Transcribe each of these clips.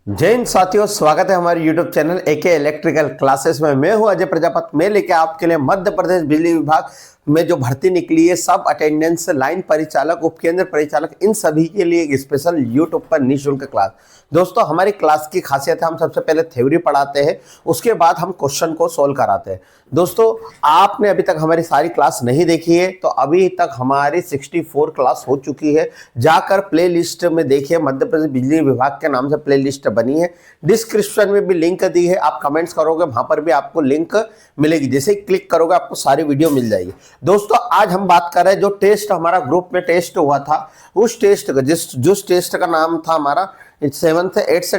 जय हिंद साथियों, स्वागत है हमारे YouTube channel AK electrical classes में। मैं हूं अजय प्रजापति। मैं लेके आपके लिए मध्य प्रदेश बिजली विभाग में जो भर्ती निकली है, सब अटेंडेंस, लाइन परिचालक, उपकेंद्र परिचालक, इन सभी के लिए एक स्पेशल YouTube पर निःशुल्क क्लास। दोस्तों, हमारी क्लास की खासियत है, हम सबसे पहले थ्योरी पढ़ाते हैं, उसके बाद हम क्वेश्चन को सोल्व कराते हैं। दोस्तों, आपने अभी तक हमारी सारी क्लास नहीं देखी है तो अभी तक हमारी 64 क्लास हो चुकी है। जाकर प्ले लिस्ट में देखिए, मध्य प्रदेश बिजली विभाग के नाम से प्ले लिस्ट बनी है। डिस्क्रिप्शन में भी लिंक दी है, आप कमेंट्स करोगे वहां पर भी आपको लिंक मिलेगी। जैसे ही क्लिक करोगे आपको सारी वीडियो मिल जाएगी। दोस्तों, आज हम बात कर रहे हैं जो टेस्ट हमारा ग्रुप में टेस्ट हुआ था, उस टेस्ट का जिस टेस्ट का नाम था हमारा 7 से 8 से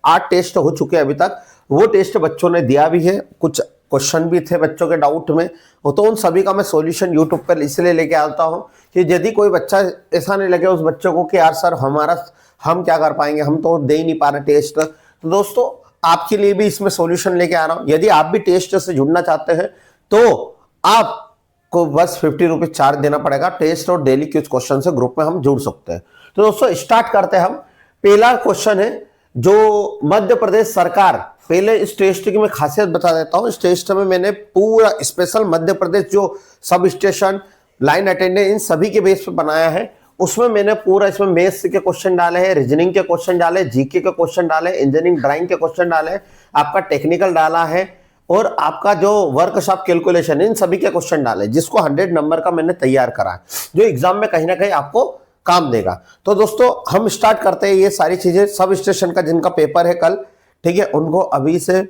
8 टेस्ट हो चुके हैं अभी तक। वो टेस्ट बच्चों ने दिया भी है, कुछ क्वेश्चन भी थे बच्चों के डाउट में, तो उन सभी का मैं सॉल्यूशन यूट्यूब पर इसलिए लेके आता हूं कि यदि कोई बच्चा ऐसा नहीं लगे उस बच्चों को कि यार सर हम क्या कर पाएंगे, हम तो दे ही नहीं पा रहे टेस्ट। तो दोस्तों, आपके लिए भी इसमें सॉल्यूशन लेके आ रहा हूं। यदि आप भी टेस्ट से जुड़ना चाहते हैं तो आपको बस 50 रुपीज चार्ज देना पड़ेगा। टेस्ट और डेली क्विज क्वेश्चन से ग्रुप में हम जुड़ सकते हैं। तो दोस्तों, स्टार्ट करते हैं हम। पहला क्वेश्चन है जो मध्य प्रदेश सरकार, पहले इस टेस्ट की मैं खासियत बता देता हूं। इस टेस्ट में मैंने पूरा स्पेशल मध्य प्रदेश जो सब स्टेशन, लाइन अटेंडेंट, इन सभी के बेस पे बनाया है। उसमें मैंने पूरा इसमें मैथ्स के क्वेश्चन डाले हैं, रीजनिंग के क्वेश्चन डाले, जीके के क्वेश्चन डाले, इंजीनियरिंग ड्राइंग के क्वेश्चन डाले, आपका टेक्निकल डाला है और आपका जो वर्कशॉप कैलकुलेशन, इन सभी के क्वेश्चन डाले, जिसको 100 नंबर का मैंने तैयार करा है, जो एग्जाम में कहीं ना कहीं आपको काम देगा। तो दोस्तों, हम स्टार्ट करते हैं। ये सारी चीजें सब स्टेशन का जिनका पेपर है कल, ठीक है, उनको अभी से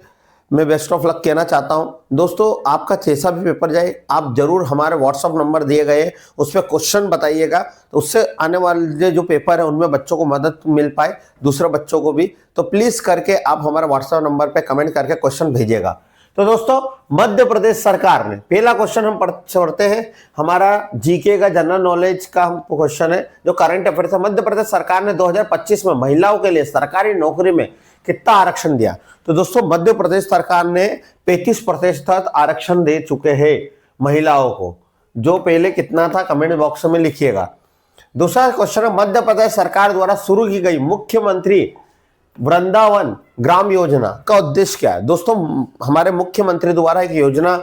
मैं बेस्ट ऑफ लक कहना चाहता हूं। दोस्तों, आपका जैसा भी पेपर जाए, आप जरूर हमारे व्हाट्सअप नंबर दिए गए उस पर क्वेश्चन बताइएगा, तो उससे आने वाले जो पेपर है उनमें बच्चों को मदद मिल पाए, दूसरे बच्चों को भी। तो प्लीज करके आप हमारे व्हाट्सएप नंबर पर कमेंट करके क्वेश्चन भेजिएगा। तो दोस्तों, मध्य प्रदेश सरकार ने, पहला क्वेश्चन हम पढ़ते हैं, हमारा जीके का, जनरल नॉलेज का क्वेश्चन है, जो करंट अफेयर्स है। मध्य प्रदेश सरकार ने 2025 में महिलाओं के लिए सरकारी नौकरी में कितना आरक्षण दिया? तो दोस्तों, मध्य प्रदेश सरकार ने 35% आरक्षण दे चुके हैं महिलाओं को। जो पहले कितना था कमेंट बॉक्स में लिखिएगा। दूसरा क्वेश्चन है, मध्य प्रदेश सरकार द्वारा शुरू की गई मुख्यमंत्री वृंदावन ग्राम योजना का उद्देश्य क्या है? दोस्तों, हमारे मुख्यमंत्री द्वारा एक योजना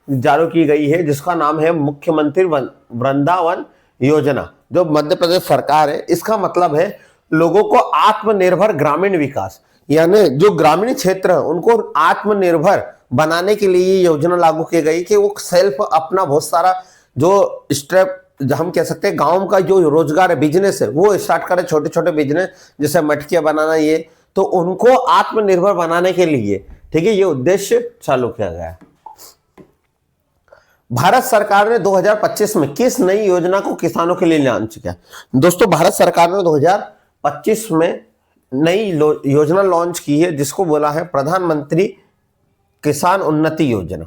जारी की गई है जिसका नाम है मुख्यमंत्री वृंदावन योजना, जो मध्य प्रदेश सरकार है। इसका मतलब है लोगों को आत्मनिर्भर ग्रामीण विकास, यानी जो ग्रामीण क्षेत्र है उनको आत्मनिर्भर बनाने के लिए ये योजना लागू की गई कि वो सेल्फ अपना बहुत सारा जो स्टेप, हम कह सकते हैं गांव का जो रोजगार है, बिजनेस है, वो स्टार्ट करे, छोटे छोटे बिजनेस, जैसे मटकियां बनाना, ये तो उनको आत्मनिर्भर बनाने के लिए, ठीक है, ये उद्देश्य चालू किया गया है। भारत सरकार ने 2025 में किस नई योजना को किसानों के लिए लॉन्च किया? दोस्तों, भारत सरकार ने 2025 में नई योजना लॉन्च की है जिसको बोला है प्रधानमंत्री किसान उन्नति योजना।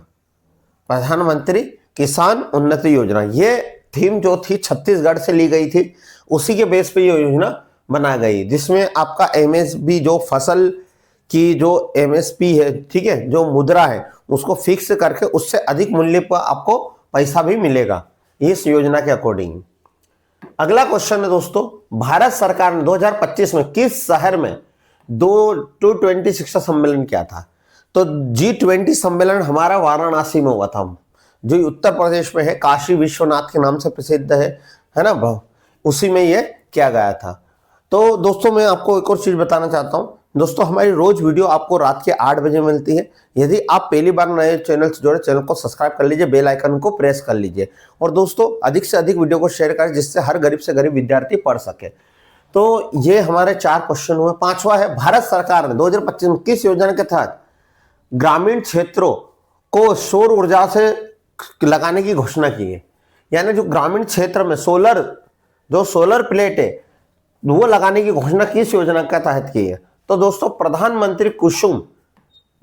प्रधानमंत्री किसान उन्नति योजना, ये थीम जो थी छत्तीसगढ़ से ली गई थी, उसी के बेस पे ये योजना बना गई, जिसमें आपका एमएसपी, जो फसल की जो एमएसपी है, ठीक है, जो मुद्रा है, उसको फिक्स करके उससे अधिक मूल्य पर आपको पैसा भी मिलेगा इस योजना के अकॉर्डिंग। अगला क्वेश्चन है दोस्तों, भारत सरकार ने 2025 में किस शहर में G20 शिक्षा सम्मेलन किया था? तो G20 सम्मेलन हमारा वाराणसी में हुआ था, जो उत्तर प्रदेश में है, काशी विश्वनाथ के नाम से प्रसिद्ध है ना, उसी में ये किया गया था। तो दोस्तों, मैं आपको एक और चीज बताना चाहता हूं। दोस्तों, हमारी रोज वीडियो आपको रात के 8 बजे मिलती है। यदि आप पहली बार नए चैनल से जुड़े, चैनल को सब्सक्राइब कर लीजिए, बेल आइकन को प्रेस कर लीजिए, और दोस्तों अधिक से अधिक वीडियो को शेयर करें जिससे हर गरीब से गरीब विद्यार्थी पढ़ सके। तो ये हमारे 4 क्वेश्चन हुए। 5वां है, भारत सरकार ने 2025 में किस योजना के तहत ग्रामीण क्षेत्रों को सौर ऊर्जा से लगाने की घोषणा की है? यानी जो ग्रामीण क्षेत्र में सोलर प्लेट है, वो लगाने की घोषणा किस योजना के तहत की है? तो दोस्तों, प्रधानमंत्री कुसुम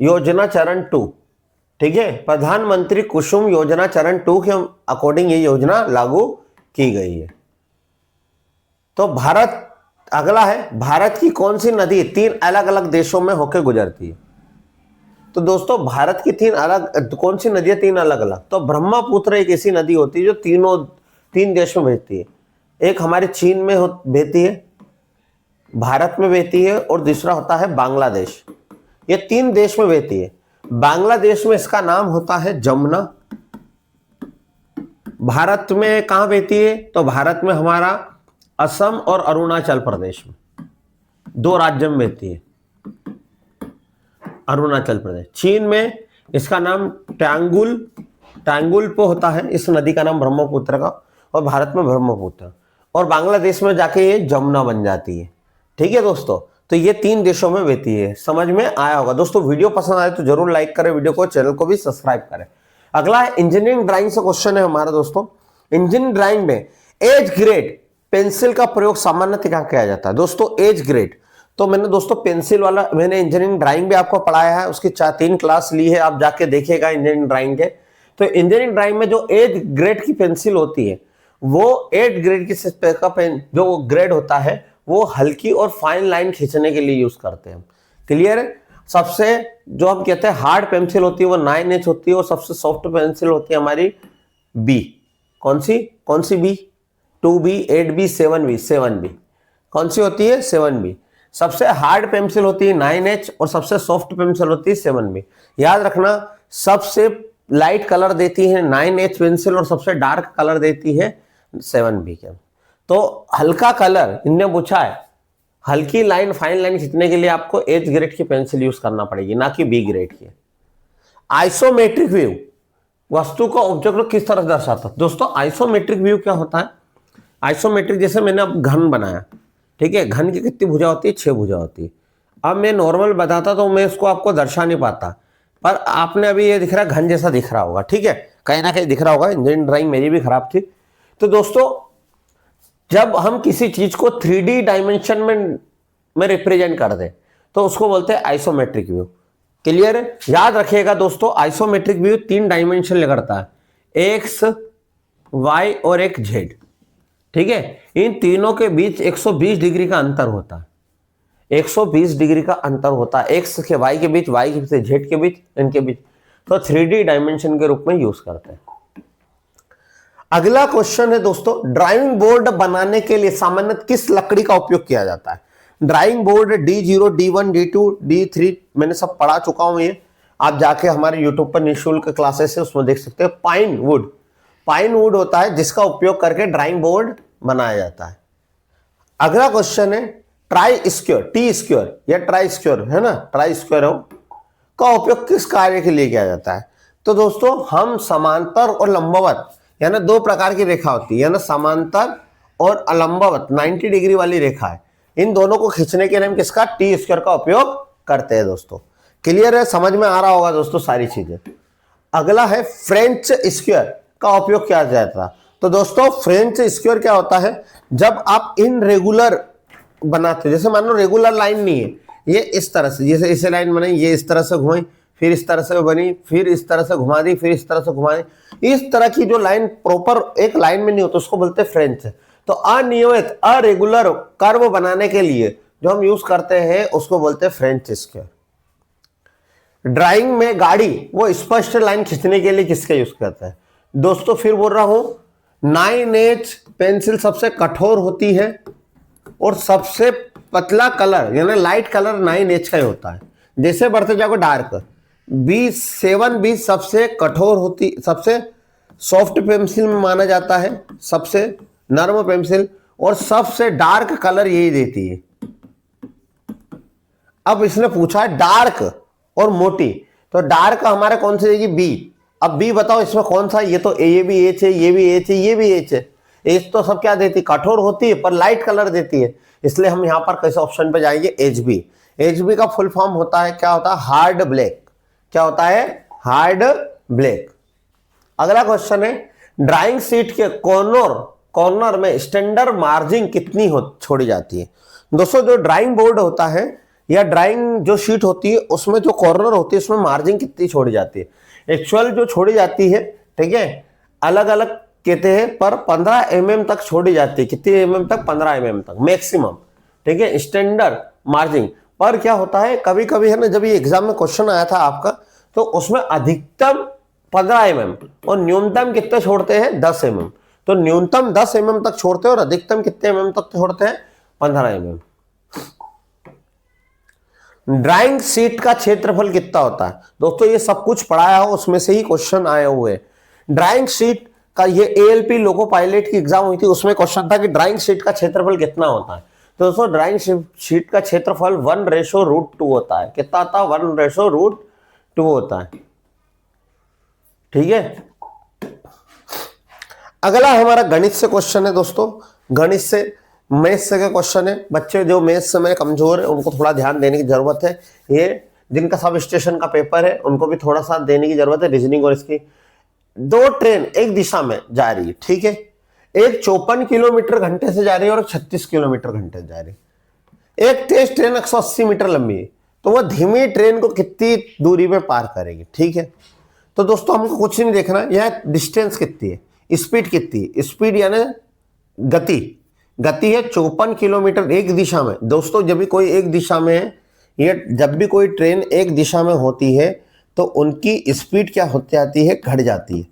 योजना चरण 2, ठीक है, प्रधानमंत्री कुसुम योजना चरण 2 के अकॉर्डिंग ये योजना लागू की गई है। तो अगला है, भारत की कौन सी नदी 3 अलग अलग देशों में होकर गुजरती है? तो दोस्तों, भारत की कौन सी नदियां 3 अलग अलग? तो ब्रह्मपुत्र एक ऐसी नदी होती है जो 3 देश में बहती है। एक हमारे चीन में बहती है, भारत में बहती है और दूसरा होता है बांग्लादेश। ये 3 देश में बहती है। बांग्लादेश में इसका नाम होता है जमुना। भारत में कहां बहती है? तो भारत में हमारा असम और अरुणाचल प्रदेश में, 2 राज्य में बहती है, अरुणाचल प्रदेश। चीन में इसका नाम टैंगुलपो होता है, इस नदी का नाम ब्रह्मपुत्र का, और भारत में ब्रह्मपुत्र, और बांग्लादेश में जाके ये जमुना बन जाती है। ठीक है दोस्तों, तो ये 3 देशों में बहती है। समझ में आया होगा दोस्तों। वीडियो पसंद आए तो जरूर लाइक करें वीडियो को, चैनल को भी सब्सक्राइब करें। अगला है इंजीनियरिंग ड्राइंग से क्वेश्चन है हमारा दोस्तों। इंजीनियरिंग ड्राइंग में एज ग्रेड पेंसिल का प्रयोग सामान्यतः क्या किया जाता है? दोस्तों एज ग्रेड, तो मैंने दोस्तों पेंसिल वाला मैंने इंजीनियरिंग ड्राइंग भी आपको पढ़ाया है, उसकी 3 क्लास ली है, आप जाके देखिएगा इंजीनियरिंग ड्राइंग के। तो इंजीनियरिंग ड्राइंग में जो एज ग्रेड की पेंसिल होती है, वो 8 ग्रेड की का पेन जो ग्रेड होता है, वो हल्की और फाइन लाइन खींचने के लिए यूज करते हैं। क्लियर है? सबसे जो हम कहते हैं हार्ड पेंसिल होती है वो 9H होती है, और सबसे सॉफ्ट पेंसिल होती है हमारी बी। कौन C B? 2B, 8B, 7B। कौन सी होती है? 7B। सबसे हार्ड पेंसिल होती है 9H और सबसे सॉफ्ट पेंसिल होती है 7B। याद रखना, सबसे लाइट कलर देती है 9H पेंसिल और सबसे डार्क कलर देती है 7B के। तो हल्का कलर इनने पूछा है, हल्की लाइन फाइन लाइन खींचने के लिए आपको एज ग्रेड की पेंसिल यूज करना पड़ेगी, ना कि बी ग्रेड की। आइसोमेट्रिक व्यू वस्तु का ऑब्जेक्ट को किस तरह दर्शाता है? दोस्तों आइसोमेट्रिक व्यू क्या होता है? आइसोमेट्रिक, जैसे मैंने अब घन बनाया, ठीक है, घन की कितनी भुजा होती है? 6 भुजा होती है। अब मैं नॉर्मल बताता तो मैं इसको आपको दर्शा नहीं पाता, पर आपने अभी ये दिख रहा है घन जैसा दिख रहा होगा, ठीक है, कहीं ना कहीं दिख रहा होगा। इंजीनियरिंग ड्राइंग मेरी भी खराब थी। तो दोस्तों जब हम किसी चीज को 3D डायमेंशन में रिप्रेजेंट कर दें तो उसको बोलते हैं आइसोमेट्रिक व्यू। क्लियर है? याद रखिएगा दोस्तों, आइसोमेट्रिक व्यू 3 डायमेंशन करता है, एक्स, वाई और एक जेड। ठीक है, इन तीनों के बीच 120 डिग्री का अंतर होता है। 120 डिग्री का अंतर होता है एक्स के वाई के बीच, वाई के बीच जेड के बीच, इनके बीच। तो 3D डायमेंशन के रूप में यूज करते हैं। अगला क्वेश्चन है दोस्तों, ड्राइंग बोर्ड बनाने के लिए सामान्यतः किस लकड़ी का उपयोग किया जाता है? Drawing board D0, D1, D2, D3 मैंने सब पढ़ा चुका हूं। ये आप जाके हमारे यूट्यूब पर निःशुल्क क्लासेस है, उसमें देख सकते हैं। पाइन वुड होता है जिसका उपयोग करके ड्राइंग बोर्ड बनाया जाता है। अगला क्वेश्चन है ट्राई स्क्वायर, टी स्क्वायर या ट्राई स्क्वायर है ना, ट्राई स्क्वायर का उपयोग किस कार्य के लिए किया जाता है? तो दोस्तों हम समांतर और लंबवत, यानी 2 प्रकार की रेखा होती है, यानी समांतर और अलंबवत 90 डिग्री वाली रेखा है, इन दोनों को खींचने के लिए हम किसका? टी स्क्वायर का उपयोग करते हैं दोस्तों। क्लियर है? समझ में आ रहा होगा दोस्तों सारी चीजें। अगला है फ्रेंच स्क्वायर का उपयोग किया जाता है। तो दोस्तों फ्रेंच स्क्वायर क्या होता है? जब आप इनरेगुलर बनाते हो, जैसे मान लो रेगुलर लाइन नहीं है, ये इस तरह से, जैसे इसे लाइन बनाई, ये इस तरह से घुमाई, फिर इस तरह से बनी, फिर इस तरह से घुमा दी, फिर इस तरह से घुमा दी, इस तरह की जो लाइन प्रॉपर एक लाइन में नहीं होती उसको बोलते हैं फ्रेंच। तो अनियमित अरेगुलर कर्व बनाने के लिए जो हम यूज करते हैं उसको बोलते हैं फ्रेंच स्क्वायर। ड्राइंग में गाड़ी वो स्पष्ट लाइन खींचने के लिए किसका यूज करते हैं? दोस्तों फिर बोल रहा हूं, 9H पेंसिल सबसे कठोर होती है और सबसे पतला कलर यानी लाइट कलर 9H का ही होता है। जैसे बढ़ते जाओगे डार्क, 7B सबसे कठोर होती, सबसे सॉफ्ट पेंसिल में माना जाता है, सबसे नर्म पेंसिल, और सबसे डार्क कलर यही देती है। अब इसने पूछा है डार्क और मोटी, तो डार्क हमारे कौन सी देगी? बी। अब बी बताओ इसमें कौन सा? ये तो ये भी एच है, ये भी एच है, ये भी एच है। एच तो सब क्या देती? कठोर होती है पर लाइट कलर देती है, इसलिए हम यहां पर कैसे ऑप्शन पे जाएंगे? HB। HB का फुल फॉर्म होता है, क्या होता है? Hard black. क्या होता है? Hard black. अगला क्वेश्चन है ड्राइंग शीट के कॉर्नर में स्टैंडर्ड मार्जिन कितनी छोड़ी जाती है? दोस्तों जो ड्राइंग बोर्ड होता है या ड्राइंग जो शीट होती है उसमें जो कॉर्नर होती है उसमें मार्जिन कितनी छोड़ी जाती है? एक्चुअल जो छोड़ी जाती है, ठीक है, अलग अलग कहते हैं, पर 15 mm तक छोड़ी जाती है। कितनी mm तक? 15 mm तक मैक्सिमम, ठीक है, स्टैंडर्ड मार्जिन। पर क्या होता है कभी कभी है ना, जब ये एग्जाम में क्वेश्चन आया था आपका, तो उसमें अधिकतम 15 mm और न्यूनतम कितने छोड़ते हैं? 10 mm। तो न्यूनतम 10 mm तक छोड़ते हैं और अधिकतम कितने mm तक छोड़ते हैं? 15 mm। ड्राइंग शीट का क्षेत्रफल कितना होता है? दोस्तों ये सब कुछ पढ़ाया हो उसमें से ही क्वेश्चन आए हुए। ड्राइंग शीट का ये एएलपी लोको पायलट की एग्जाम हुई थी, उसमें क्वेश्चन था कि ड्राइंग शीट का क्षेत्रफल कितना होता है। तो दोस्तों ड्राइंग शीट का क्षेत्रफल 1:√2 होता है। कितना आता है? 1:√2 होता है। ठीक है, अगला हमारा गणित से क्वेश्चन है दोस्तों। गणित से मैथ्स से का क्वेश्चन है। बच्चे जो मैथ्स में कमजोर है उनको थोड़ा ध्यान देने की जरूरत है। ये जिनका सब स्टेशन का पेपर है उनको भी थोड़ा सा देने की जरूरत है रीजनिंग और इसकी। दो ट्रेन एक दिशा में जा रही है, ठीक है, एक 54 किलोमीटर घंटे से जा रही है और 36 किलोमीटर घंटे से जा रही है। एक तेज ट्रेन 180 मीटर लंबी है, तो वह धीमी ट्रेन को कितनी दूरी में पार करेगी? ठीक है, तो दोस्तों हमको कुछ नहीं देखना, यह डिस्टेंस कितनी है, स्पीड कितनी है। स्पीड यानी गति, गति है 54 किलोमीटर एक दिशा में। दोस्तों जब भी कोई एक दिशा में है, ये जब भी कोई ट्रेन एक दिशा में होती है तो उनकी स्पीड क्या होती जाती है? घट जाती है।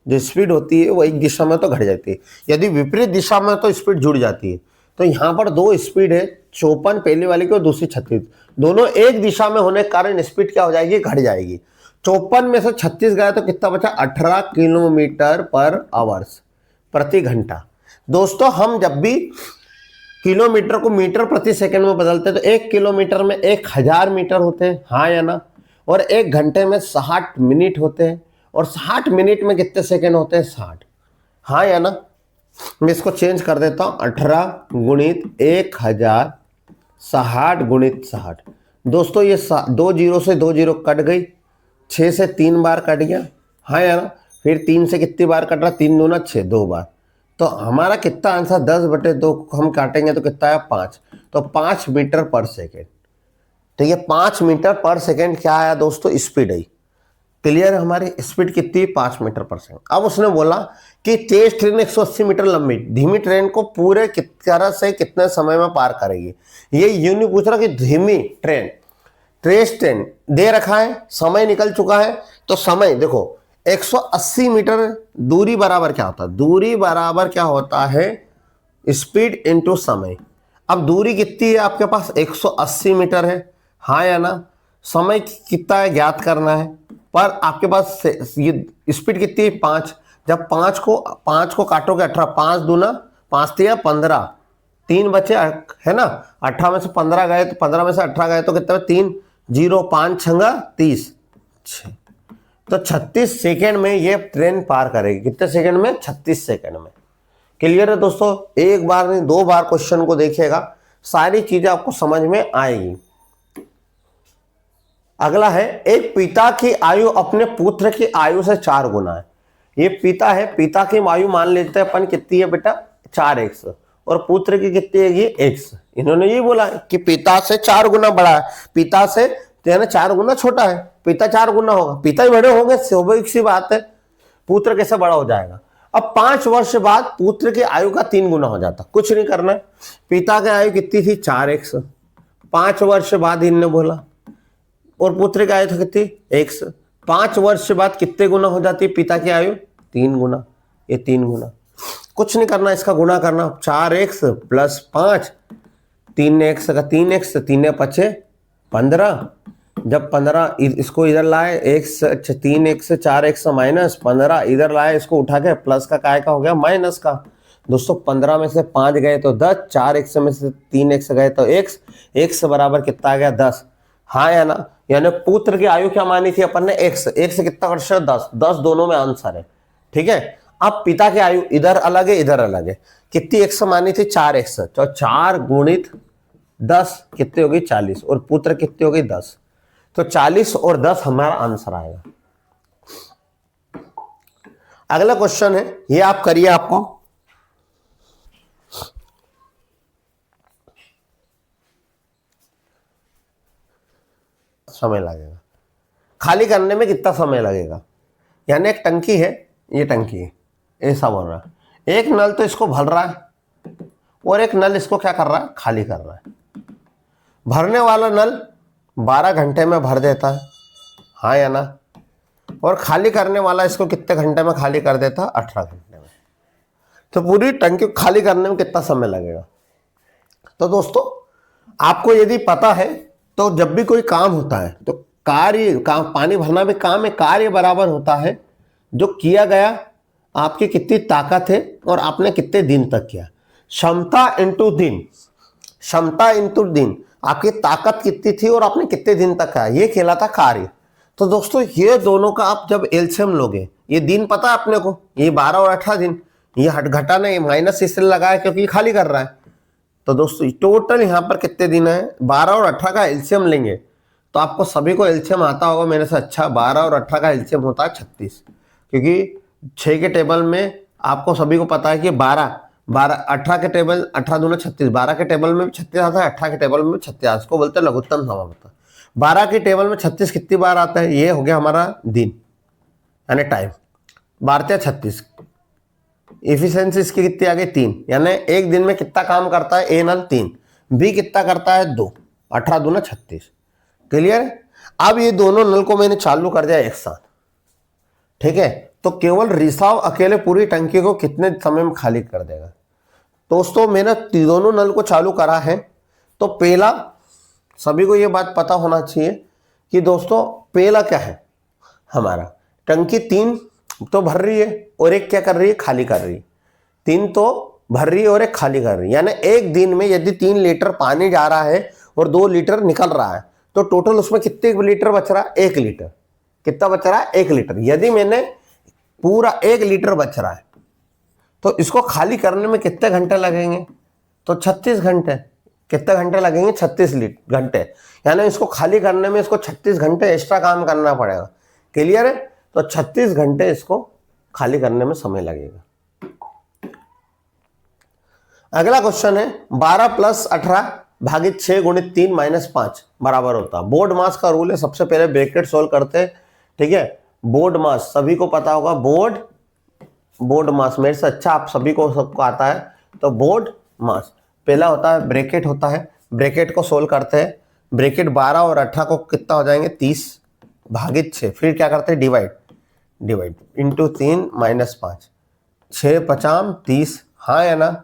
जो स्पीड होती है वो एक दिशा में तो घट जाती है, यदि विपरीत दिशा में तो स्पीड जुड़ जाती है। तो यहाँ पर दो स्पीड है, 54 पहले वाली की और दूसरी 36, दोनों एक दिशा में होने के कारण स्पीड क्या हो जाएगी? घट जाएगी। 54 में से 36 गया तो कितना बचा? 18 किलोमीटर पर आवर्स, प्रति घंटा। दोस्तों हम जब भी किलोमीटर को मीटर प्रति सेकंड में बदलते हैं तो 1 किलोमीटर में 1000 मीटर होते हैं, हाँ या ना? और 1 घंटे में 60 मिनट होते हैं, और 60 मिनट में कितने सेकंड होते हैं? 60, हाँ या ना? मैं इसको चेंज कर देता हूं, 18 गुणित 1000, 60 गुणित 60। दोस्तों ये 2 जीरो से 2 जीरो कट गई, 6 से 3 बार कट गया, हाँ या ना? फिर 3 से कितनी बार कट रहा? 3 दूना 6, 2 बार। तो हमारा कितना आंसर? 10/2 हम काटेंगे तो कितना है? 5। तो 5 मीटर पर सेकेंड। ठीक है, 5 मीटर पर सेकेंड क्या आया दोस्तों? स्पीड आई। क्लियर है? हमारी स्पीड कितनी? 5 मीटर पर सेकेंड। अब उसने बोला कि तेज ट्रेन 180 मीटर लंबी धीमी ट्रेन को पूरे तरह से कितने समय में पार करेगी। ये यूं नहीं पूछ रहा कि धीमी ट्रेन, तेज ट्रेन दे रखा है, समय निकल चुका है। तो समय देखो 180 मीटर दूरी बराबर क्या होता है? दूरी बराबर क्या होता है? स्पीड इंटू समय। अब दूरी कितनी है आपके पास? 180 मीटर है, हाँ या ना? समय कितना है ज्ञात करना है, पर आपके पास ये स्पीड कितनी है? 5। जब 5 को काटोगे 18, 5 दूना 5 या 15, 3 बचे है ना? 18 में से 15 गए तो 15 में से 18 गए तो कितना? 3 0 5 छंगा 30, तो 36 सेकेंड में ये ट्रेन पार करेगी। कितने सेकेंड में? 36 सेकेंड में। क्लियर है दोस्तों? एक बार नहीं 2 बार क्वेश्चन को देखिएगा, सारी चीजें आपको समझ में आएगी। अगला है, एक पिता की आयु अपने पुत्र की आयु से 4 गुना है। ये पिता है, पिता की आयु मान लेते हैं अपन कितनी है बेटा? 4x, और पुत्र की कितनी है? ये x। इन्होंने ये बोला कि पिता से 4 गुना बड़ा है, पिता से 4 गुना छोटा है, पिता 4 गुना होगा, पिता ही बड़े होंगे, स्वाभाविक सी बात है। पुत्र कैसे बड़ा हो जाएगा? अब 5 वर्ष बाद पुत्र की आयु का 3 गुना हो जाता। कुछ नहीं करना है, पिता की आयु कितनी थी? 4x, 5 वर्ष बाद इनने बोला, और पुत्र की आयु थी कितनी? x। 5 वर्ष बाद कितने गुना हो जाती है पिता की आयु? 3 गुना। ये 3 गुना, कुछ नहीं करना, इसका गुणा करना। 4x प्लस 5, 3x का 3x, 3 पचे 15। जब 15 इसको इधर लाए, x 3x 4x माइनस 15 इधर लाए, इसको उठा के प्लस का काय का हो गया? माइनस का। दोस्तों 15 में से 5 गए तो 10, 4x में से 3x गए तो x बराबर कितना आ गया? 10, हाँ या ना? यानी पुत्र की आयु क्या मानी थी अपन ने? x कितना वर्ष है? 10 दोनों में आंसर है। ठीक है, अब पिता की आयु इधर अलग है इधर अलग है, कितनी x मानी थी? 4x, तो 4 गुणित 10 कितनी होगी? 40, और पुत्र कितनी होगी? 10। तो 40 और 10 हमारा आंसर आएगा। अगला क्वेश्चन है, ये आप करिए, आपको समय लगेगा। खाली करने में कितना समय लगेगा? यानी एक टंकी है, ये टंकी है, ऐसा बोल रहा है। एक नल तो इसको भर रहा है और एक नल इसको क्या कर रहा है? खाली कर रहा है। भरने वाला नल 12 घंटे में भर देता है, हाँ या ना? और खाली करने वाला इसको कितने घंटे में खाली कर देता है? 18 घंटे में। तो पूरी टंकी को खाली करने में कितना समय लगेगा? तो दोस्तों आपको यदि पता है तो जब भी कोई काम होता है तो कार्य, काम पानी भरना भी काम है, कार्य बराबर होता है जो किया गया, आपकी कितनी ताकत है और आपने कितने दिन तक किया। क्षमता इंटू दिन, क्षमता इंटू दिन, आपकी ताकत कितनी थी और आपने कितने दिन तक किया, ये कहलाता कार्य। तो दोस्तों ये दोनों का आप जब एलसीएम लोगे, ये दिन पता है अपने को, ये 12 और 18 दिन, ये हट घटा नहीं, माइनस इसलिए लगाया क्योंकि ये खाली कर रहा है। तो दोस्तों टोटल यहाँ पर कितने दिन है, 12 और 18 का एलसीएम लेंगे तो आपको सभी को एलसीएम आता होगा मेरे से अच्छा। 12 और 18 का एलसीएम होता है 36, क्योंकि 6 के टेबल में आपको सभी को पता है कि 18 के टेबल, 18 दूना 36, 12 के टेबल में भी 36 आता है, 18 के टेबल में भी 36, इसको बोलते हैं लघुत्तम समापता। 12 के टेबल में 36 कितनी बार आता है, ये हो गया हमारा दिन यानी टाइम, 12 36, इफिशिएंसी इसकी कितनी आ गई 3, यानी एक दिन में कितना काम करता है, ए नल 3, बी कितना करता है 2, 18 दूना 36। क्लियर। अब ये दोनों नल को मैंने चालू कर दिया एक साथ, ठीक है, तो केवल रिसाव अकेले पूरी टंकी को कितने समय में खाली कर देगा। दोस्तों मैंने दोनों नल को चालू करा है, तो पहला सभी को ये बात पता होना चाहिए कि दोस्तों पहला क्या है, हमारा टंकी 3 तो भर रही है और एक क्या कर रही है, खाली कर रही है। 3 तो भर रही है और एक खाली कर रही है, यानी एक दिन में यदि 3 लीटर पानी जा रहा है और 2 लीटर निकल रहा है तो टोटल उसमें कितने लीटर बच रहा है, 1 लीटर। कितना बच रहा है, 1 लीटर। यदि मैंने पूरा 1 लीटर बच रहा है तो इसको खाली करने में कितने घंटे लगेंगे, तो 36 घंटे। कितने घंटे लगेंगे, 36 घंटे, यानी इसको खाली करने में इसको 36 घंटे एक्स्ट्रा काम करना पड़ेगा। क्लियर है। तो 36 घंटे इसको खाली करने में समय लगेगा। अगला क्वेश्चन है 12 + 18 भागित 6 × 3 - 5 बराबर होता है। बोर्ड मास का रूल है, सबसे पहले ब्रैकेट सोल्व करते हैं, ठीक है। बोर्ड मास सभी को पता होगा, बोर्ड मास मेरे से अच्छा आप सभी को सबको आता है। तो बोर्ड मास पहला होता है ब्रैकेट होता है, ब्रैकेट को सोल्व करते हैं। ब्रैकेट 12 और 18 को कितना हो जाएंगे, 30 भागित 6, फिर क्या करते हैं डिवाइड इंटू 3 - 5, 6 × 5 = 30, हाँ या ना,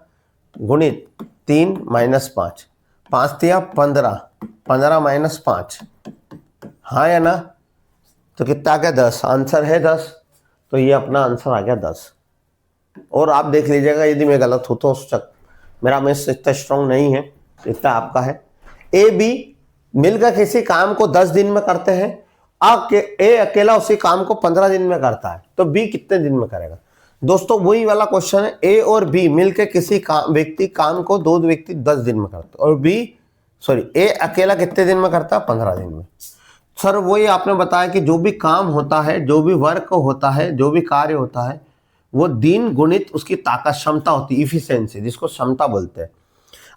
गुणित 3 - 5, 5 × 3 = 15, 15 - 5, हाँ या ना, तो कितना आ गया 10, आंसर है 10। तो ये अपना आंसर आ गया 10। और आप देख लीजिएगा यदि मैं गलत हूँ तो मेरा मैथ्स इतना स्ट्रांग नहीं है, इतना आपका है। ए बी मिलकर किसी काम को 10 दिन में करते हैं, ए अकेला उसी काम को 15 दिन में करता है, तो बी कितने दिन में करेगा। दोस्तों वही वाला क्वेश्चन है, ए और बी मिलकर किसी व्यक्ति काम को 2 व्यक्ति 10 दिन में करते और ए अकेला कितने दिन में करता है, 15 दिन में। सर वही आपने बताया कि जो भी काम होता है, जो भी वर्क होता है, जो भी कार्य होता है, वो दिन गुणित उसकी ताकत, क्षमता होती है, इफिशिएंसी, जिसको क्षमता बोलते हैं।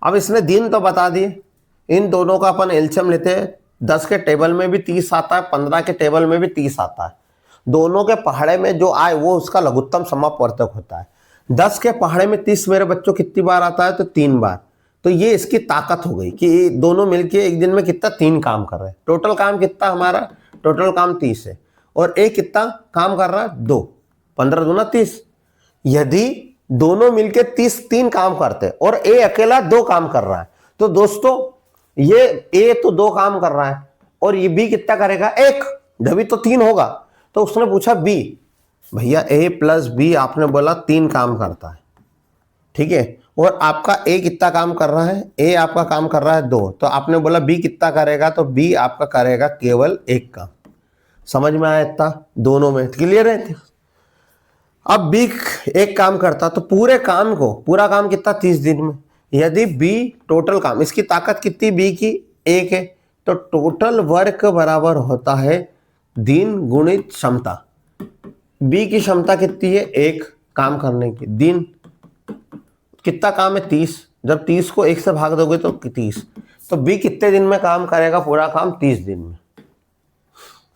अब इसने दिन तो बता दिए, इन दोनों का अपन एलसीएम लेते हैं। 10 के टेबल में भी 30 आता है, 15 के टेबल में भी 30 आता है। दोनों के पहाड़े में जो आए वो उसका लघुत्तम समापवर्तक होता है। 10 के पहाड़े में 30 मेरे बच्चों कितनी बार आता है, तो 3 बार। तो ये इसकी ताकत हो गई कि दोनों मिलके एक दिन में कितना 3 काम कर रहे हैं। टोटल काम कितना हमारा, टोटल काम 30 है और ए कितना काम कर रहा है, 2, 15 दूना 30। यदि दोनों मिलके 3 काम करते हैं और ए अकेला 2 काम कर रहा है, तो दोस्तों ये ए तो 2 काम कर रहा है और ये बी कितना करेगा, 1, जब तो 3 होगा। तो उसने पूछा बी, भैया ए प्लस बी आपने बोला 3 काम करता है, ठीक है, और आपका ए कितना काम कर रहा है, ए आपका काम कर रहा है 2, तो आपने बोला बी कितना करेगा, तो बी आपका करेगा केवल 1 काम। समझ में आया इतना, दोनों में क्लियर है। अब बी 1 काम करता तो पूरा काम कितना 30 दिन में। यदि बी टोटल काम, इसकी ताकत कितनी बी की 1 है, तो टोटल वर्क बराबर होता है दिन गुणित क्षमता। बी की क्षमता कितनी है, 1 काम करने की, दिन कितना काम है 30, जब 30 को 1 से भाग दोगे तो 30, तो बी कितने दिन में काम करेगा, पूरा काम 30 दिन में।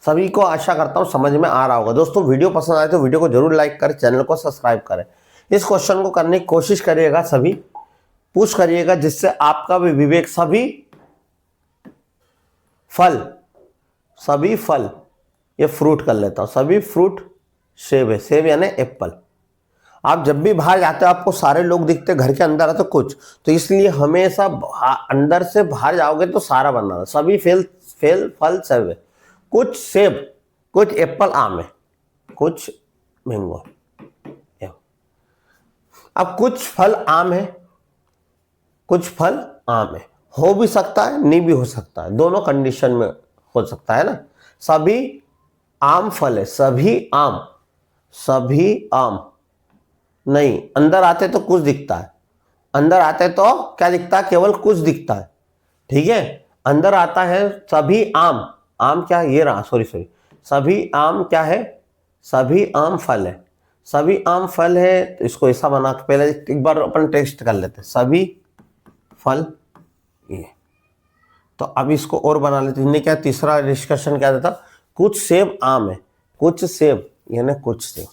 सभी को आशा करता हूं समझ में आ रहा होगा। दोस्तों वीडियो पसंद आए तो वीडियो को जरूर लाइक करें, चैनल को सब्सक्राइब करें। इस क्वेश्चन को करने की कोशिश करिएगा, सभी पुश करिएगा, जिससे आपका भी विवेक, सभी फल, ये फ्रूट कर लेता हूं, सभी फ्रूट, सेब है, सेब यानी एप्पल। आप जब भी बाहर जाते हो आपको सारे लोग दिखते, घर के अंदर आते कुछ, तो इसलिए हमेशा अंदर से बाहर जाओगे तो सारा बनाना। सभी फेल फेल फल सब है, कुछ सेब, कुछ एप्पल आम है, कुछ मैंगो। अब कुछ फल आम है, कुछ फल आम है, हो भी सकता है नहीं भी हो सकता है, दोनों कंडीशन में हो सकता है ना। सभी आम फल है, सभी आम, सभी आम नहीं, अंदर आते तो कुछ दिखता है, अंदर आते तो क्या दिखता है, केवल कुछ दिखता है, ठीक है। अंदर आता है सभी आम, आम क्या ये रहा, सॉरी सभी आम क्या है, सभी आम फल है, सभी आम फल है। तो इसको ऐसा बना के पहले एक बार अपन टेस्ट कर लेते हैं, सभी फल ये। तो अब इसको और बना लेते हैं। क्या तीसरा डिस्कशन क्या था, कुछ सेब आम है, कुछ सेब यानी कुछ सेब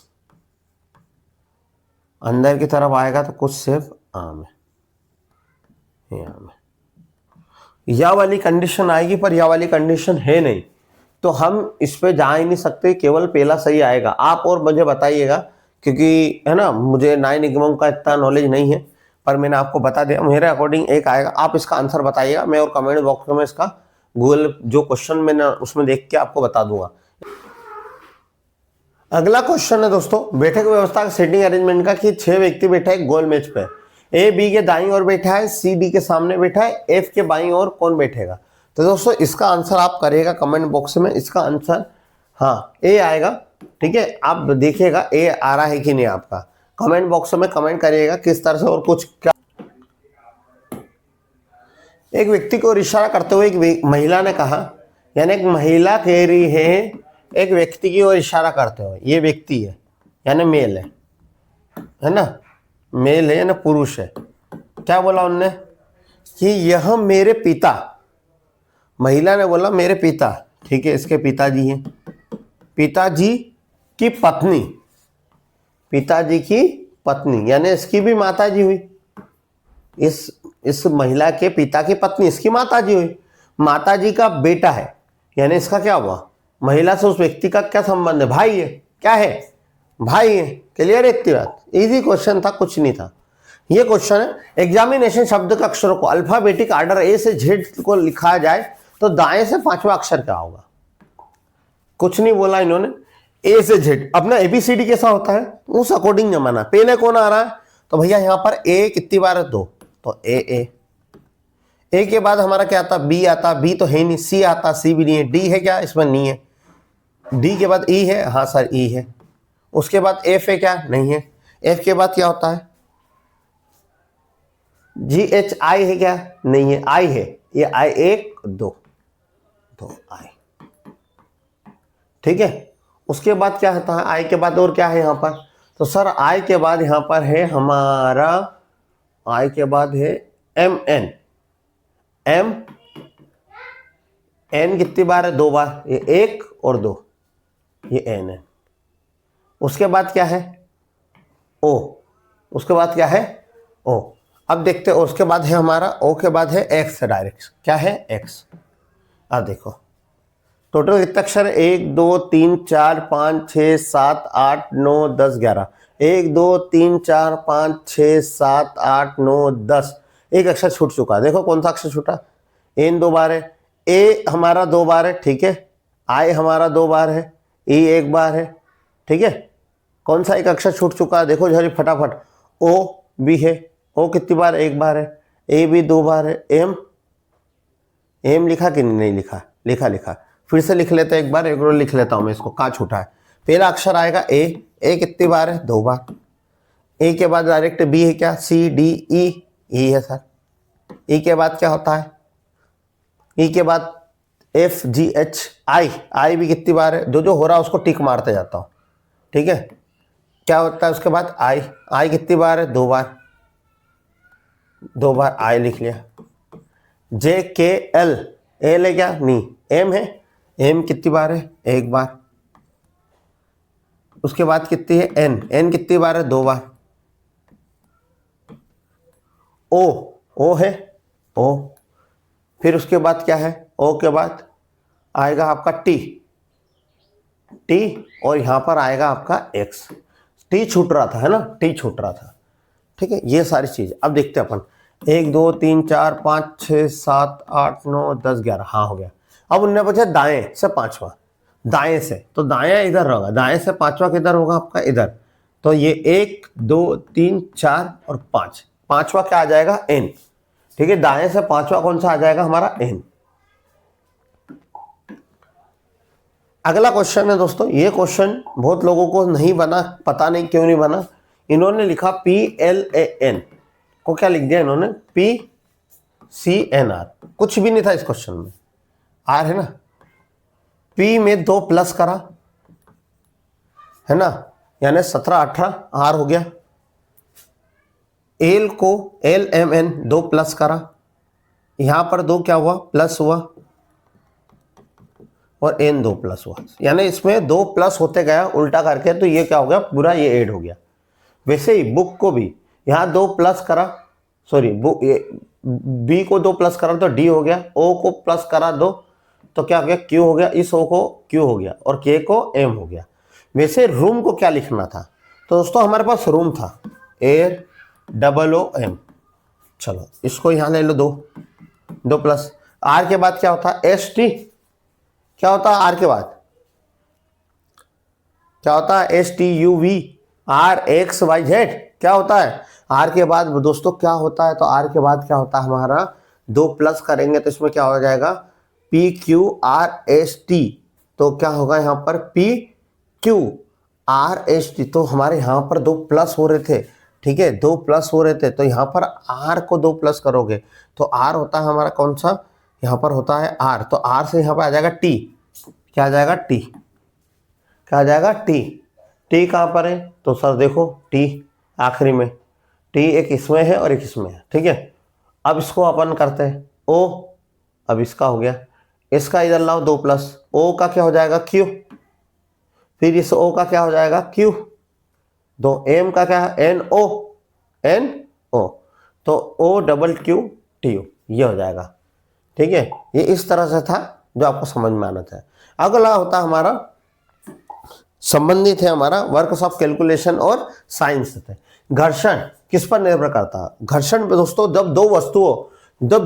अंदर की तरफ आएगा तो कुछ सेब आम है, ये आम है। यह वाली कंडीशन आएगी, पर यह वाली कंडीशन है नहीं, तो हम इस पे जा ही नहीं सकते, केवल पहला सही आएगा। आप और मुझे बताइएगा, क्योंकि है ना मुझे 9 निगमों का इतना नॉलेज नहीं है, पर मैंने आपको बता दिया मेरे अकॉर्डिंग एक आएगा। आप इसका आंसर बताइएगा, मैं और कमेंट बॉक्स में इसका गूगल जो क्वेश्चन मैंने उसमें देख के आपको बता दूंगा। अगला क्वेश्चन है दोस्तों, बैठक व्यवस्था का सेटिंग अरेंजमेंट का, कि 6 व्यक्ति बैठा है गोल मेज पे, ए बी के दाईं ओर बैठा है, सी डी के सामने बैठा है, एफ के बाईं ओर कौन बैठेगा। तो दोस्तों इसका आंसर आप करिएगा कमेंट बॉक्स में। इसका आंसर हाँ ए आएगा, ठीक है। आप देखिएगा ए आ रहा है कि नहीं, आपका कमेंट बॉक्स में कमेंट करिएगा किस तरह से और कुछ क्या। एक व्यक्ति को इशारा करते हुए एक महिला ने कहा, यानी एक महिला कह रही है एक व्यक्ति की ओर इशारा करते हुए, ये व्यक्ति है यानी मेल है ना, मेल है यानी पुरुष है। क्या बोला उनने कि यह मेरे पिता, महिला ने बोला मेरे पिता, ठीक है, इसके पिताजी हैं, पिताजी की पत्नी, पिताजी की पत्नी यानी इसकी भी माताजी हुई, इस महिला के पिता की पत्नी इसकी माताजी हुई, माताजी का बेटा है, यानी इसका क्या हुआ, महिला से उस व्यक्ति का क्या संबंध है, भाई है, क्या है, भाई है। क्लियर है इतनी बात, इजी क्वेश्चन था, कुछ नहीं था। ये क्वेश्चन है एग्जामिनेशन शब्द के अक्षरों को अल्फाबेटिक ऑर्डर ए से जेड को लिखा जाए तो दाएं से 5वां अक्षर क्या होगा। कुछ नहीं बोला इन्होंने, ए से जेड, अपना एबीसीडी कैसा होता है उस अकॉर्डिंग जमाना। पहले कौन आ रहा है, तो भैया यहां पर ए कितनी बार है, 2, तो ए के बाद हमारा क्या आता, बी आता, बी तो है नहीं, सी आता, सी भी नहीं है, डी है क्या, इसमें नहीं है, डी के बाद ई है, हाँ सर ई है, उसके बाद एफ है क्या, नहीं है, एफ के बाद क्या होता है, जी एच आई है क्या, नहीं है, आई है, ये आई 1 2 आई, ठीक है। उसके बाद क्या होता है, आई के बाद और क्या है यहां पर, तो सर आई के बाद यहां पर है हमारा, आई के बाद है एम एन, एम एन कितनी बार है, 2 बार, ये 1 और 2, ये एन है। उसके बाद क्या है, ओ, उसके बाद क्या है, ओ। अब देखते हैं, उसके बाद है हमारा, ओ के बाद है एक्स, डायरेक्ट क्या है, एक्स। अब देखो टोटल कितने अक्षर है, 1 2 3 4 5 6 7 8 9 10 11, 1 2 3 4 5 6 7 8 9 10, एक अक्षर छूट चुका है। देखो कौन सा अक्षर छूटा, एन 2 बार है, ए हमारा 2 बार है, ठीक है, आई हमारा 2 बार है, ई 1 बार है, ठीक है। कौन सा एक अक्षर छूट चुका है, देखो जरा फटाफट, ओ भी है, ओ कितनी बार, 1 बार है, ए भी 2 बार है, एम, एम लिखा कि नहीं लिखा, लिखा, फिर से लिख लेते हैं एक बार, एक बार लिख लेता हूं मैं इसको, कहाँ छूटा है। पहला अक्षर आएगा ए कितनी बार है, 2 बार, ए के बाद डायरेक्ट बी है क्या, सी डी ई है सर, ई के बाद क्या होता है, ई के बाद एफ जी एच आई भी कितनी बार है, जो हो रहा है उसको टिक मारते जाता हूं, ठीक है। क्या होता है उसके बाद आई कितनी बार है, 2 बार, 2 बार आई लिख लिया। जे के एल है क्या, नहीं, एम है, एम कितनी बार है, 1 बार। उसके बाद कितनी है, एन कितनी बार है, 2 बार। ओ है, ओ, फिर उसके बाद क्या है, ओ के बाद आएगा आपका टी, और यहां पर आएगा आपका एक्स। टी छूट रहा था, है ना, टी छूट रहा था। ठीक है, ये सारी चीज अब देखते हैं अपन। 1 2 3 4 5 6 7 8 9 10 11, हाँ हो गया। अब उनने पूछा दाएं से पांचवा, दाएं से, तो दाएं इधर होगा, दाएं से पांचवा किधर होगा आपका, इधर। तो ये 1 2 3 4 और 5, पांचवा क्या आ जाएगा, n। ठीक है, दाएं से पांचवा कौन सा आ जाएगा हमारा, n। अगला क्वेश्चन है दोस्तों, ये क्वेश्चन बहुत लोगों को नहीं बना, पता नहीं क्यों नहीं बना। इन्होंने लिखा PLAN को क्या लिख दिया इन्होंने, PCNR, कुछ भी नहीं था इस क्वेश्चन में। आर है ना, P में 2 प्लस करा, है ना, यानी 17 18 आर हो गया। एल को LMN 2 प्लस करा, यहां पर 2 क्या हुआ, प्लस हुआ, और n 2 प्लस हुआ, यानी इसमें 2 प्लस होते गया उल्टा करके, तो ये क्या हो गया, पूरा ये ऐड हो गया। वैसे ही बुक को भी यहाँ 2 प्लस करा, सॉरी बी को 2 प्लस करा तो डी हो गया, ओ को प्लस करा 2 तो क्या हो गया, क्यू हो गया, इस ओ को क्यू हो गया, और के को एम हो गया। वैसे रूम को क्या लिखना था, तो दोस्तों हमारे पास रूम था एयर OOM, चलो इसको यहाँ ले लो, 2 प्लस, आर के बाद क्या होता है, ST, क्या होता है आर के बाद, क्या होता है, STUV, RXYZ, क्या होता है आर के बाद दोस्तों, क्या होता है, तो आर के बाद क्या होता है हमारा, 2 प्लस करेंगे तो इसमें क्या हो जाएगा, PQRST, तो क्या होगा यहाँ पर PQRST, तो हमारे यहाँ पर 2 प्लस हो रहे थे। ठीक है, 2 प्लस हो रहे थे, तो यहाँ पर आर को 2 प्लस करोगे तो आर होता है हमारा कौन सा, यहाँ पर होता है आर, तो आर से यहाँ पर आ जाएगा टी, क्या आ जाएगा, टी, क्या आ जाएगा, टी। टी कहाँ पर है, तो सर देखो टी आखिरी में, टी एक इसमें है और एक इसमें है। ठीक है, अब इसको अपन करते हैं ओ, अब इसका हो गया, इसका इधर लाओ 2 प्लस, ओ का क्या हो जाएगा, क्यू, फिर इस ओ का क्या हो जाएगा, क्यू, दो एम का क्या है, NO, तो OQQTU, ये हो जाएगा। ठीक है, ये इस तरह से था जो आपको समझ में आना था। अगला होता हमारा संबंधित है हमारा वर्क्स ऑफ कैलकुलेशन और साइंस थे। घर्षण किस पर निर्भर करता है, घर्षण पे दोस्तों जब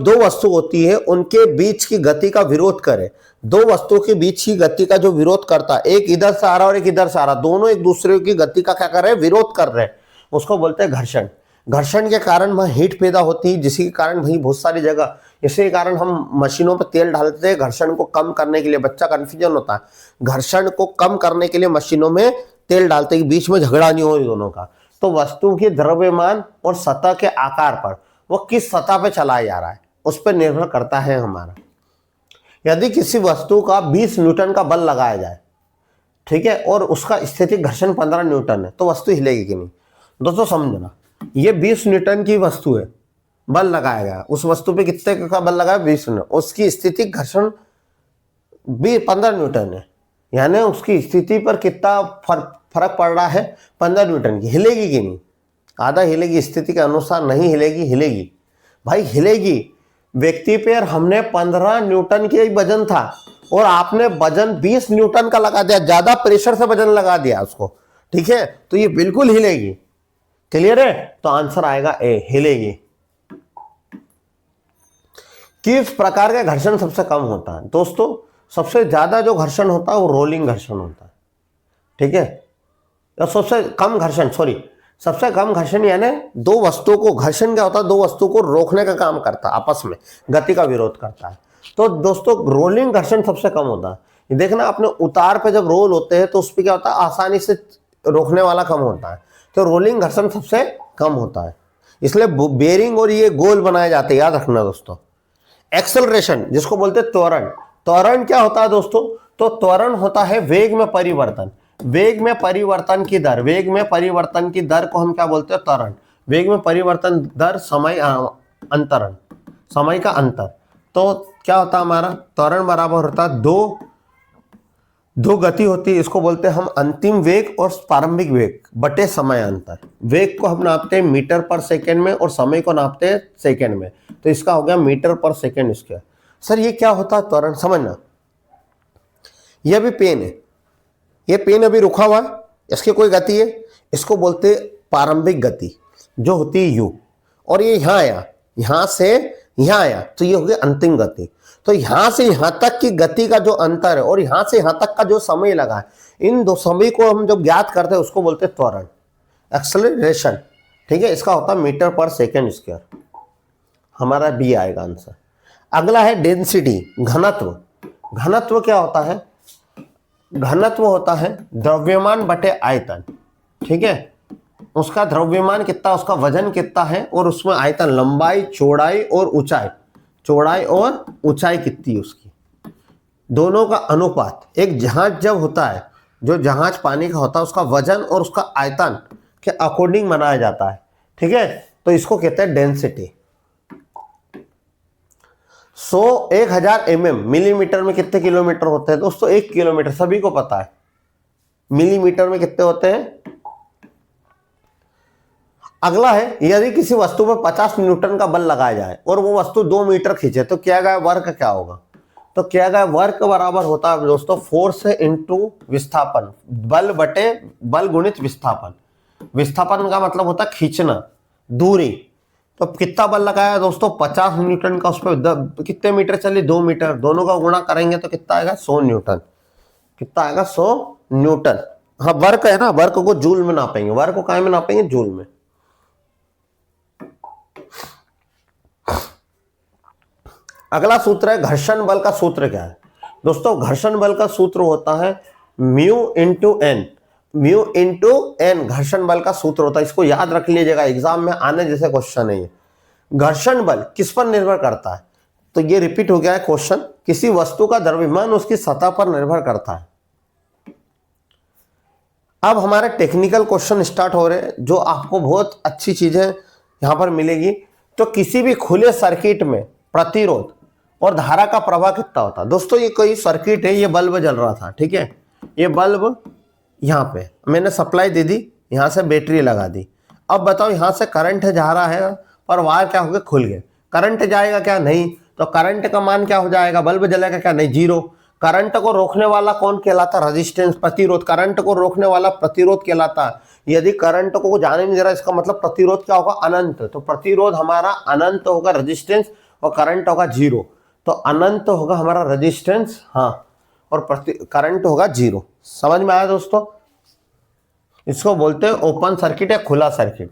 दो वस्तु होती है उनके बीच की गति का विरोध करे, दो वस्तुओं के बीच की गति का जो विरोध करता है, एक इधर से आ रहा और एक इधर से आ रहा, दोनों एक दूसरे की गति का क्या कर रहे हैं, विरोध कर रहे हैं, उसको बोलते हैं घर्षण। घर्षण के कारण वहां हीट पैदा होती है, जिसके कारण भाई बहुत सारी जगह, इसी कारण हम मशीनों पर तेल डालते हैं घर्षण को कम करने के लिए। बच्चा कंफ्यूजन होता है, घर्षण को कम करने के लिए मशीनों में तेल डालते हैं, बीच में झगड़ा नहीं हो दोनों का। तो वस्तु के द्रव्यमान और सतह के आकार पर, वो किस सतह पे चलाया जा रहा है उस पर निर्भर करता है हमारा। यदि किसी वस्तु का 20 न्यूटन का बल लगाया जाए, ठीक है, और उसका स्थितिक घर्षण 15 न्यूटन है, तो वस्तु हिलेगी कि नहीं। दोस्तों समझना, ये 20 न्यूटन की वस्तु है, बल लगाया गया, उस वस्तु पे कितने का बल लगाया, 20 न्यूटन, उसकी स्थितिक घर्षण 15 न्यूटन है, यानी उसकी स्थिति पर कितना फर्क पड़ रहा है, 15 न्यूटन की। हिलेगी कि नहीं, आधा हिलेगी, स्थिति के अनुसार नहीं हिलेगी, हिलेगी भाई हिलेगी। व्यक्ति पर हमने 15 न्यूटन की वजन था और आपने वजन 20 न्यूटन का लगा दिया, ज्यादा प्रेशर से वजन लगा दिया उसको, ठीक है, तो ये बिल्कुल हिलेगी। क्लियर है, तो आंसर आएगा ए, हिलेगी। किस प्रकार का घर्षण सबसे कम होता है, दोस्तों सबसे ज्यादा जो घर्षण होता है वो रोलिंग घर्षण होता है। ठीक है, तो सबसे कम घर्षण, सॉरी सबसे कम घर्षण यानी दो वस्तुओं को, घर्षण क्या होता है, दो वस्तुओं को रोकने का काम करता है, आपस में गति का विरोध करता है। तो दोस्तों रोलिंग घर्षण सबसे कम होता है। देखना आपने उतार पे जब रोल होते हैं तो उस पर क्या होता है, आसानी से रोकने वाला कम होता है, तो रोलिंग घर्षण सबसे कम होता है, इसलिए बेरिंग और ये गोल बनाए जाते हैं, याद रखना दोस्तों। एक्सेलरेशन जिसको बोलते हैं त्वरण, त्वरण क्या होता है दोस्तों, तो त्वरण होता है वेग में परिवर्तन, वेग में परिवर्तन की दर, वेग में परिवर्तन की दर को हम क्या बोलते हैं, त्वरण। वेग में परिवर्तन दर समय अंतरण, समय का अंतर, तो क्या होता है हमारा त्वरण बराबर होता है दो गति होती है, इसको बोलते हैं हम अंतिम वेग और प्रारंभिक वेग बटे समय अंतर। वेग को हम नापते हैं मीटर पर सेकेंड में और समय को नापते हैं सेकेंड में, तो इसका हो गया मीटर पर सेकेंड स्क्वायर। सर ये क्या होता है त्वरण, समझना। ये अभी पेन है, ये पेन अभी रुका हुआ है, इसकी कोई गति है, इसको बोलते प्रारंभिक गति जो होती है u, और ये यहाँ आया, यहाँ से यहाँ आया तो ये हो गया अंतिम गति। तो यहां से यहां तक की गति का जो अंतर है और यहां से यहां तक का जो समय लगा है, इन दो समय को हम जब ज्ञात करते हैं उसको बोलते हैं त्वरण, एक्सेलरेशन। ठीक है, इसका होता है मीटर पर सेकेंड स्क्वायर, हमारा बी आएगा आंसर। अगला है डेंसिटी, घनत्व। घनत्व क्या होता है? घनत्व होता है द्रव्यमान बटे आयतन। ठीक है, उसका द्रव्यमान कितना, उसका वजन कितना है, और उसमें आयतन, लंबाई, चौड़ाई और ऊंचाई, चौड़ाई और ऊंचाई कितनी है उसकी, दोनों का अनुपात। एक जहाज जब होता है, जो जहाज पानी का होता है, उसका वजन और उसका आयतन के अकॉर्डिंग बनाया जाता है। ठीक है, तो इसको कहते हैं डेंसिटी। 1000 mm, मिलीमीटर में कितने किलोमीटर होते हैं दोस्तों? 1 किलोमीटर, सभी को पता है। मिलीमीटर में कितने होते हैं? अगला है, यदि किसी वस्तु पर 50 न्यूटन का बल लगाया जाए और वो वस्तु 2 मीटर खींचे तो किया गया वर्क क्या होगा? तो किया गया वर्क बराबर होता है दोस्तों फोर्स इंटू विस्थापन, बल बटे बल गुणित विस्थापन। विस्थापन का मतलब होता है खींचना, दूरी। तो कितना बल लगाया दोस्तों? 50 न्यूटन का, उस पर कितने मीटर चले? 2 मीटर, दोनों का गुणा करेंगे तो कितना आएगा? 100 न्यूटन। कितना आएगा? 100 न्यूटन। हाँ, वर्क है ना, वर्क को जूल में नापेंगे, वर्क को काय में नापेंगे? जूल में। अगला सूत्र है घर्षण बल का सूत्र क्या है दोस्तों? घर्षण बल का सूत्र होता है mu into N. Mu into N घर्षण बल का सूत्र होता है, इसको याद रख लीजिएगा, एग्जाम में आने जैसे क्वेश्चन है ये। घर्षण बल किस पर निर्भर करता है? तो ये रिपीट हो गया है क्वेश्चन, किसी वस्तु का द्रव्यमान उसकी सतह पर निर्भर करता है। अब हमारे टेक्निकल क्वेश्चन स्टार्ट हो रहे हैं, जो आपको बहुत अच्छी चीजें यहां पर मिलेगी। तो किसी भी खुले सर्किट में प्रतिरोध और धारा का प्रवाह कितना होता है दोस्तों? ये कोई सर्किट है, ये बल्ब जल रहा था, ठीक है, ये बल्ब यहाँ पे मैंने सप्लाई दे दी, यहाँ से बैटरी लगा दी। अब बताओ, यहाँ से करंट जा रहा है और वायर क्या हो गए? खुल गए। करंट जाएगा क्या? नहीं। तो करंट का मान क्या हो जाएगा? बल्ब जलेगा क्या? नहीं, जीरो। करंट को रोकने वाला कौन कहलाता? रेजिस्टेंस, प्रतिरोध। करंट को रोकने वाला प्रतिरोध कहलाता है। यदि करंट को जाने नहीं दे रहा, इसका मतलब प्रतिरोध क्या होगा? अनंत। तो प्रतिरोध हमारा अनंत होगा, रेजिस्टेंस, और करंट होगा जीरो। तो अनंत होगा हमारा रेजिस्टेंस, हाँ, और करंट होगा जीरो। समझ में आया दोस्तों? इसको बोलते हैं ओपन सर्किट या खुला सर्किट।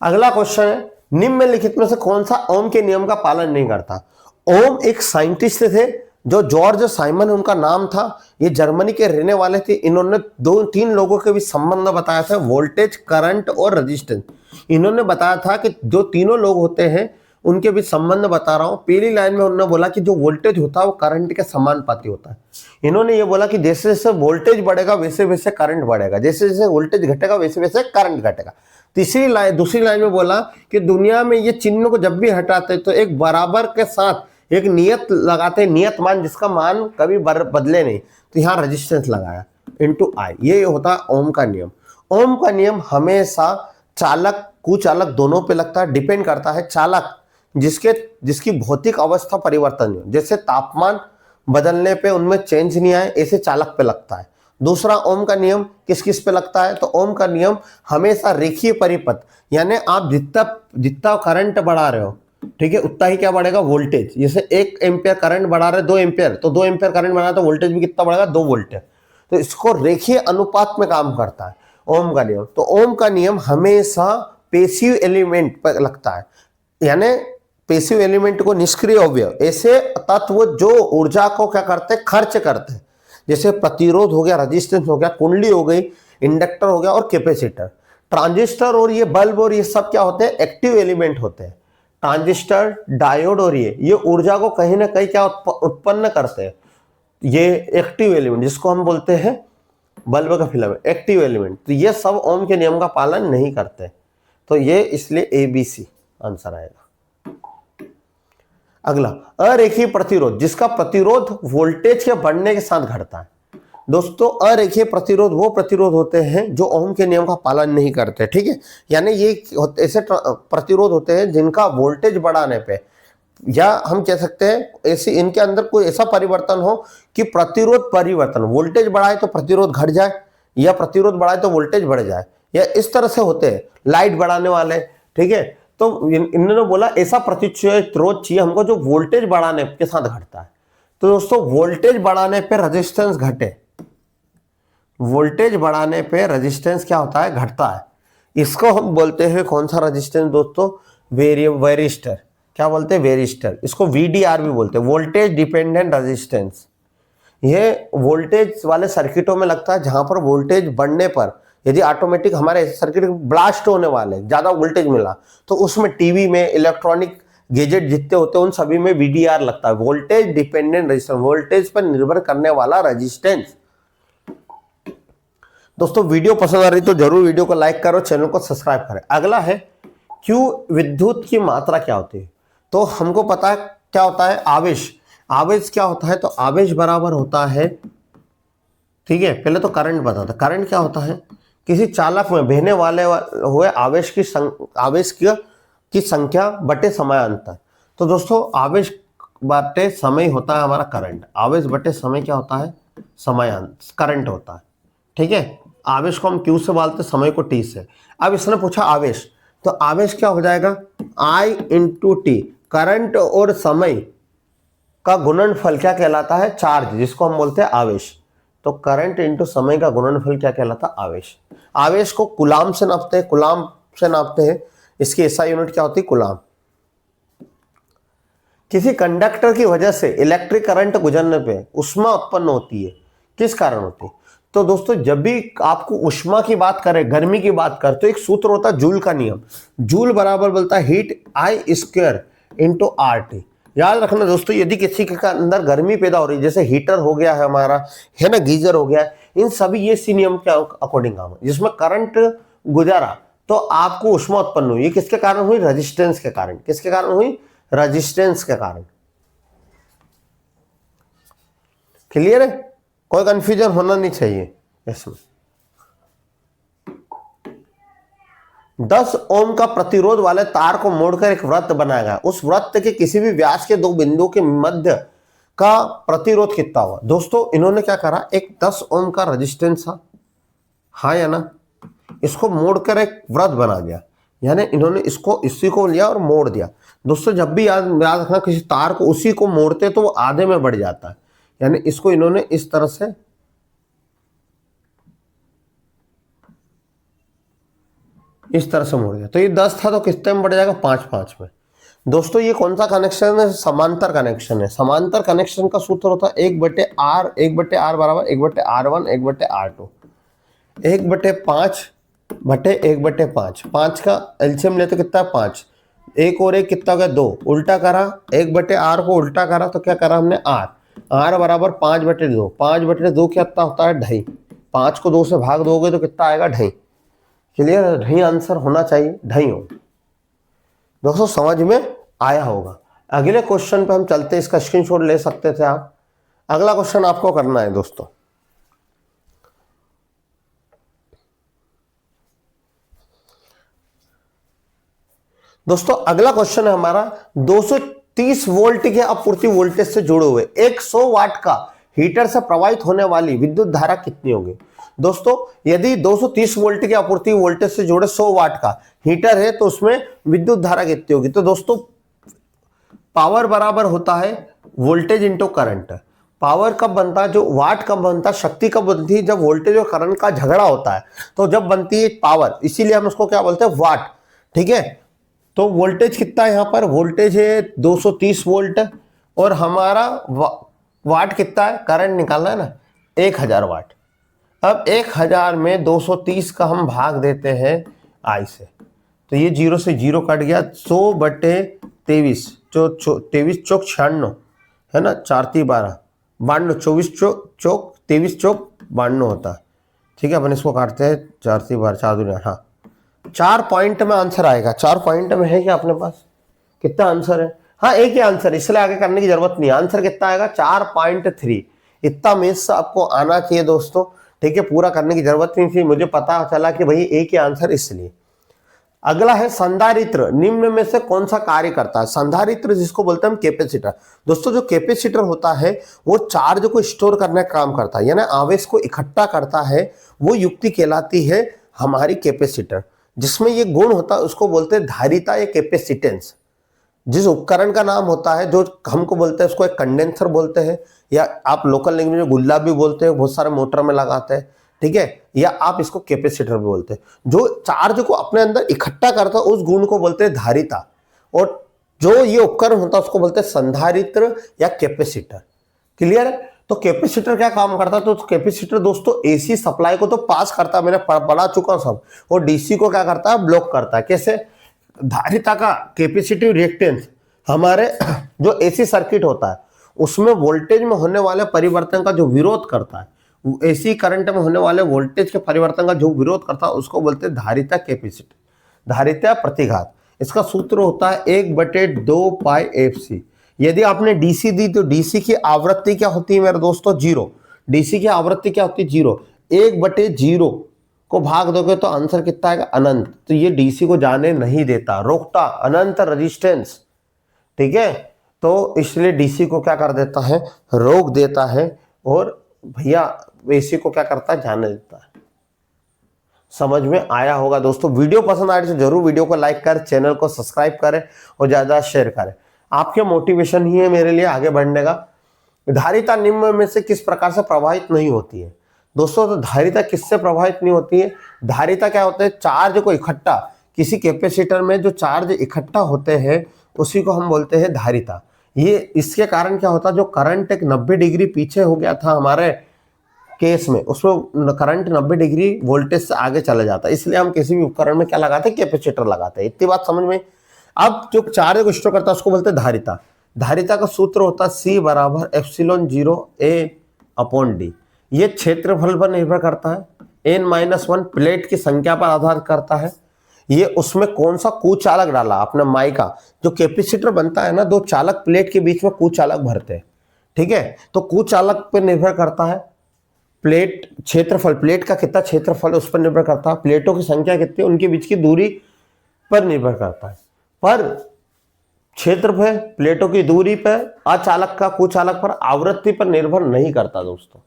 अगला क्वेश्चन है, निम्नलिखित में से कौन सा ओम के नियम का पालन नहीं करता? ओम एक साइंटिस्ट थे, जो जॉर्ज साइमन उनका नाम था। ये जर्मनी के रहने वाले थे। इन्होंने 2-3 लोगों के बीच संबंध बताया था, वोल्टेज, करंट और रेजिस्टेंस। इन्होंने बताया था कि जो तीनों लोग होते हैं उनके बीच संबंध बता रहा हूं। पहली लाइन में उन्होंने बोला कि जो वोल्टेज होता है वो करंट के समानुपाती होता है। इन्होंने ये बोला कि जैसे जैसे वोल्टेज बढ़ेगा वैसे वैसे करंट बढ़ेगा, जैसे जैसे वोल्टेज घटेगा वैसे वैसे करंट घटेगा। दूसरी लाइन में बोला कि दुनिया में ये चिन्ह को जब भी हटाते तो एक बराबर के साथ एक नियत लगाते, नियत मान जिसका मान कभी बदले नहीं। तो यहाँ रेजिस्टेंस लगाया इंटू आई, ये होता है ओम का नियम। ओम का नियम हमेशा चालक कुचालक दोनों पे लगता है, डिपेंड करता है। चालक जिसकी भौतिक अवस्था परिवर्तन हो, जैसे तापमान बदलने पे उनमें चेंज नहीं आए, ऐसे चालक पे लगता है। दूसरा, ओम का नियम किस किस पे लगता है? तो ओम का नियम हमेशा रेखीय परिपथ, यानी आप जितना करंट बढ़ा रहे हो, ठीक है, उतना ही क्या बढ़ेगा? वोल्टेज। जैसे 1 एम्पियर करंट बढ़ा रहे 2 एम्पियर, तो 2 एम्पियर करंट बढ़ा तो वोल्टेज भी कितना बढ़ेगा? 2 वोल्ट। तो इसको रेखीय अनुपात में काम करता है ओम का नियम। तो ओम का नियम हमेशा पेसिव एलिमेंट पर लगता है, यानी पेसिव एलिमेंट को निष्क्रिय अवयव, ऐसे तत्व जो ऊर्जा को क्या करते हैं? खर्च करते हैं। जैसे प्रतिरोध हो गया, रेजिस्टेंस हो गया, कुंडली हो गई, इंडक्टर हो गया और कैपेसिटर। ट्रांजिस्टर और ये बल्ब और ये सब क्या होते हैं? एक्टिव एलिमेंट होते हैं। ट्रांजिस्टर, डायोड और ये ऊर्जा को कहीं ना कहीं क्या उत्पन्न करते हैं? ये एक्टिव एलिमेंट, जिसको हम बोलते हैं बल्ब का फिलामेंट, एक्टिव एलिमेंट। तो ये सब ओम के नियम का पालन नहीं करते। तो ये इसलिए ABC आंसर आएगा। अगला, अरेखीय प्रतिरोध, जिसका प्रतिरोध वोल्टेज के बढ़ने के साथ घटता है। दोस्तों, अरेखीय प्रतिरोध वो प्रतिरोध होते हैं जो ओम के नियम का पालन नहीं करते, ठीक है। यानी ये ऐसे प्रतिरोध होते हैं जिनका वोल्टेज बढ़ाने पे, या हम कह सकते हैं ऐसे इनके अंदर कोई ऐसा परिवर्तन हो कि प्रतिरोध परिवर्तन, वोल्टेज बढ़ाए तो प्रतिरोध घट जाए, या प्रतिरोध बढ़ाए तो वोल्टेज बढ़ जाए, या इस तरह से होते हैं लाइट बढ़ाने वाले, ठीक है। तो इन्होंने बोला ऐसा प्रतिरोध चाहिए हमको जो वोल्टेज बढ़ाने के साथ घटता है। तो दोस्तों वोल्टेज बढ़ाने पे रेजिस्टेंस घटे, वोल्टेज बढ़ाने पे रेजिस्टेंस क्या होता है, घटता है। इसको हम बोलते हैं कौन सा रेजिस्टेंस दोस्तों, वेरिस्टर। क्या बोलते हैं, वेरिस्टर। इसको VDR भी बोलते हैं, वोल्टेज डिपेंडेंट रेजिस्टेंस। ये वोल्टेज वाले सर्किटों में लगता है जहां पर वोल्टेज बढ़ने पर यदि ऑटोमेटिक हमारे सर्किट ब्लास्ट होने वाले, ज्यादा वोल्टेज मिला, तो उसमें टीवी में इलेक्ट्रॉनिक गैजेट जितने होते हैं उन सभी में VDR लगता है, वोल्टेज डिपेंडेंट रेजिस्टेंस, वोल्टेज पर निर्भर करने वाला रेजिस्टेंस। दोस्तों वीडियो पसंद आ रही तो जरूर वीडियो को लाइक करो, चैनल को सब्सक्राइब करें। अगला है क्यू विद्युत की मात्रा क्या होती है। तो हमको पता है क्या होता है, आवेश। आवेश क्या होता है, तो आवेश बराबर होता है, ठीक है, पहले तो करंट बता दो। करंट क्या होता है, किसी चालक में बहने वाले हुए आवेश की संख्या बटे समय अंतर। तो दोस्तों आवेश बटे समय होता है हमारा करंट, आवेश बटे समय क्या होता है, करंट होता है, ठीक है। आवेश को हम Q से बोलते, समय को T से। अब इसने पूछा आवेश, तो आवेश क्या हो जाएगा, I × T। करंट और समय का गुणनफल क्या कहलाता है, चार्ज, जिसको हम बोलते हैं आवेश। तो करंट इंटू समय का गुणनफल क्या कहलाता है, आवेश। आवेश को कूलाम से नापते हैं, कूलाम से नापते हैं। इसकी एसआई यूनिट क्या होती है, कूलाम। किसी कंडक्टर की वजह से इलेक्ट्रिक करंट गुजरने पे उष्मा उत्पन्न होती है, किस कारण होती है। तो दोस्तों जब भी आपको उष्मा की बात करें, गर्मी की बात करें, तो एक सूत्र होता है जूल का नियम। जूल बराबर बोलता है हीट I² × RT। याद रखना दोस्तों, यदि किसी के अंदर गर्मी पैदा हो रही है, जैसे हीटर हो गया है हमारा, है ना, गीजर हो गया है, इन सभी ये सी नियम के अकॉर्डिंग काम है। जिसमें करंट गुजारा तो आपको उष्मा उत्पन्न हुई, किसके कारण हुई, रेजिस्टेंस के कारण। किसके कारण हुई, रेजिस्टेंस के कारण। क्लियर है, कोई कंफ्यूजन होना नहीं चाहिए इसमें। 10 ओम का प्रतिरोध वाले तार को मोड़कर एक वृत्त बनाया गया। उस वृत्त के किसी भी व्यास के दो बिंदुओं के मध्य का प्रतिरोध कितना हुआ। दोस्तों इन्होंने क्या करा, एक 10 ओम का रेजिस्टेंस था, हाँ या ना, इसको मोड़कर एक वृत्त बना दिया, यानी इन्होंने इसको इसी को लिया और मोड़ दिया। दोस्तों जब भी याद रखना, किसी तार को उसी को मोड़ते तो वो आधे में बढ़ जाता है, यानी इसको इन्होंने इस तरह से मोड़ दिया। तो ये 10 था तो कितने में बढ़ जाएगा, 5 में। दोस्तों ये कौन सा कनेक्शन है, समांतर कनेक्शन है। समांतर कनेक्शन का सूत्र होता है 1/R, 1/R बराबर 1/R1 1/R2, 1/5/1/5। 5 का एलसीएम लेते कितना है, 5। एक और एक कितना हो गया, 2। उल्टा करा, 1/R को उल्टा करा तो क्या करा हमने, R बराबर 5/2। 5/2 कितना होता है, 2.5। 5 को 2 से भाग दोगे तो कितना आएगा, 2.5। क्लियर, 2.5 आंसर होना चाहिए, 2.5 हो। दोस्तों समझ में आया होगा। अगले क्वेश्चन पे हम चलते हैं, इसका स्क्रीनशॉट ले सकते थे आप। अगला क्वेश्चन आपको करना है दोस्तों अगला क्वेश्चन है हमारा, 230 वोल्ट के आपूर्ति वोल्टेज से जुड़े हुए 100 वाट का हीटर से प्रवाहित होने वाली विद्युत धारा कितनी होगी। दोस्तों यदि 230 वोल्ट की आपूर्ति वोल्टेज से जुड़े 100 वाट का हीटर है तो उसमें विद्युत धारा कितनी होगी। तो दोस्तों पावर बराबर होता है वोल्टेज इंटू करंट। पावर कब बनता है, जो वाट कब बनता है, शक्ति कब बनती है, जब वोल्टेज और करंट का झगड़ा होता है तो जब बनती है पावर, इसीलिए हम उसको क्या बोलते हैं, वाट। ठीक है, तो वोल्टेज कितना है, यहां पर वोल्टेज है 230 वोल्ट और हमारा वाट कितना है, करंट निकालना है ना, 1000 वाट। अब 1000 में 230 का हम भाग देते हैं आई से, तो ये 0 से 0 कट गया, 100/23, 23 चौक 96 है ना, 4×3 12, 92, 24 चौक 23 चौक 92 होता है। ठीक है, अपन इसको काटते हैं, 4×3 12, 4×2 हाँ, 4 पॉइंट में आंसर आएगा। 4 पॉइंट में है क्या अपने पास, कितना आंसर है, हाँ एक ही आंसर, इसलिए आगे करने की जरूरत नहीं। आंसर कितना आएगा, 4.3। इतना मैथ्स आपको आना चाहिए दोस्तों। ठीक है, पूरा करने की जरूरत नहीं थी, मुझे पता चला कि भाई एक ही आंसर, इसलिए। अगला है संधारित्र, निम्न में से कौन सा कार्य करता है? संधारित्र जिसको बोलते हैं हम कैपेसिटर। दोस्तों जो कैपेसिटर होता है वो चार्ज को स्टोर करने का काम करता है, यानी आवेश को इकट्ठा करता है, वो युक्ति कहलाती है हमारी कैपेसिटर। जिसमें ये गुण होता है उसको बोलते हैं धारिता या कैपेसिटेंस। जिस उपकरण का नाम होता है जो हमको बोलते हैं उसको एक कंडेंसर बोलते हैं, या आप लोकल लैंग्वेज में गुल्ला भी बोलते हैं, बहुत सारे मोटर में लगाते हैं, ठीक है, या आप इसको कैपेसिटर भी बोलते हैं। जो चार्ज को अपने अंदर इकट्ठा करता है उस गुण को बोलते हैं धारिता, और जो ये उपकरण होता है उसको बोलते हैं संधारित्र या कैपेसिटर। क्लियर है? तो कैपेसिटर क्या काम करता है? तो कैपेसिटर दोस्तों एसी सप्लाई को तो पास करता है, मैंने पढ़ा चुका हूं सब, और डीसी को क्या करता है? ब्लॉक करता है। कैसे? धारिता का कैपेसिटिव रिएक्टेंस हमारे जो एसी सर्किट होता है उसमें वोल्टेज में होने वाले परिवर्तन का जो विरोध करता है, एसी करंट में होने वाले वोल्टेज के परिवर्तन का जो विरोध करता है उसको बोलते हैं धारिता कैपेसिटी, धारिता प्रतिघात। इसका सूत्र होता है 1/2 पाई एफसी। यदि आपने डीसी दी तो डीसी की आवृत्ति क्या होती है मेरे दोस्तों? 0। डीसी की आवृत्ति क्या होती है? 0। 1/0 को भाग दोगे तो आंसर कितना आएगा? अनंत। तो ये डीसी को जाने नहीं देता, रोकता, अनंत रेजिस्टेंस, ठीक है। तो इसलिए डीसी को क्या कर देता है? रोक देता है, और भैया एसी को क्या करता है? जाने देता है। समझ में आया होगा दोस्तों। वीडियो पसंद आए तो जरूर वीडियो को लाइक कर, चैनल को सब्सक्राइब करें और ज्यादा शेयर करें। आपके मोटिवेशन ही है मेरे लिए आगे बढ़ने का। धारिता निम्न में से किस प्रकार से प्रभावित नहीं होती है? दोस्तों तो धारिता किससे प्रभावित नहीं होती है? धारिता क्या होता है? चार्ज को इकट्ठा, किसी कैपेसिटर में जो चार्ज इकट्ठा होते हैं उसी को हम बोलते हैं धारिता। ये इसके कारण क्या होता है? जो करंट एक 90 डिग्री पीछे हो गया था हमारे केस में, उसमें करंट 90 डिग्री वोल्टेज से आगे चला जाता है, इसलिए हम किसी भी उपकरण में क्या लगाते हैं? कैपेसिटर लगाते हैं। इतनी बात समझ में। अब जो चार्ज को स्टोर करता है उसको बोलते हैं धारिता। धारिता का सूत्र होता है C = ε0 A/d। ये क्षेत्रफल पर निर्भर करता है। n-1 प्लेट की संख्या पर आधार करता है। ये उसमें कौन सा कुचालक डाला आपने? माइका। जो कैपेसिटर बनता है ना, दो चालक प्लेट के बीच में कुचालक भरते हैं, ठीक है। तो कुचालक पर निर्भर करता है प्लेट क्षेत्रफल, प्लेट का कितना क्षेत्रफल है उस पर निर्भर करता है। प्लेटों की संख्या कितनी है, उनके बीच की दूरी पर निर्भर करता है। पर क्षेत्रफल प्लेटों की दूरी पर, अचालक का कुचालक पर, आवृत्ति पर निर्भर नहीं करता दोस्तों।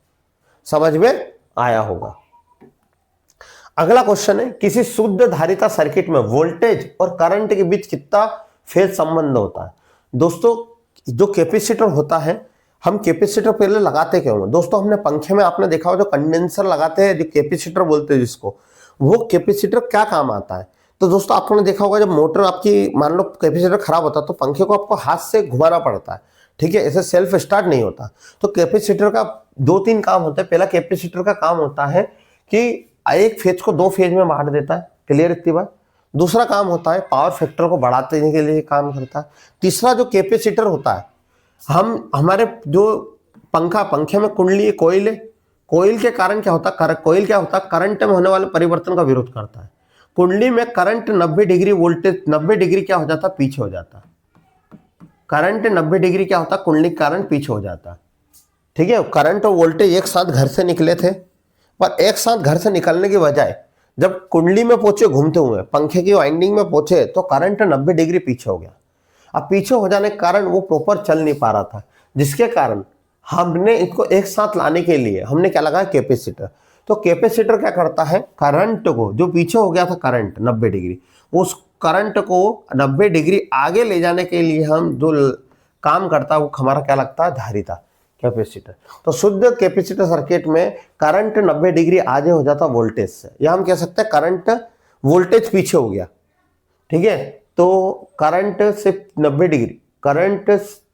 समझ में आया होगा। अगला क्वेश्चन है, किसी शुद्ध धारिता सर्किट में वोल्टेज और करंट के बीच कितना फेज संबंध होता है? दोस्तों जो कैपेसिटर होता है, हम कैपेसिटर पहले लगाते क्यों हैं? दोस्तों हमने पंखे में आपने देखा हो जो कंडेंसर लगाते हैं, जो कैपेसिटर बोलते हैं जिसको, वो कैपेसिटर क्या काम आता है? तो दोस्तों आपने देखा होगा जब मोटर आपकी मान लो कैपेसिटर खराब होता है तो पंखे को आपको हाथ से घुमाना पड़ता है, ठीक है, ऐसे सेल्फ स्टार्ट नहीं होता। तो कैपेसिटर का 2-3 काम होता है। पहला कैपेसिटर का काम होता है कि एक फेज को 2 फेज में बांट देता है। क्लियर इतनी बात। दूसरा काम होता है पावर फैक्टर को बढ़ाते के लिए काम करता है। तीसरा जो कैपेसिटर होता है, हम हमारे जो पंखे में कुंडली है, कोइल है, कोइल के कारण क्या होता है? कोइल क्या होता है? करंट में होने वाले परिवर्तन का विरोध करता है। कुंडली में करंट 90 डिग्री वोल्टेज 90 डिग्री क्या हो जाता है? पीछे हो जाता है। करंट 90 डिग्री क्या होता है? कुंडली करंट पीछे हो जाता है, ठीक है। करंट और वोल्टेज एक साथ घर से निकले थे, पर एक साथ घर से निकलने की बजाय जब कुंडली में पहुंचे घूमते हुए, पंखे की वाइंडिंग में पहुंचे तो करंट 90 डिग्री पीछे हो गया। अब पीछे हो जाने के कारण वो प्रॉपर चल नहीं पा रहा था, जिसके कारण हमने इसको एक साथ लाने के लिए हमने क्या लगाया? कैपेसिटर। तो कैपेसिटर क्या करता है? करंट को, जो पीछे हो गया था करंट 90 डिग्री, उस करंट को 90 डिग्री आगे ले जाने के लिए हम जो काम करता है वो हमारा क्या लगता है? धारिता, कैपेसिटर। तो शुद्ध कैपेसिटर सर्किट में करंट 90 डिग्री आगे हो जाता वोल्टेज से, या हम कह सकते हैं करंट वोल्टेज पीछे हो गया, ठीक है। तो करंट से 90 डिग्री, करंट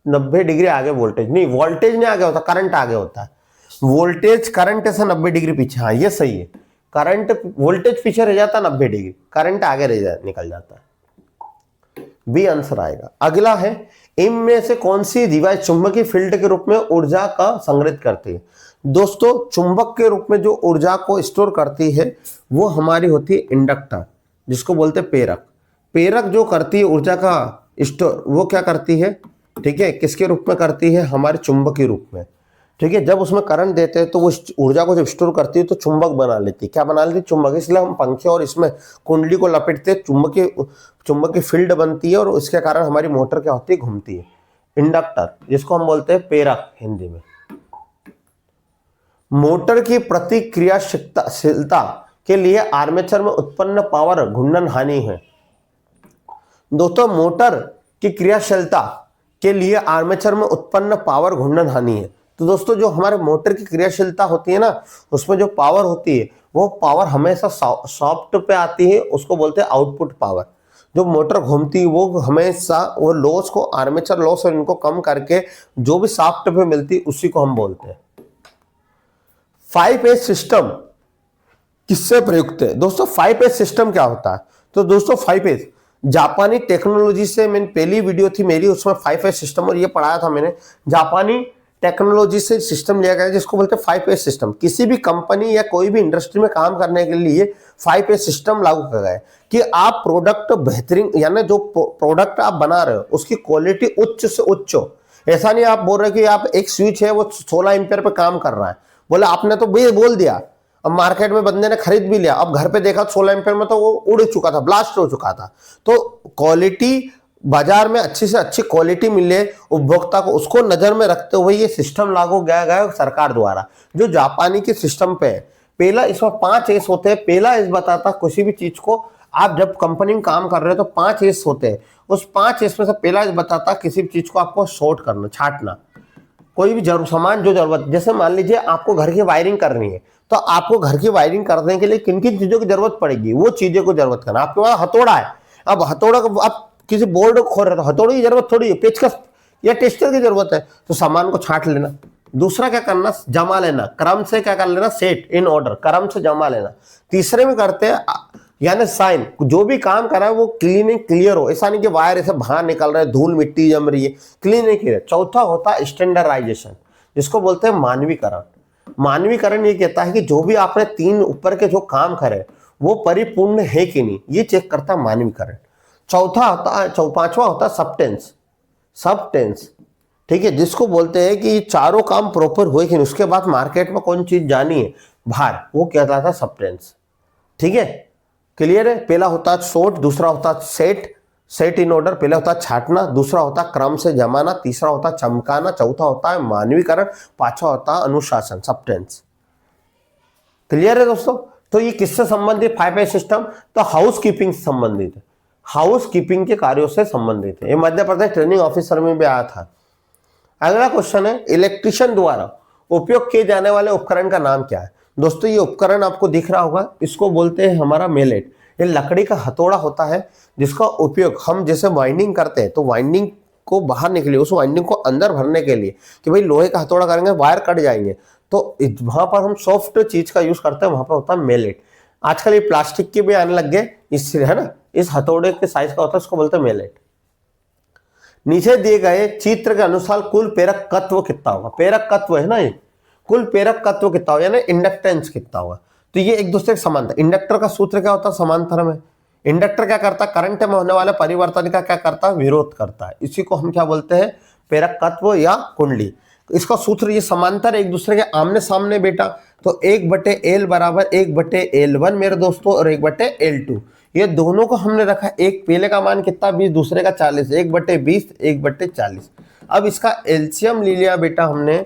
90 डिग्री आगे वोल्टेज नहीं, वोल्टेज नहीं आगे होता, करंट आगे होता है। वोल्टेज करंट से 90 डिग्री पीछे, हाँ ये सही है। करंट वोल्टेज पीछे रह जाता 90 डिग्री, करंट आगे निकल जाता है। बी आंसर आएगा। अगला है, इनमें से कौन सी डिवाइस चुंबकीय फील्ड के रूप में ऊर्जा का संग्रहित करती है? दोस्तों चुंबक के रूप में जो ऊर्जा को स्टोर करती है वो हमारी होती है इंडक्टर, जिसको बोलते हैं प्रेरक। प्रेरक जो करती है ऊर्जा का स्टोर, वो क्या करती है? ठीक है, किसके रूप में करती है? हमारे चुंबक के रूप में, ठीक है, जब उसमें करंट देते हैं तो वो ऊर्जा को जब स्टोर करती है तो चुंबक बना लेती है। क्या बना लेती है? चुंबक। इसलिए हम पंखे और इसमें कुंडली को लपेटते हैं, चुंबक की फील्ड बनती है और इसके कारण हमारी मोटर क्या होती है? घूमती है। इंडक्टर, जिसको हम बोलते हैं प्रेरक हिंदी में। मोटर की प्रतिक्रियाशीलता के लिए आर्मेचर में उत्पन्न पावर घूर्णन हानि है। दोस्तों, मोटर की क्रियाशीलता के लिए आर्मेचर में उत्पन्न पावर घूर्णन हानि है। तो दोस्तों, जो हमारे मोटर की क्रियाशीलता होती है ना, उसमें जो पावर होती है वो पावर हमेशा सॉफ्ट पे आती है, उसको बोलते हैं आउटपुट पावर। जो मोटर घूमती है वो हमेशा वो लॉस को, आर्मेचर लॉस और इनको कम करके जो भी सॉफ्ट पे मिलती है उसी को हम बोलते हैं। 5S सिस्टम किससे प्रयुक्त है? दोस्तों, 5S सिस्टम क्या होता है? तो दोस्तों, 5S जापानी टेक्नोलॉजी से, मैंने पहली वीडियो थी मेरी उसमें 5S सिस्टम और ये पढ़ाया था मैंने। जापानी टेक्नोलॉजी से सिस्टम लिया गया जिसको बोलते हैं 5S सिस्टम। किसी भी कंपनी या कोई भी इंडस्ट्री में काम करने के लिए 5S सिस्टम लागू किया गया है कि आप प्रोडक्ट बेहतरीन, यानी जो प्रोडक्ट आप बना रहे हो उसकी क्वालिटी उच्च से उच्च हो। ऐसा नहीं आप बोल रहे कि आप एक स्विच है वो 16 एम्पियर पे काम कर रहा है, बोले आपने तो बोल दिया, अब मार्केट में बंदे ने खरीद भी लिया, अब घर पे देखा 16 एम्पियर में तो वो उड़ चुका था, ब्लास्ट हो चुका था। तो क्वालिटी बाजार में अच्छी से अच्छी क्वालिटी मिले उपभोक्ता को, उसको नजर में रखते हुए ये सिस्टम लागू किया गया सरकार द्वारा, जो जापानी के सिस्टम पे है। पहला इसमें 5S होते हैं। पहला एस बताता किसी भी चीज को, आप जब कंपनी में काम कर रहे हो तो 5S होते हैं। उस 5S में से पहला एस बताता किसी भी चीज को आपको शॉर्ट करना, छाटना। कोई भी सामान जो जरूरत, जैसे मान लीजिए आपको घर की वायरिंग करनी है, तो आपको घर की वायरिंग करने के लिए किन किन चीजों की जरूरत पड़ेगी, वो चीजों को जरूरत करना। आपके पास हथौड़ा है, अब हथौड़ा को आप किसी बोर्ड को खोल रहे हो, हथौड़े की जरूरत थोड़ी है, पेचकस या टेस्टर की जरूरत है, तो सामान को छांट लेना। दूसरा क्या करना? जमा लेना, क्रम से क्या कर लेना? सेट इन ऑर्डर, क्रम से जमा लेना। तीसरे में करते हैं यानी साइन, जो भी काम कर रहा है वो क्लीन एंड क्लियर हो, ऐसा नहीं कि वायर ऐसे बाहर निकल रहा है, धूल मिट्टी जम रही है, क्लीन एंड क्लियर। चौथा होता है स्टैंडर्डाइजेशन, जिसको बोलते हैं मानवीकरण। मानवीकरण ये कहता है कि जो भी आपने 3 ऊपर के जो काम करे वो परिपूर्ण है कि नहीं, ये चेक करता है मानवीकरण। पांचवा होता है सबटेंस, सबटेंस, ठीक है, जिसको बोलते हैं कि चारों काम प्रॉपर हुए कि नहीं, उसके बाद मार्केट में कौन चीज जानी है बाहर, वो कहता था सबटेंस। ठीक है, क्लियर है? पहला होता है शॉर्ट, दूसरा होता है सेट इन ऑर्डर, पहला होता है छाटना, दूसरा होता है क्रम से जमाना, तीसरा होता है चमकाना, चौथा होता है मानवीकरण, पांचवा होता है अनुशासन, सबटेंस। क्लियर है दोस्तों? तो ये किससे संबंधित 5S सिस्टम? तो हाउस कीपिंग से संबंधित है, हाउस कीपिंग के कार्यों से संबंधित है। ये मध्य प्रदेश ट्रेनिंग ऑफिसर में भी आया था। अगला क्वेश्चन है, इलेक्ट्रिशियन द्वारा उपयोग किए जाने वाले उपकरण का नाम क्या है? दोस्तों, ये उपकरण आपको दिख रहा होगा, इसको बोलते हैं हमारा मेलेट। ये लकड़ी का हथौड़ा होता है जिसका उपयोग हम जैसे वाइंडिंग करते हैं, तो वाइंडिंग को बाहर निकले, उस वाइंडिंग को अंदर भरने के लिए कि भाई लोहे का हथौड़ा करेंगे वायर कट जाएंगे, तो वहां पर हम सॉफ्ट चीज का यूज करते हैं, वहां पर होता है मेलेट। आजकल ये प्लास्टिक के भी आने लग गए, इससे है ना, इस हथौड़े के साइज का होता है, इसको बोलते हैं मेलेट। नीचे दिए गए चित्र के अनुसार कुल प्रेरक तत्व कितना होगा? प्रेरक तत्व है ना, ये कुल प्रेरक तत्व कितना होगा, यानी इंडक्टेंस कितना होगा? तो ये एक दूसरे के समांतर। इंडक्टर का सूत्र क्या होता है? समांतर में। इंडक्टर क्या करता है? करंट में होने वाले परिवर्तन का क्या करता है? विरोध करता है। इसी को हम क्या बोलते हैं? प्रेरक तत्व या कुंडली। इसका सूत्र, ये समांतर एक दूसरे के आमने सामने बेटा, तो 1/L बराबर 1/L1 मेरे दोस्तों, और 1/L2। ये दोनों को हमने रखा, एक पहले का मान कितना 20, दूसरे का 40, 1/20 1/40। अब इसका एलसीएम ले लिया बेटा हमने,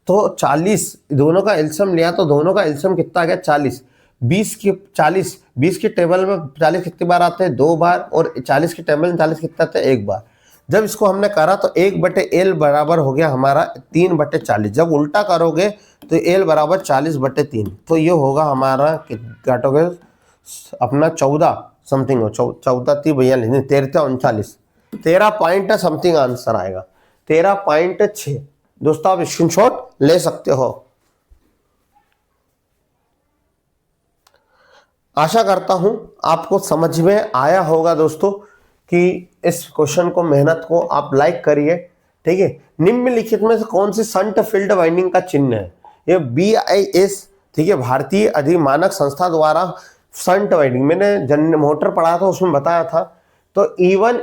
तो 40, दोनों का एलसीएम लिया तो दोनों का एलसीएम कितना आ गया? 40। 20 के टेबल में 40 कितनी बार आते हैं? 2 बार, और 40 के टेबल में 40 कितना आते हैं? 1 बार। जब इसको हमने करा तो 1/L बराबर हो गया हमारा 3/40। जब उल्टा करोगे तो L बराबर 40/3, तो ये होगा हमारा, काटोगे अपना 14 समथिंग हो, 14 13 13 पॉइंट समथिंग आंसर आएगा, 13.6। दोस्तों, आप स्क्रीनशॉट ले सकते हो। आशा करता हूं आपको समझ में आया होगा दोस्तों, कि इस क्वेश्चन को, मेहनत को आप लाइक करिए। ठीक है, निम्नलिखित में से कौन सी संट फील्ड वाइंडिंग का चिन्ह है? ये BIS, ठीक है, भारतीय अधिमानक संस्था द्वारा संट वाइंडिंग, मैंने मोटर पढ़ा था उसमें बताया था। तो E1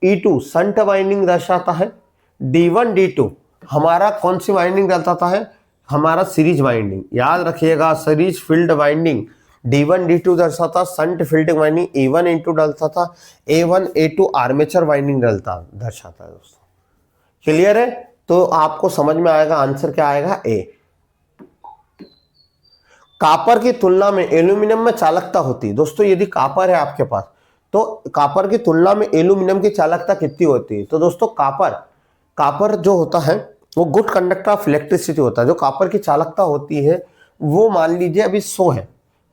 E2 संट वाइंडिंग दर्शाता है, D1 D2 हमारा कौन सी वाइंडिंग दर्शाता है? हमारा सीरीज वाइंडिंग, याद रखिएगा series field winding D1 D2 दर्शाता shunt field winding A1 A2 डलता था, A1 A2 आर्मेचर वाइंडिंग दर्शाता है दोस्तों। क्लियर है? तो आपको समझ में आएगा आंसर क्या आएगा, ए। कॉपर की तुलना में एल्यूमिनियम में चालकता होती है दोस्तों। यदि कॉपर है आपके पास तो कॉपर की तुलना में एल्यूमिनियम की चालकता कितनी होती है? तो दोस्तों कॉपर जो होता है वो गुड कंडक्टर ऑफ इलेक्ट्रिसिटी होता है। जो कॉपर की चालकता होती है वो मान लीजिए अभी 100 है,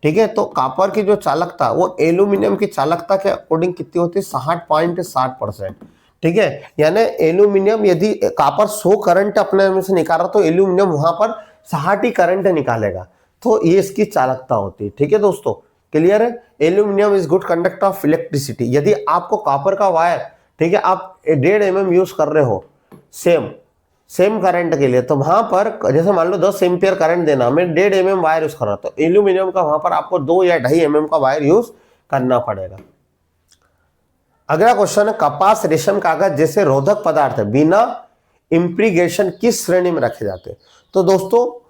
ठीक है। तो कॉपर की जो चालकता वो एल्यूमिनियम की चालकता के अकॉर्डिंग कितनी होती है, 60.60%, ठीक है। यानी एल्यूमिनियम, यदि कॉपर 100 करंट अपने में से निकाल रहा तो एल्यूमिनियम वहां पर 60 ही करंट निकालेगा। तो ये इसकी चालकता होती है, ठीक है दोस्तों। क्लियर है? Aluminium is good conductor of electricity. यदि आपको कॉपर का वायर, ठीक है, आप 1.5 mm यूज कर रहे हो सेम करंट के लिए, तो वहां पर जैसे मान लो 10 एम्पियर करंट देना, मैं 1.5 mm वायर यूज कर रहा, तो एल्यूमिनियम का वहां पर आपको 2 या 2.5 mm का वायर यूज करना पड़ेगा। अगला क्वेश्चन है, कपास, रेशम, कागज जैसे रोधक पदार्थ है बिना इंप्रीगेशन किस श्रेणी में रखे जाते हैं? तो दोस्तों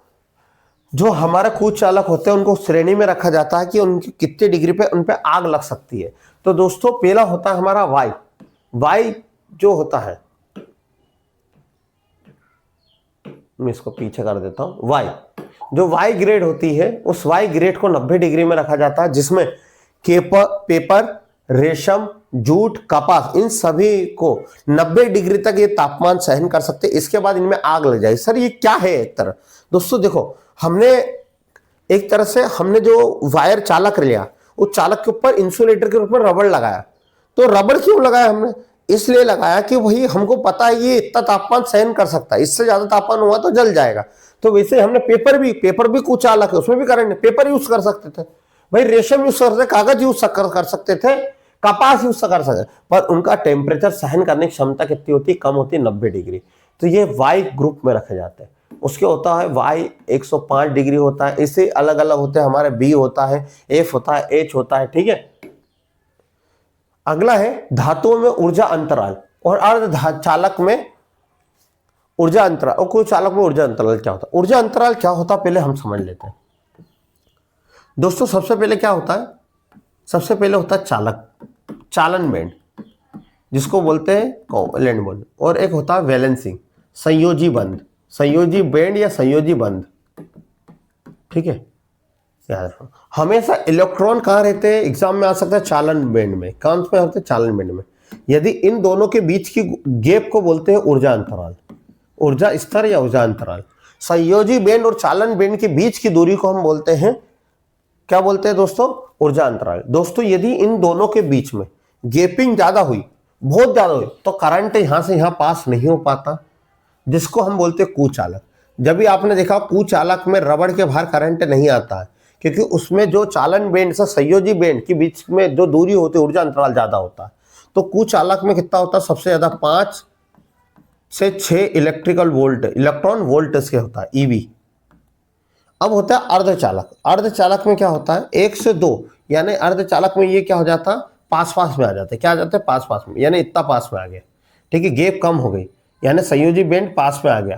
जो हमारे कूच चालक होते हैं उनको श्रेणी में रखा जाता है कि उनकी कितने डिग्री पे उन पे आग लग सकती है। तो दोस्तों पहला होता है हमारा वाई जो होता है, मैं इसको पीछे कर देता हूं। जो वाई ग्रेड होती है उस वाई ग्रेड को 90 डिग्री में रखा जाता है, जिसमें पेपर, रेशम, जूट, कपास, इन सभी को 90 डिग्री तक ये तापमान सहन कर सकते हैं। इसके बाद इनमें आग लग जाए। सर ये क्या है? एक तरह दोस्तों देखो, हमने एक तरह से जो वायर चालक लिया, उस चालक के ऊपर इंसुलेटर के ऊपर रबड़ लगाया। तो रबड़ क्यों लगाया हमने? इसलिए लगाया कि वही हमको पता है ये इतना तापमान सहन कर सकता है, इससे ज्यादा तापमान हुआ तो जल जाएगा। तो वैसे हमने पेपर भी कुछ चालक है, उसमें भी करंट, पेपर यूज कर सकते थे भाई, रेशम यूज कर सकते, कागज यूज कर सकते थे, कपास यूज कर सकते, पर उनका टेम्परेचर सहन करने की क्षमता कितनी होती है? कम होती है, 90 डिग्री। तो ये वाई ग्रुप में रखे जाते हैं। उसके होता है वाई 105 डिग्री होता है। इसे अलग अलग होते हैं हमारे, बी होता है, एफ होता है, एच होता है, ठीक है। अगला है धातुओं में ऊर्जा अंतराल और अर्ध चालक में ऊर्जा अंतराल, और कोई चालक में ऊर्जा अंतराल क्या होता है? ऊर्जा अंतराल क्या होता है पहले हम समझ लेते हैं दोस्तों। सबसे पहले क्या होता है? सबसे पहले होता है चालन बैंड, जिसको बोलते हैं कोवैलेंट बॉन्ड, और एक होता है वैलेंसिंग, संयोजी बंध, संयोजी बैंड या संयोजी बंध, ठीक है। याद रखो, हमेशा इलेक्ट्रॉन कहाँ रहते हैं? एग्जाम में आ सकता है चालन बैंड में। कौन पे होते हैं? चालन बैंड में। यदि इन दोनों के बीच की गैप को बोलते हैं ऊर्जा अंतराल, ऊर्जा स्तर या ऊर्जा अंतराल। संयोजी बैंड और चालन बैंड के बीच की दूरी को हम बोलते हैं, क्या बोलते हैं दोस्तों? ऊर्जा अंतराल। दोस्तों यदि इन दोनों के बीच में गैपिंग ज्यादा हुई, बहुत ज्यादा हुई, तो करंट यहां से यहां पास नहीं हो पाता, जिसको हम बोलते हैं कुचालक। जब भी आपने देखा कुचालक में रबड़ के बाहर करंट नहीं आता है, क्योंकि उसमें जो चालन बैंड से संयोजी बैंड के बीच में जो दूरी होती है, ऊर्जा अंतराल ज्यादा होता है। तो कुचालक में कितना होता है? सबसे ज्यादा 5 से 6 इलेक्ट्रॉन वोल्ट के होता है, ईवी। अब होता है अर्धचालक। अर्धचालक में क्या होता है? 1 से 2, यानी अर्धचालक में ये क्या हो जाता है? पास में आ जाते हैं। क्या आ जाते हैं? पास में, यानी इतना पास में आ गया, ठीक है। गैप कम हो गई, यानी संयोजी बैंड पास में आ गया,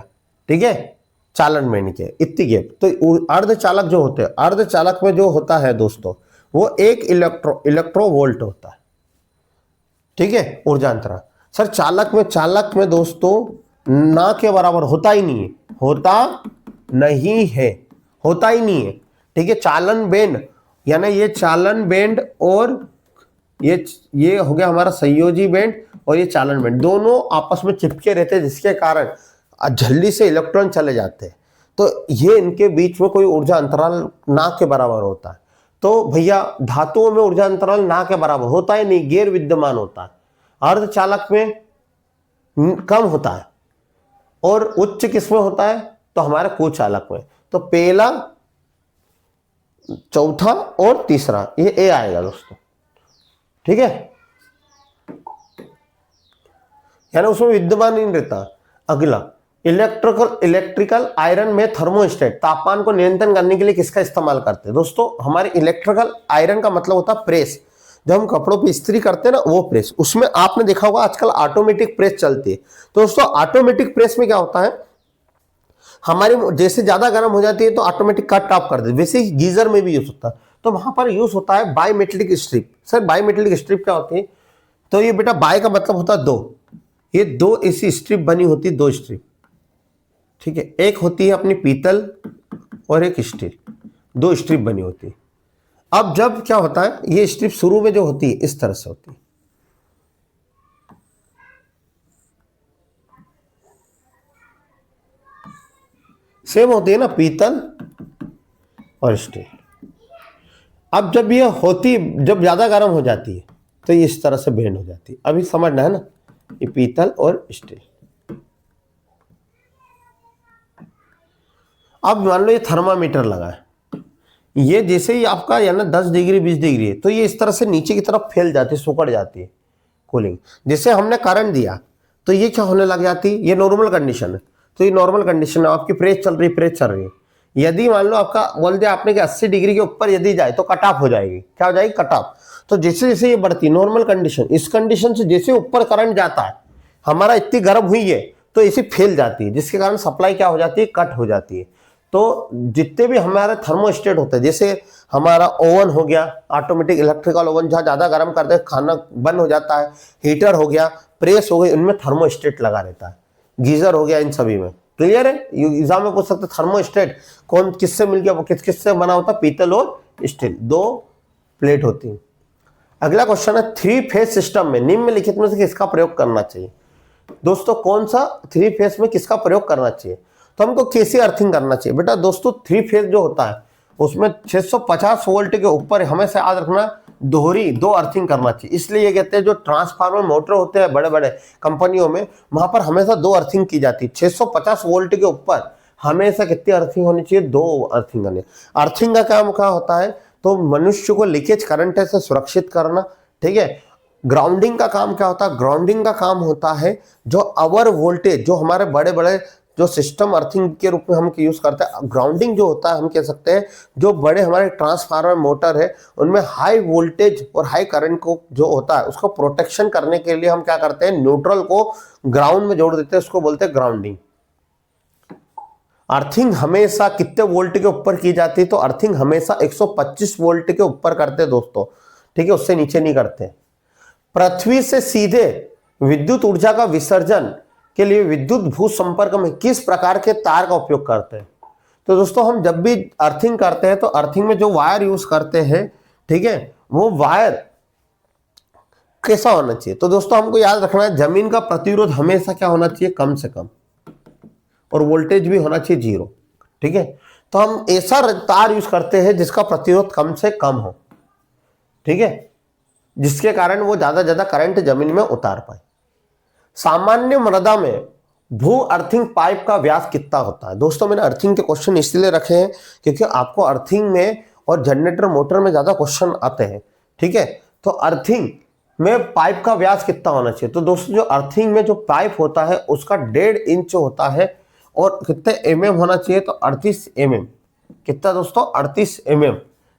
ठीक है, चालन बैंड के इतनी गैप। तो अर्धचालक जो होते हैं, अर्धचालक में जो होता है दोस्तों, वो 1 इलेक्ट्रोवोल्ट होता है, ठीक है, ऊर्जा अंतराल। सर चालक में दोस्तों ना के बराबर होता ही नहीं है, होता ही नहीं है, ठीक है। चालन बैंड, यानी ये चालन बैंड और ये हो गया हमारा संयोजी बैंड, और ये चालन बैंड दोनों आपस में चिपके रहते हैं, जिसके कारण जल्दी से इलेक्ट्रॉन चले जाते हैं। तो ये इनके बीच में कोई ऊर्जा अंतराल ना के बराबर होता है। तो भैया धातुओं में ऊर्जा अंतराल ना के बराबर होता है नहीं, गैर विद्यमान होता है। अर्धचालक में कम होता है और उच्च किसमें होता है? तो हमारे कुचालक में। तो पहला, चौथा और तीसरा ये ए आएगा दोस्तों, ठीक है, यानी उसमें विद्यमान नहीं रहता। अगला इलेक्ट्रिकल आयरन में थर्मोस्टेट तापमान को नियंत्रण करने के लिए किसका इस्तेमाल करते हैं? दोस्तों हमारे इलेक्ट्रिकल आयरन का मतलब होता है प्रेस। जब हम कपड़ों पे इस्त्री करते हैं ना, वो प्रेस। उसमें आपने देखा होगा आजकल ऑटोमेटिक प्रेस चलती है। तो दोस्तों ऑटोमेटिक प्रेस में क्या होता है? हमारी जैसे ज्यादा गर्म हो जाती है तो ऑटोमेटिक कट ऑफ कर दे, वैसे ही गीजर में भी यूज होता है। तो वहां पर यूज होता है bimetallic strip. Sir bimetallic strip क्या होती है? तो ये बेटा बाय का मतलब होता है दो, ये दो ऐसी स्ट्रिप बनी होती है, दो स्ट्रिप, ठीक है। एक होती है अपनी पीतल और एक स्टील, दो स्ट्रिप बनी होती है। अब जब क्या होता है, ये स्ट्रिप शुरू में जो होती है इस तरह से होती है, सेम होती है ना पीतल और स्टील। अब जब ये होती, जब ज्यादा गर्म हो जाती है तो ये इस तरह से बेंड हो जाती है। अभी समझना है ना, ये पीतल और स्टील। अब मान लो ये थर्मामीटर लगा है, ये जैसे ही आपका या ना 10 डिग्री 20 डिग्री है तो ये इस तरह से नीचे की तरफ फैल जाती है, सुकड़ जाती है कूलिंग। जैसे हमने करंट दिया तो ये क्या होने लग जाती है, ये नॉर्मल कंडीशन है। तो ये नॉर्मल कंडीशन है, आपकी प्रेस चल रही है, प्रेस चल रही है। यदि मान लो आपका बोल दिया आपने कि 80 डिग्री के ऊपर यदि जाए तो कट ऑफ हो जाएगी। क्या हो जाएगी? Cut off. तो जैसे जैसे ये बढ़ती नॉर्मल कंडीशन, इस कंडीशन से जैसे ऊपर करंट जाता है, हमारा इतनी गर्म हुई है तो इसी फैल जाती है, जिसके कारण सप्लाई क्या हो जाती है? कट हो जाती है। तो जितने भी हमारे थर्मोस्टेट होते हैं, जैसे हमारा ओवन हो गया, ऑटोमेटिक इलेक्ट्रिकल ओवन, जहां ज्यादा गर्म करते हैं खाना बंद हो जाता है, हीटर हो गया, प्रेस हो गई, उनमें थर्मोस्टेट लगा रहता है, गीजर हो गया, इन सभी में। क्लियर है? एग्जाम में पूछ सकते थर्मोस्टेट कौन किससे मिलकर किस किस से बना होता है? पीतल और स्टील, दो प्लेट होती है। अगला क्वेश्चन है, 3 फेज सिस्टम में निम्नलिखित में से किसका प्रयोग करना चाहिए? दोस्तों कौन सा 3 फेज में किसका प्रयोग करना चाहिए? तो हमको कैसे अर्थिंग करना चाहिए? बेटा दोस्तों 3 फेज जो होता है उसमें 650 वोल्ट के ऊपर हमेशा याद रखना दोहरी दो अर्थिंग करना चाहिए। इसलिए ये कहते हैं जो ट्रांसफार्मर मोटर होते हैं बड़े बड़े कंपनियों में, वहां पर हमेशा दो अर्थिंग की जाती है। 650 वोल्ट के ऊपर हमेशा कितनी अर्थिंग होनी चाहिए? दो अर्थिंग करनी। अर्थिंग का काम क्या होता है? तो मनुष्य को लीकेज करंट से सुरक्षित करना, ठीक है। ग्राउंडिंग का काम क्या होता है? ग्राउंडिंग का काम होता है जो अवर वोल्टेज, जो हमारे बड़े बड़े जो सिस्टम अर्थिंग के रूप में हम यूज करते हैं, ग्राउंडिंग जो होता है हम कह सकते हैं जो बड़े हमारे ट्रांसफार्मर मोटर है उनमें हाई वोल्टेज और हाई करंट को जो होता है उसको प्रोटेक्शन करने के लिए हम क्या करते हैं? न्यूट्रल को ग्राउंड में जोड़ देते हैं, उसको बोलते हैं ग्राउंडिंग। अर्थिंग हमेशा कितने वोल्ट के ऊपर की जाती है? तो अर्थिंग हमेशा 125 वोल्ट के ऊपर करते हैं दोस्तों, ठीक है, उससे नीचे नहीं करते। पृथ्वी से सीधे विद्युत ऊर्जा का विसर्जन के लिए विद्युत भू संपर्क में किस प्रकार के तार का उपयोग करते हैं? तो दोस्तों हम जब भी अर्थिंग करते हैं तो अर्थिंग में जो वायर यूज करते हैं, ठीक है, वो वायर कैसा होना चाहिए? तो दोस्तों हमको याद रखना है जमीन का प्रतिरोध हमेशा क्या होना चाहिए? कम से कम, और वोल्टेज भी होना चाहिए 0, ठीक है। तो हम ऐसा तार यूज करते हैं जिसका प्रतिरोध कम से कम हो, ठीक है, जिसके कारण वो ज्यादा करंट जमीन में उतार पाए। सामान्य मृदा में भू अर्थिंग पाइप का व्यास कितना होता है? दोस्तों मैंने अर्थिंग के क्वेश्चन इसलिए रखे हैं क्योंकि आपको अर्थिंग में और जनरेटर मोटर में ज्यादा क्वेश्चन आते हैं, ठीक है। तो अर्थिंग में पाइप का व्यास कितना होना चाहिए? तो दोस्तों जो अर्थिंग में जो पाइप होता है उसका 1.5 इंच होता है, और कितने mm होना चाहिए? तो 38 mm। कितना दोस्तों? 38 mm,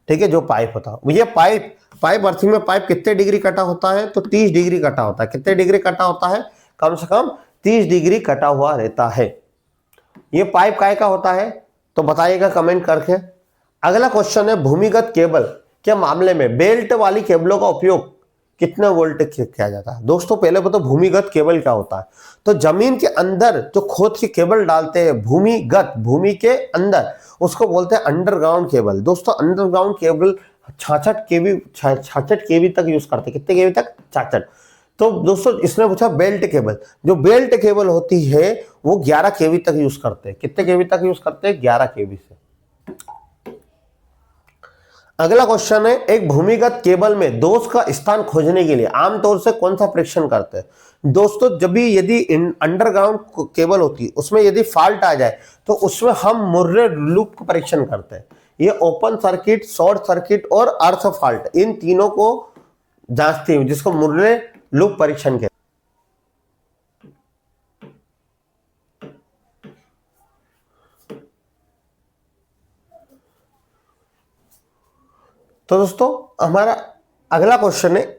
ठीक है, जो पाइप होता है। ये पाइप अर्थिंग में पाइप कितने डिग्री कटा होता है? तो 30 डिग्री कटा होता है। कितने डिग्री कटा होता है? कम से कम 30 डिग्री कटा हुआ रहता है। ये पाइप काय का होता है? तो बताइएगा कमेंट करके। अगला क्वेश्चन है, भूमिगत केबल के मामले में बेल्ट वाली केबलों का उपयोग कितने वोल्ट किया जाता है? दोस्तों पहले बताओ भूमिगत केबल क्या होता है। तो जमीन के अंदर जो खोद के केबल डालते हैं भूमिगत, भूमि के अंदर, उसको बोलते हैं अंडरग्राउंड केबल। दोस्तों अंडरग्राउंड केबल 66 केवी तक यूज करते हैं। कितने केवी तक? 66। तो दोस्तों इसने पूछा बेल्ट केबल, जो बेल्ट केबल होती है वो 11 केवी तक यूज करते हैं। कितने केवी तक यूज करते हैं? 11 केवी से। अगला क्वेश्चन है, एक भूमिगत केबल में दोष का स्थान खोजने के लिए आमतौर से कौन सा परीक्षण करते हैं? दोस्तों जब भी यदि अंडरग्राउंड केबल होती है उसमें यदि फॉल्ट आ जाए तो उसमें हम मुर्रे लूप का परीक्षण करते हैं। ये ओपन सर्किट, शॉर्ट सर्किट और अर्थ फॉल्ट, इन तीनों को जांचती है, जिसको मुर्रे लूप परीक्षण कहते हैं। तो दोस्तों हमारा अगला क्वेश्चन है,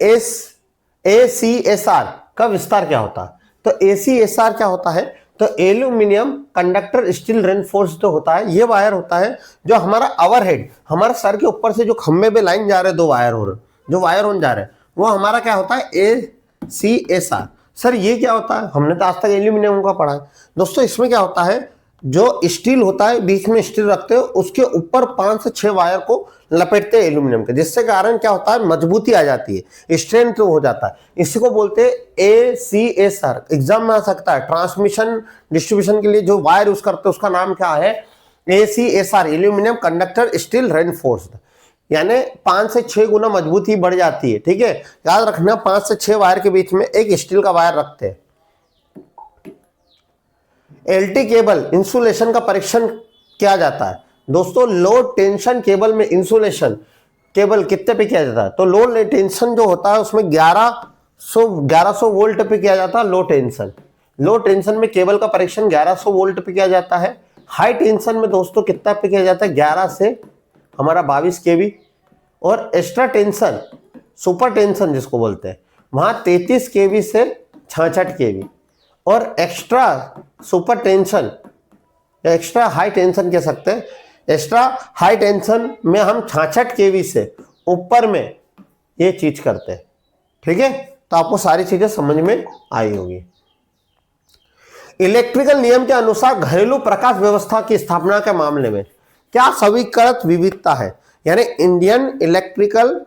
ACSR का विस्तार क्या होता है? तो ACSR क्या होता है? तो एल्यूमिनियम कंडक्टर स्टील रेनफोर्स जो होता है, ये वायर होता है जो हमारा ओवरहेड, हमारे सर के ऊपर से जो खंबे पे लाइन जा रहे हैं, दो वायर हो रहे, जो वायर ऑन जा रहे हैं, वो हमारा क्या होता है ACSR। सर ये क्या होता है, हमने तो आज तक एल्यूमिनियम का पढ़ा है दोस्तों। इसमें क्या होता है, जो स्टील होता है, बीच में स्टील रखते हो, उसके ऊपर 5 से 6 वायर को लपेटते हैं एल्यूमिनियम के, जिससे कारण क्या होता है, मजबूती आ जाती है, स्ट्रेंथ हो जाता है। इसी को बोलते हैं ACSR। एग्जाम में आ सकता है, ट्रांसमिशन डिस्ट्रीब्यूशन के लिए जो वायर यूज करते हैं उसका नाम क्या है, ACSR, aluminium conductor steel reinforced. यानी 5 से 6 गुना मजबूती बढ़ जाती है। ठीक है, याद रखना, 5 से 6 वायर के बीच में एक स्टील का वायर रखते हैं। LT केबल इंसुलेशन का परीक्षण किया जाता है दोस्तों। लो टेंशन केबल में इंसुलेशन केबल कितने पे किया जाता है, तो लो टेंशन जो होता है उसमें 1100 वोल्ट पे किया जाता है। लो टेंशन में केबल का परीक्षण 1100 वोल्ट पे किया जाता है। हाई टेंशन में दोस्तों कितना पे किया जाता है, 11 से हमारा 22 केवी। और एक्स्ट्रा टेंशन, सुपर टेंशन जिसको बोलते हैं, वहां 33 केवी से 66 केवी। और extra super tension, extra high tension कह सकते हैं, एक्स्ट्रा हाई टेंशन में हम 66 केवी से ऊपर में ये चीज करते हैं। ठीक है, तो आपको सारी चीजें समझ में आई होगी। इलेक्ट्रिकल नियम के अनुसार घरेलू प्रकाश व्यवस्था की स्थापना के मामले में क्या स्वीकृत विविधता है, यानी इंडियन इलेक्ट्रिकल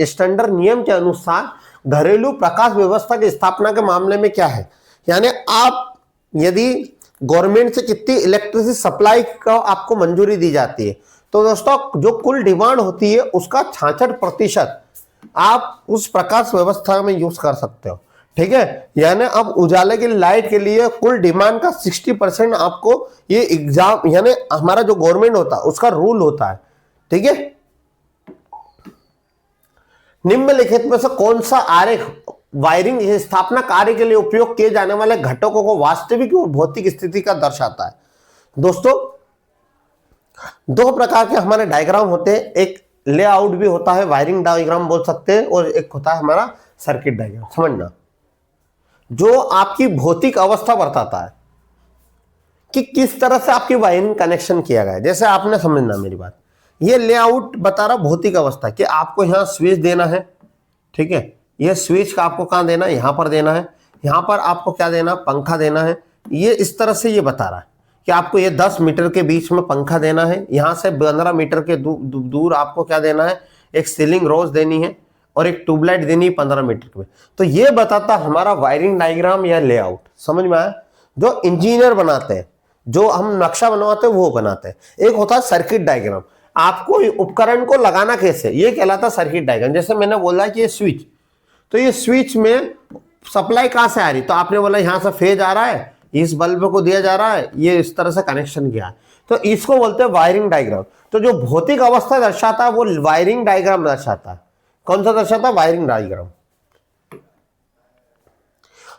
स्टैंडर्ड नियम के अनुसार घरेलू प्रकाश व्यवस्था की स्थापना के मामले में क्या है, यानी आप यदि गवर्नमेंट से कितनी इलेक्ट्रिसिटी सप्लाई का आपको मंजूरी दी जाती है, तो दोस्तों जो कुल डिमांड होती है उसका 66% आप उस प्रकाश व्यवस्था में यूज कर सकते हो। ठीक है, यानी अब उजाले की लाइट के लिए कुल डिमांड का 60% आपको ये एग्जाम, यानी हमारा जो गवर्नमेंट होता है उसका रूल होता है। ठीक है, निम्नलिखित में से कौन सा आरेख वायरिंग स्थापना कार्य के लिए उपयोग किए जाने वाले घटकों को वास्तविक और भौतिक स्थिति का दर्शाता है। दोस्तों दो प्रकार के हमारे डायग्राम होते हैं, एक लेआउट भी होता है, वायरिंग डायग्राम बोल सकते हैं, और एक होता है हमारा सर्किट डायग्राम। समझना, जो आपकी भौतिक अवस्था बताता है कि किस तरह से आपकी वायरिंग कनेक्शन किया गया है। जैसे आपने समझना मेरी बात, ये लेआउट बता रहा भौतिक अवस्था कि आपको यहां स्विच देना है। ठीक है, ये स्विच का आपको कहां देना है, यहां पर देना है। यहां पर आपको क्या देना, पंखा देना है। ये इस तरह से ये बता रहा है कि आपको ये 10 मीटर के बीच में पंखा देना है, यहां से 15 मीटर के दूर आपको क्या देना है, एक सीलिंग रोज देनी है, और एक ट्यूबलाइट देनी है 15 मीटर में। तो ये बताता हमारा वायरिंग डायग्राम या लेआउट। समझ में आया, जो इंजीनियर बनाते हैं, जो हम नक्शा बनवाते हैं वो बनाते हैं। एक होता है सर्किट डायग्राम, आपको उपकरण को लगाना कैसे, ये कहलाता सर्किट डायग्राम। जैसे मैंने बोला कि ये स्विच, तो ये स्विच में सप्लाई कहां से आ रही, तो आपने बोला यहां से फेज आ रहा है, इस बल्ब को दिया जा रहा है, ये इस तरह से कनेक्शन किया है, तो इसको बोलते हैं वायरिंग डायग्राम। तो जो भौतिक अवस्था दर्शाता है वो वायरिंग डायग्राम दर्शाता है। कौन सा दर्शाता है, वायरिंग डायग्राम।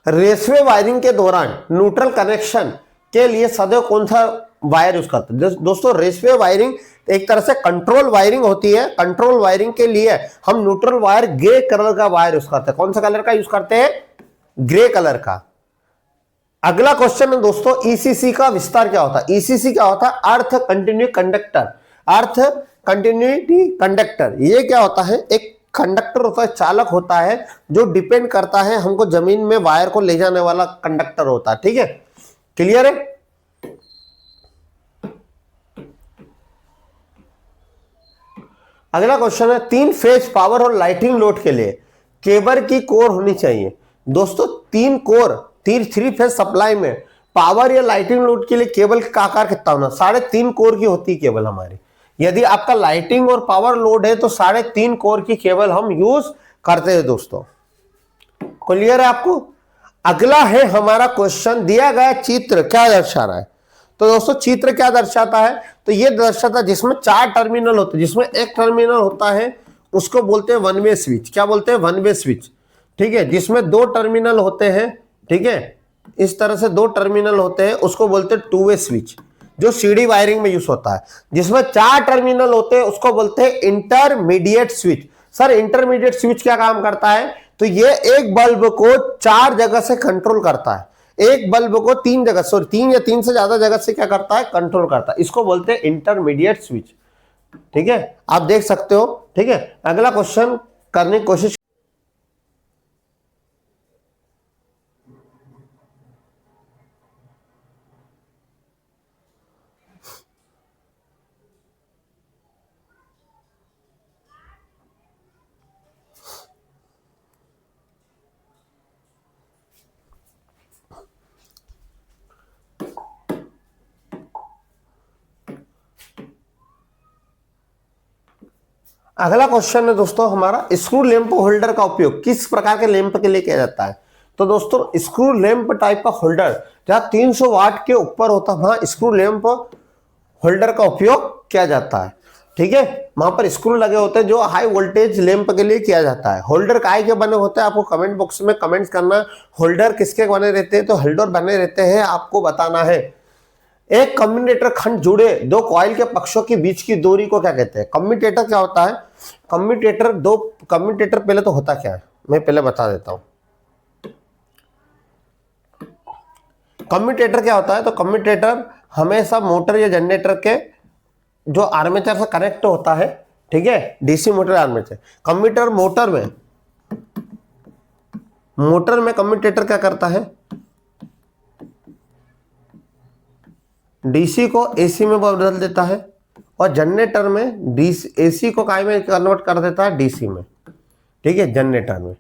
रेसवे वायरिंग के दौरान न्यूट्रल कनेक्शन के लिए सदैव कौन सा वायर यूज करते हैं। दोस्तों रेसवे वायरिंग एक तरह से कंट्रोल वायरिंग होती है। कंट्रोल वायरिंग के लिए हम न्यूट्रल वायर ग्रे कलर का वायर यूज करते हैं। कौन सा कलर का यूज करते हैं, ग्रे कलर का। अगला क्वेश्चन है दोस्तों, ईसीसी का विस्तार क्या होता है। ईसीसी क्या होता है, अर्थ कंटिन्यू कंडक्टर। अर्थ कंटिन्यूटी कंडक्टर, ये क्या होता है, एक कंडक्टर होता है, चालक होता है, जो डिपेंड करता है हमको जमीन में वायर को ले जाने वाला कंडक्टर होता है। ठीक है, क्लियर है। अगला क्वेश्चन है, 3 फेज पावर और लाइटिंग लोड के लिए केबल की कोर होनी चाहिए। दोस्तों 3 कोर, 3 फेज सप्लाई में पावर या लाइटिंग लोड के लिए केबल का आकार कितना होना, 3.5 कोर की होती है केबल हमारी। यदि आपका लाइटिंग और पावर लोड है तो 3.5 कोर की केबल हम यूज करते हैं दोस्तों। क्लियर है आपको। अगला है हमारा क्वेश्चन, दिया गया चित्र क्या दर्शा रहा है। तो दोस्तों चित्र क्या दर्शाता है, तो ये दर्शाता है जिसमें 4 टर्मिनल होते हैं, जिसमें एक टर्मिनल होता है उसको बोलते हैं वन वे स्विच। क्या बोलते हैं, वन वे स्विच। ठीक है, जिसमें 2 टर्मिनल होते हैं, ठीक है, इस तरह से 2 टर्मिनल होते हैं, उसको बोलते हैं टू वे स्विच, जो सीडी वायरिंग में यूज होता है। जिसमें 4 टर्मिनल होते हैं उसको बोलते हैं intermediate switch. Sir intermediate switch क्या काम करता है, तो ये एक बल्ब को 4 जगह से कंट्रोल करता है। एक बल्ब को 3 जगह, सॉरी 3 या 3 से ज्यादा जगह से क्या करता है, कंट्रोल करता है। इसको बोलते हैं इंटरमीडिएट स्विच। ठीक है, आप देख सकते हो। ठीक है, अगला क्वेश्चन करने की कोशिश। अगला क्वेश्चन है दोस्तों हमारा, स्क्रू लैंप होल्डर का उपयोग किस प्रकार के लैंप के लिए किया जाता है। तो दोस्तों स्क्रू लैंप टाइप का होल्डर जहां 300 वाट के ऊपर होता है वहां स्क्रू लैंप होल्डर का उपयोग किया जाता है। ठीक है, वहां पर स्क्रू लगे होते हैं जो हाई वोल्टेज लैंप के लिए किया जाता है। होल्डर काय के बने होते हैं, आपको कमेंट बॉक्स में कमेंट करना, होल्डर किसके बने रहते हैं। तो होल्डर बने रहते हैं, आपको बताना है। एक कम्यूटेटर खंड जुड़े दो कॉइल के पक्षों के बीच की दूरी को क्या कहते हैं। कम्यूटेटर क्या होता है, कम्यूटेटर पहले तो होता क्या है मैं पहले बता देता हूं। कम्यूटेटर क्या होता है, तो कम्यूटेटर हमेशा मोटर या जनरेटर के जो आर्मेचर से कनेक्ट होता है। ठीक है, DC motor armature. Commutator motor में कम्यूटेटर क्या करता है, डीसी को एसी में बदल देता है, और जनरेटर में डीसी एसी को काय में कन्वर्ट कर देता है, डीसी में। ठीक है, जनरेटर में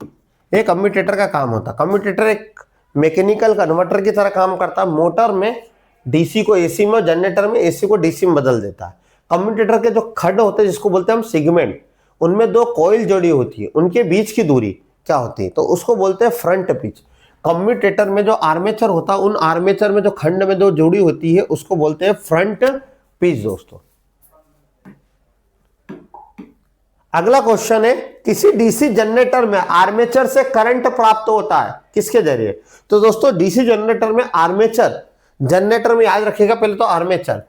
ये कम्यूटेटर का काम होता है। कम्यूटेटर एक मैकेनिकल कन्वर्टर की तरह काम करता है। मोटर में डीसी को एसी में, जनरेटर में एसी को डीसी में बदल देता है। कम्यूटेटर के जो खंड होते हैं जिसको बोलते हैं हम सेगमेंट, उनमें दो कॉइल जोड़ी होती है, उनके बीच की दूरी क्या होती है, तो उसको बोलते हैं फ्रंट पिच। कम्यूटेटर में जो आर्मेचर होता है, उन आर्मेचर में जो खंड में जो जोड़ी होती है उसको बोलते हैं फ्रंट पिच दोस्तों। अगला क्वेश्चन है, किसी डीसी जनरेटर में आर्मेचर से करंट प्राप्त होता है किसके जरिए। तो दोस्तों डीसी जनरेटर में आर्मेचर, जनरेटर में याद रखिएगा पहले तो आर्मेचर,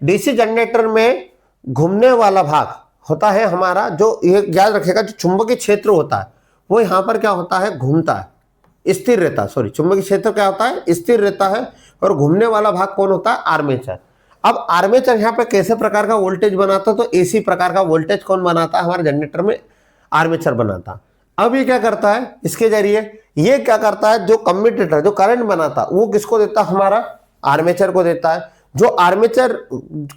डीसी जनरेटर में घूमने वाला भाग होता है हमारा, जो ये याद रखिएगा जो चुंबकीय क्षेत्र होता है वो यहां पर क्या होता है, घूमता है, स्थिर रहता है। सॉरी, चुंबकीय क्षेत्र क्या होता है, स्थिर रहता है, और घूमने वाला भाग कौन होता है, आर्मेचर। अब आर्मेचर यहाँ पे कैसे प्रकार का वोल्टेज बनाता है, तो एसी प्रकार का वोल्टेज कौन बनाता है, हमारे जनरेटर में आर्मेचर बनाता है। अब ये क्या करता है, इसके जरिए ये क्या करता है, जो कम्यूटेटर जो करंट बनाता है वो किसको देता है, हमारा आर्मेचर को देता है। जो आर्मेचर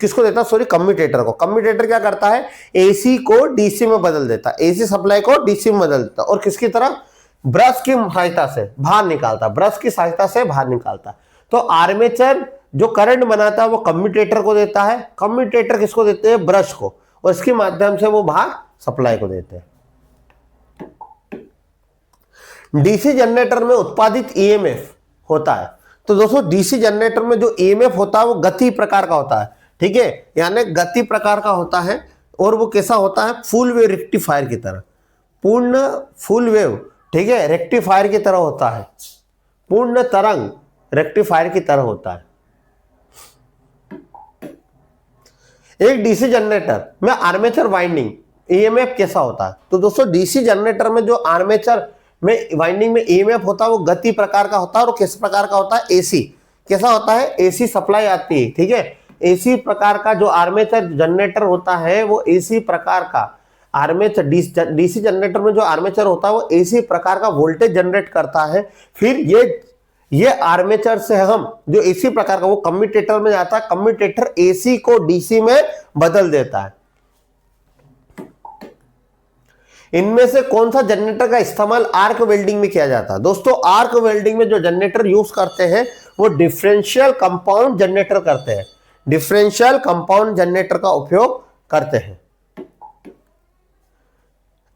किसको देता है, सॉरी कम्यूटेटर को। कम्यूटेटर क्या करता है, एसी को डीसी में बदल देता है, एसी सप्लाई को डीसी में बदल देता है, और किसकी तरह, ब्रश की सहायता से बाहर निकालता, ब्रश की सहायता से बाहर निकालता। तो आर्मेचर जो करंट बनाता है वो कम्यूटेटर को देता है, कम्यूटेटर किसको देते हैं, ब्रश को, और इसके माध्यम से वो बाहर सप्लाई को देते हैं। डीसी जनरेटर में उत्पादित ईएमएफ होता है। तो दोस्तों डीसी जनरेटर में जो ईएमएफ होता है वो गति प्रकार का होता है। ठीक है, यानी गति प्रकार का होता है, और वो कैसा होता है, फुल वेव रेक्टिफायर की तरह, पूर्ण फुल वेव, ठीक है, रेक्टिफायर की तरह होता है, पूर्ण तरंग रेक्टिफायर की तरह होता है। एक डीसी जनरेटर में आर्मेचर वाइंडिंग ईएमएफ कैसा होता है। तो दोस्तों डीसी जनरेटर में जो आर्मेचर में वाइंडिंग में ईएमएफ होता है वो गति प्रकार का होता है, और किस प्रकार का होता है, एसी। कैसा होता है, एसी सप्लाई आती है। ठीक है, एसी प्रकार का जो आर्मेचर जनरेटर होता है वो एसी प्रकार का आर्मेचर, डीसी जनरेटर में जो आर्मेचर होता है वो एसी प्रकार का वोल्टेज जनरेट करता है। फिर ये आर्मेचर से हम जो एसी प्रकार का वो कम्यूटेटर में जाता है, कम्यूटेटर एसी को डीसी में बदल देता है। इनमें से कौन सा जनरेटर का इस्तेमाल आर्क वेल्डिंग में किया जाता है। दोस्तों आर्क वेल्डिंग में जो जनरेटर यूज करते हैं वो डिफरेंशियल कंपाउंड जनरेटर करते हैं, डिफरेंशियल कंपाउंड जनरेटर का उपयोग करते हैं।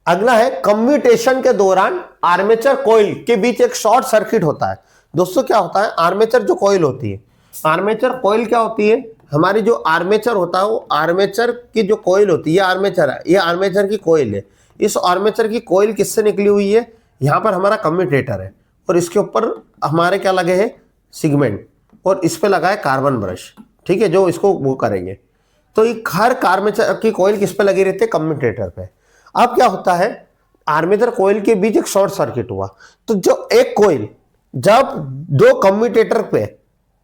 अगला है, कम्यूटेशन के दौरान आर्मेचर कॉइल के बीच एक शॉर्ट सर्किट होता है। दोस्तों क्या होता है, आर्मेचर जो कॉइल होती है, आर्मेचर कॉइल क्या होती है, हमारी जो आर्मेचर होता है वो आर्मेचर की जो कॉइल होती है, ये आर्मेचर है, ये आर्मेचर की कॉइल है। इस आर्मेचर की कॉइल किससे निकली हुई है, यहाँ पर हमारा कम्यूटेटर है, और इसके ऊपर हमारे क्या लगे हैं, सेगमेंट, और इस पे लगा है कार्बन ब्रश। ठीक है, जो इसको वो करेंगे। तो ये हर आर्मेचर की कॉइल किस पे लगी रहती है, कम्यूटेटर पे। अब क्या होता है, आर्मेचर कॉइल के बीच एक शॉर्ट सर्किट हुआ, तो जो एक कॉइल जब दो कम्यूटेटर पे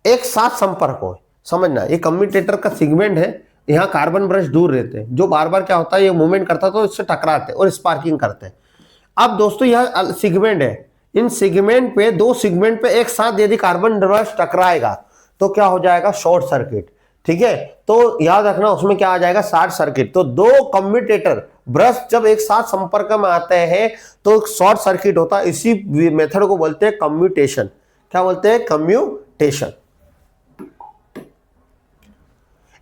एक साथ संपर्क हो, समझना ये कम्यूटेटर का सेगमेंट है, यहाँ कार्बन ब्रश दूर रहते हैं, जो बार बार क्या होता है ये मूवमेंट करता है तो इससे टकराते हैं और स्पार्किंग करते हैं। अब दोस्तों यह सेगमेंट है, इन सेगमेंट पे दो सेगमेंट पे एक साथ यदि कार्बन ब्रश टकराएगा तो क्या हो जाएगा, शॉर्ट सर्किट। ठीक है, तो याद रखना उसमें क्या आ जाएगा, शॉर्ट सर्किट। तो दो कम्यूटेटर ब्रश जब एक साथ संपर्क में आते हैं तो शॉर्ट सर्किट होता है। इसी मेथड को बोलते हैं कम्यूटेशन। क्या बोलते हैं, कम्यूटेशन।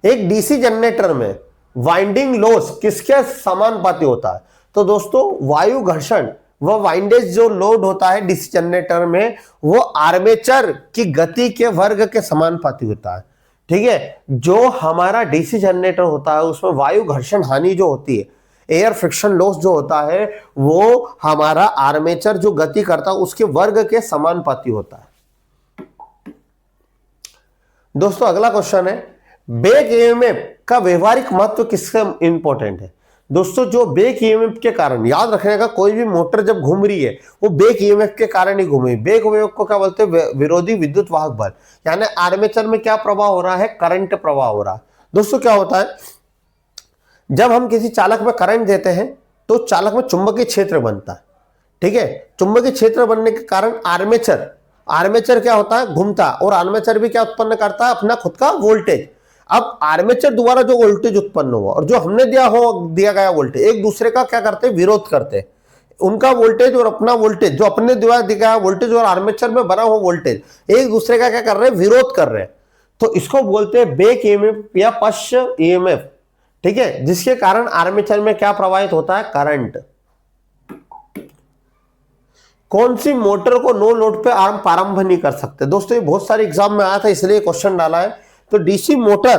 एक डीसी जनरेटर में वाइंडिंग लॉस किसके समानुपाती होता है, तो दोस्तों वायु घर्षण व वाइंडेज जो लोड होता है डीसी जनरेटर में वो आर्मेचर की गति के वर्ग के समानुपाती होता है। ठीक है, जो हमारा डीसी जनरेटर होता है उसमें वायु घर्षण हानि जो होती है, एयर फ्रिक्शन लॉस जो होता है, वो हमारा आर्मेचर जो गति करता है उसके वर्ग के समानुपाती होता है। दोस्तों अगला क्वेश्चन है, बैक ईएमएफ का व्यवहारिक महत्व किससे इंपॉर्टेंट है। दोस्तों जो बैक ईएमएफ के कारण, याद रखने का, कोई भी मोटर जब घूम रही है वो बैक ईएमएफ के कारण ही घूमी। बैक ईएमएफ को क्या बोलते हैं, विरोधी विद्युत वाहक बल, यानी आर्मेचर में क्या प्रवाह हो रहा है, करंट प्रवाह हो रहा है। दोस्तों क्या होता है, जब हम किसी चालक में करंट देते हैं तो चालक में चुंबकीय क्षेत्र बनता है। ठीक है, चुंबकीय क्षेत्र बनने के कारण आर्मेचर क्या होता है, घूमता है, और आर्मेचर भी क्या उत्पन्न करता है, अपना खुद का वोल्टेज। अब आर्मेचर द्वारा जो वोल्टेज उत्पन्न हुआ और जो हमने दिया गया वोल्टेज, एक दूसरे का क्या करते हैं, विरोध करते हैं। उनका वोल्टेज और अपना वोल्टेज, जो अपने द्वारा दिया गया वोल्टेज और आर्मेचर में बना हुआ वोल्टेज, एक दूसरे का क्या कर रहे हैं, विरोध कर रहे हैं। तो इसको बोलते हैं बैक ईएमएफ या पश्च ईएमएफ। ठीक है, जिसके कारण आर्मेचर में क्या प्रवाहित होता है, करंट। कौन सी मोटर को नो लोड पे आम प्रारंभ नहीं कर सकते। दोस्तों ये बहुत सारे एग्जाम में आया था इसलिए क्वेश्चन डाला है। तो डीसी मोटर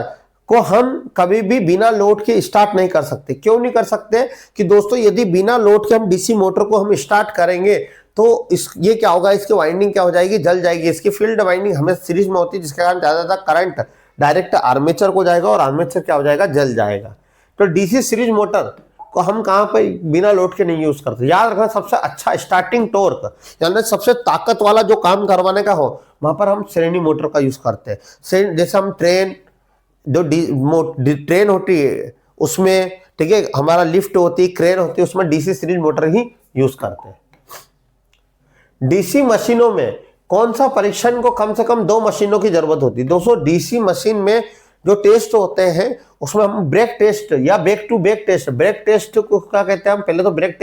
को हम कभी भी बिना लोड के स्टार्ट नहीं कर सकते। क्यों नहीं कर सकते, कि दोस्तों यदि बिना लोड के हम डीसी मोटर को हम स्टार्ट करेंगे तो ये क्या होगा, इसकी वाइंडिंग क्या हो जाएगी, जल जाएगी। इसकी फील्ड वाइंडिंग हमें सीरीज में होती है, जिसके कारण ज्यादा करंट डायरेक्ट आर्मेचर को जाएगा और आर्मेचर क्या हो जाएगा, जल जाएगा। तो डीसी सीरीज मोटर को हम कहां पर बिना लोड के नहीं यूज करते। याद रखना, सबसे अच्छा स्टार्टिंग टॉर्क यानी सबसे ताकत वाला जो काम करवाने का हो वहां पर हम श्रेणी मोटर का यूज करते हैं। जैसे हम ट्रेन, जो ट्रेन होती है उसमें, ठीक है, हमारा लिफ्ट होती है, क्रेन होती है, उसमें डीसी सीरीज मोटर ही यूज करते हैं। डीसी मशीनों में कौन सा परीक्षण को कम से कम 2 मशीनों की जरूरत होती है। दोस्तों डीसी मशीन में जो टेस्ट होते हैं उसमें हम ब्रेक टेस्ट या back to back test, brake test को क्या कहते हैं हम, पहले तो ब्रेक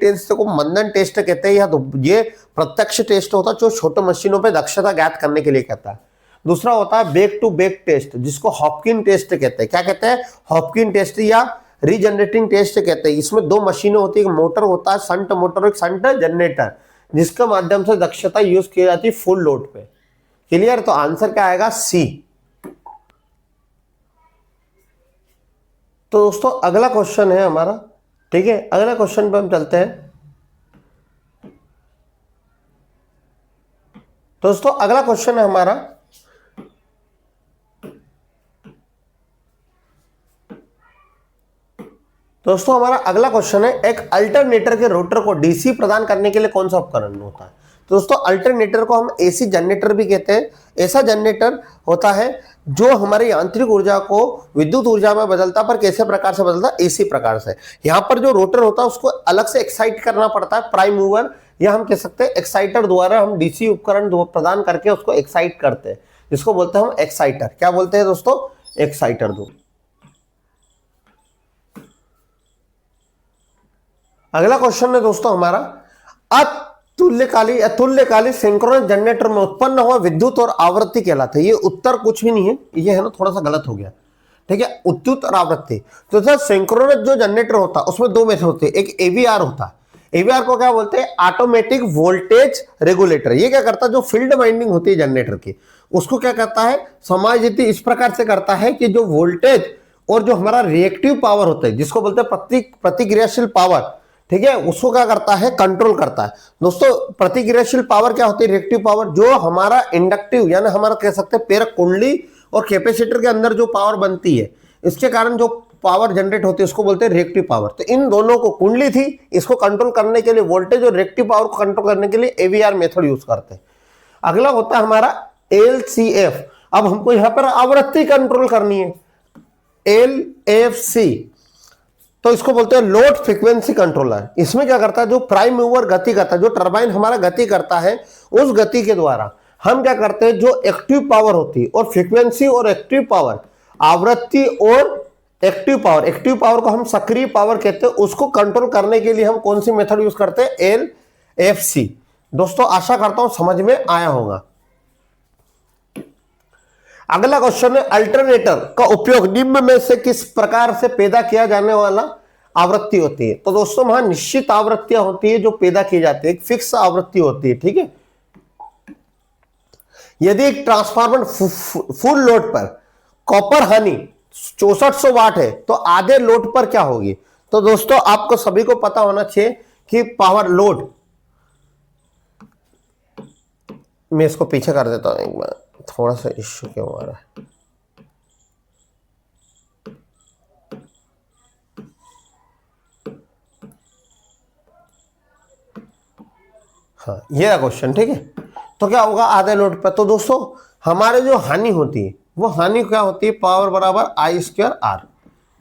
टेस्ट को मंदन टेस्ट कहते हैं, या तो ये प्रत्यक्ष टेस्ट होता है जो छोटे मशीनों पे दक्षता ज्ञात करने के लिए कहता है। दूसरा होता है बैक टू बैक टेस्ट, जिसको हॉपकिन टेस्ट कहते हैं। क्या कहते हैं, हॉपकिन टेस्ट या रीजनरेटिंग टेस्ट कहते हैं। इसमें 2 मशीनें होती है, मोटर होता है शंट मोटर और एक शंट जनरेटर, जिसके माध्यम से दक्षता यूज की जाती है फुल लोड पे। क्लियर, तो आंसर क्या आएगा, सी। तो दोस्तों अगला क्वेश्चन है हमारा, ठीक है, अगला क्वेश्चन पे हम चलते हैं। दोस्तों अगला क्वेश्चन है हमारा, दोस्तों हमारा अगला क्वेश्चन है, एक अल्टरनेटर के रोटर को डीसी प्रदान करने के लिए कौन सा उपकरण होता है। तो दोस्तों अल्टरनेटर को हम एसी जनरेटर भी कहते हैं। ऐसा जनरेटर होता है जो हमारी यांत्रिक ऊर्जा को विद्युत ऊर्जा में बदलता, पर कैसे प्रकार से बदलता, एसी प्रकार से। यहाँ पर जो रोटर होता है उसको अलग से एक्साइट करना पड़ता है, प्राइम मूवर या हम कह सकते हैं एक्साइटर द्वारा हम डीसी उपकरण प्रदान करके उसको एक्साइट करते हैं, जिसको बोलते हैं हम एक्साइटर। क्या बोलते हैं दोस्तों, एक्साइटर दो। अगला क्वेश्चन है दोस्तों हमारा, अतुल्यकाली सिंक्रोनस जनरेटर में उत्पन्न हुआ विद्युत और आवृत्ति कहलाता है। ये उत्तर कुछ भी नहीं है, ये है ना थोड़ा सा गलत हो गया, ठीक है, विद्युत और आवृत्ति। तो सर सिंक्रोनस जो जनरेटर होता है उसमें 2 मेथड होते हैं, एक एवीआर होता है। एवीआर को क्या बोलते हैं, ऑटोमेटिक वोल्टेज रेगुलेटर। ये क्या करता है, जो फील्ड वाइंडिंग होती है जनरेटर की उसको क्या करता है, समायोजित इस प्रकार से करता है कि जो वोल्टेज और जो हमारा रिएक्टिव पावर होता है, जिसको बोलते हैं प्रतिक्रियाशील पावर, ठीक है, उसको क्या करता है, कंट्रोल करता है। दोस्तों प्रतिक्रियाशील पावर क्या होती है, रिएक्टिव पावर, जो हमारा इंडक्टिव यानी हमारा कह सकते हैं प्रेरक कुंडली और कैपेसिटर के अंदर जो पावर बनती है, इसके कारण जो पावर जनरेट होती है उसको बोलते हैं रिएक्टिव पावर। तो इन दोनों को कुंडली थी, इसको कंट्रोल करने के लिए वोल्टेज और रिएक्टिव पावर को कंट्रोल करने के लिए एवीआर मेथड यूज करते हैं। अगला होता है हमारा एलसीएफ। अब हमको यहां पर आवृत्ति कंट्रोल करनी है, एलएफसी, तो इसको बोलते हैं लोड फ्रीक्वेंसी कंट्रोलर। इसमें क्या करता है, जो प्राइम मूवर गति करता है, जो टरबाइन हमारा गति करता है, उस गति के द्वारा हम क्या करते हैं, जो एक्टिव पावर होती है और फ्रीक्वेंसी और एक्टिव पावर, आवृत्ति और एक्टिव पावर को हम सक्रिय पावर कहते हैं, उसको कंट्रोल करने के लिए हम कौन सी मेथड यूज करते हैं, एलएफसी। दोस्तों आशा करता हूं समझ में आया होगा। अगला क्वेश्चन है अल्टरनेटर का उपयोग निम्न में से किस प्रकार से पैदा किया जाने वाला आवृत्ति होती है। तो दोस्तों वहां निश्चित आवृत्तियां होती है जो पैदा की जाती है, एक फिक्स आवृत्ति होती है, ठीक है। यदि एक ट्रांसफार्मर फुल लोड पर कॉपर हानि 6400 वाट है तो आधे लोड पर क्या होगी। तो दोस्तों आपको सभी को पता होना चाहिए कि पावर लोड, मैं इसको पीछे कर देता हूं एक बार, थोड़ा सा इश्यू क्यों आ रहा है। हाँ ये रहा क्वेश्चन, ठीक है। तो क्या होगा आधे लोड पर, तो दोस्तों हमारे जो हानि होती है वो हानि क्या होती है, पावर बराबर आई स्क्वायर आर,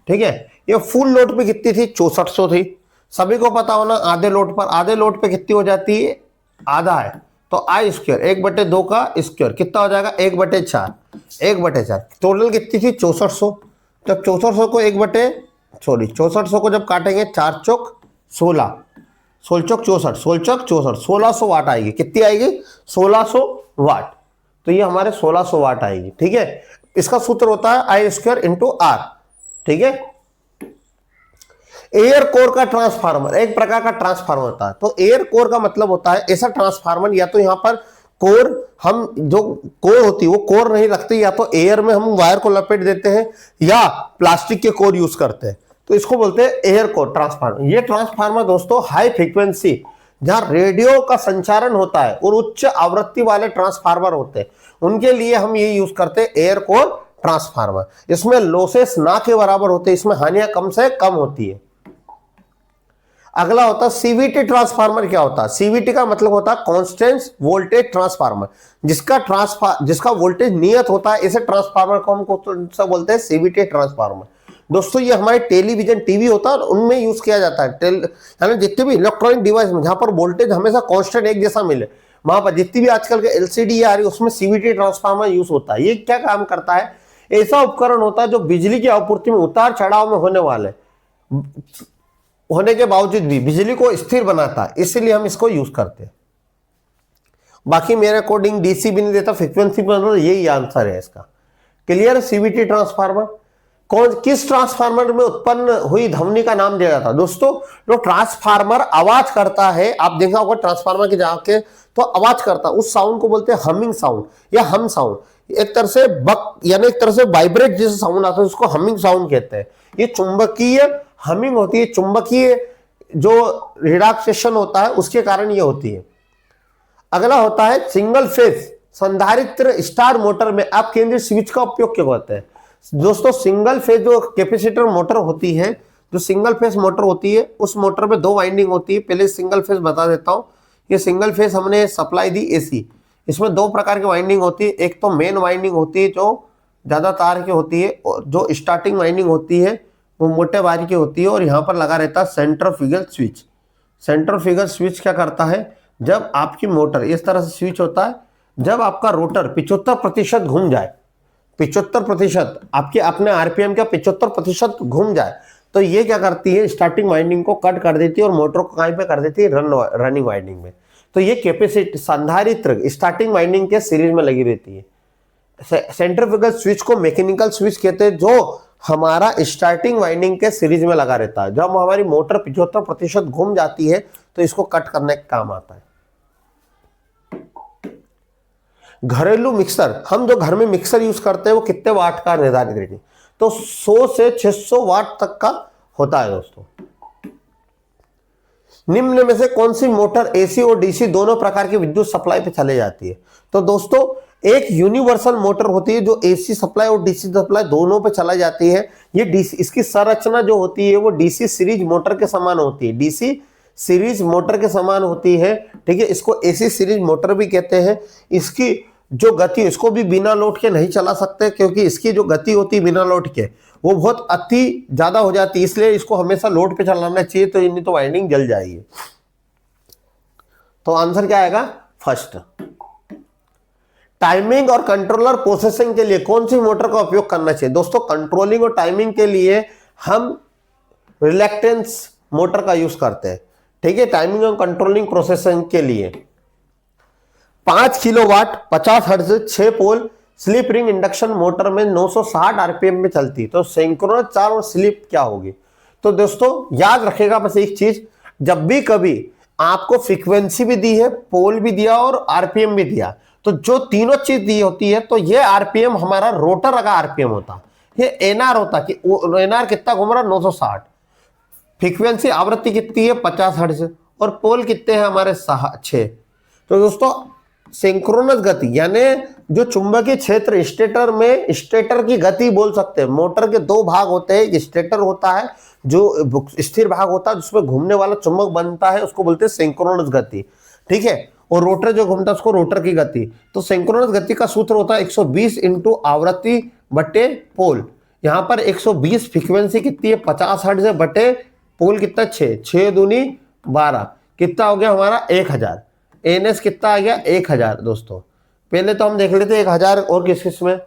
ठीक है। ये फुल लोड पे कितनी थी, 6400 थी, सभी को पता होना। आधे लोड पे कितनी हो जाती है, आधा है, तो आई स्क्वायर 1/2 का स्क्वायर कितना हो जाएगा, 1/4, 1/4, टोटल कितनी थी 6400। जब 6400 को 6400 को जब काटेंगे 4 चौक 16, 16 चौक 64, 16 चौक 64, 1600 वाट आएगी। कितनी आएगी, 1600 वाट। तो ये हमारे 1600 वाट आएगी, ठीक है। इसका सूत्र होता है आई स्क्वायर इंटू आर, ठीक है। एयर कोर का ट्रांसफार्मर एक प्रकार का ट्रांसफार्मर होता है। तो एयर कोर का मतलब होता है ऐसा ट्रांसफार्मर, या तो यहां पर कोर, हम जो कोर होती है वो कोर नहीं रखते, या तो एयर में हम वायर को लपेट देते हैं या प्लास्टिक के कोर यूज करते हैं, तो इसको बोलते हैं एयर कोर ट्रांसफार्मर। ये ट्रांसफार्मर दोस्तों हाई फ्रीक्वेंसी, जहां रेडियो का संचारण होता है और उच्च आवृत्ति वाले ट्रांसफार्मर होते हैं, उनके लिए हम ये यूज करते हैं एयर कोर ट्रांसफार्मर। इसमें लॉसेस ना के बराबर होते हैं, इसमें हानियां कम से कम होती है। अगला होता है सीवीटी ट्रांसफार्मर। क्या होता है, सीवीटी का मतलब होता है कांस्टेंट वोल्टेज ट्रांसफार्मर, जिसका वोल्टेज नियत होता है। ऐसे ट्रांसफार्मर को हम कौन सा बोलते हैं, सीवीटी ट्रांसफार्मर। दोस्तों ये हमारे टेलीविजन टीवी होता है उनमें यूज किया जाता है, यानी जितने भी इलेक्ट्रॉनिक डिवाइस में जहां पर वोल्टेज हमेशा कांस्टेंट एक जैसा मिले, वहां पर जितनी भी आजकल के एलसीडी आ रही है उसमें सीवीटी ट्रांसफार्मर यूज होता है। ये क्या काम करता है, ऐसा उपकरण होता है जो बिजली की आपूर्ति में उतार चढ़ाव में होने के बावजूद भी बिजली को स्थिर बनाता है, इसलिए हम इसको यूज करते हैं। बाकी मेरे अकॉर्डिंग डीसी भी नहीं देता, फ्रीक्वेंसी भी नहीं, यही आंसर है इसका। क्लियर। सीवीटी ट्रांसफार्मर किस ट्रांसफार्मर में उत्पन्न हुई ध्वनि का नाम दिया जाता है। दोस्तों जो ट्रांसफार्मर आवाज करता है, आप देखा होगा ट्रांसफार्मर के जाके तो आवाज करता है, उस साउंड को बोलते हैं हमिंग साउंड या हम साउंड। एक तरह से बक यानी एक तरह से वाइब्रेट जैसे साउंड आता है, उसको हमिंग साउंड कहते हैं। ये चुंबकीय हमिंग होती है, चुंबकीय जो रिलैक्सेशन होता है उसके कारण ये होती है। अगला होता है सिंगल फेज संधारित्र स्टार मोटर में आप केंद्रीय स्विच का उपयोग क्यों करते हैं। दोस्तों सिंगल फेज जो कैपेसिटर मोटर होती है, जो सिंगल फेज मोटर होती है, उस मोटर में 2 वाइंडिंग होती है। पहले सिंगल फेज बता देता हूं। ये सिंगल फेज हमने सप्लाई दी एसी, इसमें 2 प्रकार की वाइंडिंग होती है। एक तो मेन वाइंडिंग होती है जो ज्यादा तार की होती है, और जो स्टार्टिंग वाइंडिंग होती है वो मोटे वायर की होती है, और यहाँ पर लगा रहता है सेंट्रीफ्यूगल स्विच। सेंट्रीफ्यूगल स्विच क्या करता है, जब आपकी मोटर इस तरह से स्विच होता है, जब आपका रोटर 75% घूम जाए, 75% आपके अपने आरपीएम का 75% घूम जाए, तो ये क्या करती है, स्टार्टिंग वाइंडिंग को कट कर देती है और मोटर को कहीं पे कर देती है, रनिंग वाइंडिंग में। तो ये कैपेसिटी संधारित्र स्टार्टिंग वाइंडिंग के सीरीज में लगी रहती है। सेंट्रीफ्यूगल स्विच को मैकेनिकल स्विच कहते हैं, जो हमारा स्टार्टिंग वाइंडिंग के सीरीज में लगा रहता है। जब हमारी मोटर 75% घूम जाती है तो इसको कट करने का काम आता है। घरेलू मिक्सर, हम जो घर में मिक्सर यूज करते हैं वो कितने वाट का निर्धारित रेटिंग, तो 100 से 600 वाट तक का होता है। दोस्तों निम्न में से कौन सी मोटर एसी और डीसी दोनों प्रकार की विद्युत सप्लाई पे चले जाती है। तो दोस्तों एक यूनिवर्सल मोटर होती है जो एसी सप्लाई और डीसी सप्लाई दोनों पे चला जाती है। ये डीसी, इसकी संरचना जो होती है वो डीसी सीरीज मोटर के समान होती है, डीसी सीरीज मोटर के समान होती है। ठीक है, इसको एसी सीरीज मोटर भी कहते हैं। इसकी जो गति, इसको भी बिना लोड के नहीं चला सकते, क्योंकि इसकी जो गति होती है बिना लोड के वो बहुत अति ज्यादा हो जाती है, इसलिए इसको हमेशा लोड पे चलाना चाहिए, तो नहीं तो वाइंडिंग जल जाएगी। तो आंसर क्या आएगा? फर्स्ट। टाइमिंग और कंट्रोलर प्रोसेसिंग के लिए कौन सी मोटर का उपयोग करना चाहिए? दोस्तों, कंट्रोलिंग और टाइमिंग के लिए हम रिलैक्टेंस मोटर का यूज करते हैं। ठीक है, टाइमिंग और कंट्रोलिंग प्रोसेसिंग के लिए 5 किलोवाट 50 हर्ट्ज 6 पोल स्लिप रिंग इंडक्शन मोटर में 960 आरपीएम में चलती है। तो सिंक्रोनस चार्ज और स्लिप क्या होगी? तो दोस्तों याद रखेगा बस एक चीज, जब भी कभी आपको फ्रीक्वेंसी भी दी है, पोल भी दिया और आरपीएम भी दिया, तो जो तीनों चीज दी होती है, तो ये आरपीएम हमारा रोटर का आरपीएम होता, ये एनआर होता कि एनआर कितना घूम रहा? 960। फ्रीक्वेंसी आवृत्ति कितनी है? 50 हर्ट्ज। और पोल कितने हैं हमारे? 6। तो दोस्तों सिंक्रोनस गति यानी जो चुंबकीय क्षेत्र स्टेटर में, स्टेटर की गति बोल सकते हैं। मोटर के दो भाग होते हैं, एक स्टेटर होता है जो स्थिर भाग होता है जिसमें घूमने वाला चुंबक बनता है, उसको बोलते हैं सिंक्रोनस गति। ठीक है, और रोटर जो घूमता है उसको रोटर की गति। तो सिंक्रोनस गति का सूत्र होता है 120 इंटू आवृत्ति बटे पोल। यहाँ पर 120 फ्रीक्वेंसी कितनी है? 50 हर्ट्ज बटे पोल कितना? 6 दूनी 12, कितना हो गया हमारा? 1000। एनएस कितना आ गया? 1000। दोस्तों पहले तो हम देख लेते हैं 1000 और किस किस में।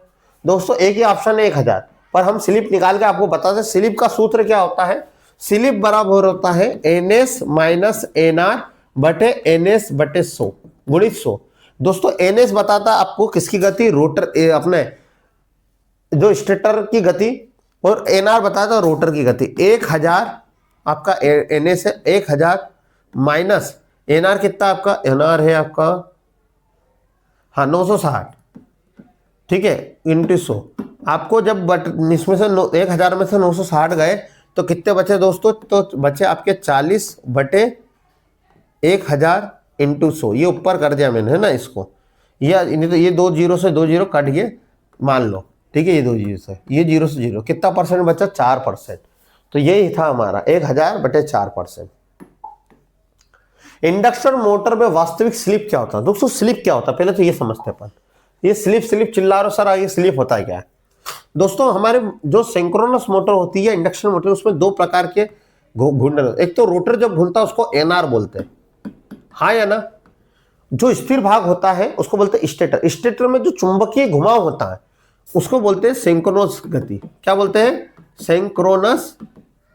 दोस्तों एक ही ऑप्शन है 1000, पर हम स्लिप निकाल के आपको बता दें। स्लिप का सूत्र क्या होता है? स्लिप बराबर होता है एनएस माइनस एनआर बटे एनएस बटे 100 गुणित 100। दोस्तों एनएस बताता आपको किसकी गति? रोटर, अपने जो स्टेटर की गति, और एनआर बताता रोटर की गति। 1000 आपका एनएस है, 1000 माइनस एनआर कितना आपका? एनआर है आपका, हाँ 960। ठीक है, इंटू 100। आपको जब इसमें से 1000 में से 960 गए तो कितने बचे दोस्तों? तो बचे आपके 40 बटे 1000 इंटू 100। ये ऊपर कर दिया मैंने, है ना इसको, ये 2 जीरो से 2 जीरो कट गए मान लो। ठीक है, ये 2 जीरो से, ये 0 से 0, कितना परसेंट बचा? 4%। तो यही था हमारा 1000 बटे 4%। इंडक्शन मोटर में वास्तविक स्लिप क्या होता है? दोस्तों स्लिप क्या होता है पहले तो ये समझते हैं अपन। ये स्लिप चिल्ला रहे सर, ये स्लिप होता है क्या है? दोस्तों हमारे जो सिंक्रोनस मोटर होती है, इंडक्शन मोटर, उसमें 2 प्रकार के घूर्णन। एक तो रोटर जब घूमता है उसको एनआर बोलते हैं, हाँ या ना। जो स्थिर भाग होता है उसको बोलते हैं स्टेटर। स्टेटर में जो चुंबकीय घुमाव होता है उसको बोलते हैं सिंक्रोनस गति। क्या बोलते हैं? सिंक्रोनस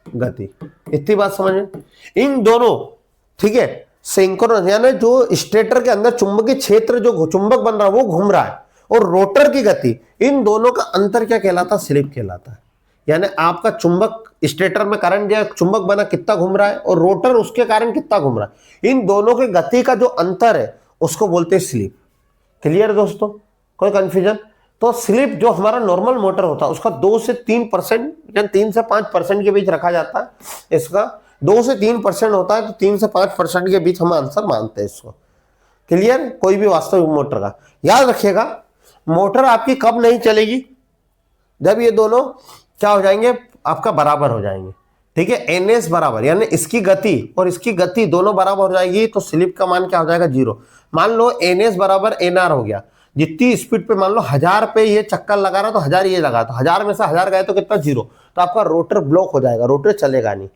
गति। इतनी बात समझ में? इन दोनों, ठीक है, सिंक्रोनस यानी जो स्टेटर के अंदर चुंबकीय क्षेत्र, जो चुंबक बन रहा है वो घूम रहा है, और रोटर की गति, इन दोनों का अंतर क्या कहलाता है? स्लिप कहलाता है। यानी आपका चुंबक, स्टेटर में करंट जो चुंबक बना कितना घूम रहा है, और रोटर उसके कारण कितना घूम रहा है, इन दोनों की गति का जो अंतर है उसको बोलते हैं स्लिप। क्लियर है दोस्तों? कोई कंफ्यूजन? तो स्लिप जो हमारा नॉर्मल मोटर होता है उसका 2 से 3% या 3 से 5% के बीच रखा जाता है। इसका 2 से 3% होता है, तो 3 से 5% के बीच हम आंसर मानते हैं इसको। क्लियर? कोई भी वास्तविक मोटर का याद रखिएगा, मोटर आपकी कब नहीं चलेगी? जब ये दोनों क्या हो जाएंगे? आपका बराबर हो जाएंगे। ठीक है, एनएस बराबर, यानी इसकी गति और इसकी गति दोनों बराबर हो जाएगी, तो स्लिप का मान क्या हो जाएगा? 0। मान लो एनएस बराबर एनआर हो गया। जितनी स्पीड पे, मान लो 1000 पे ये चक्कर लगा रहा तो 1000 ये लगा, तो 1000 में से 1000 गए तो कितना? 0। तो आपका रोटर ब्लॉक हो जाएगा, रोटर चलेगा नहीं।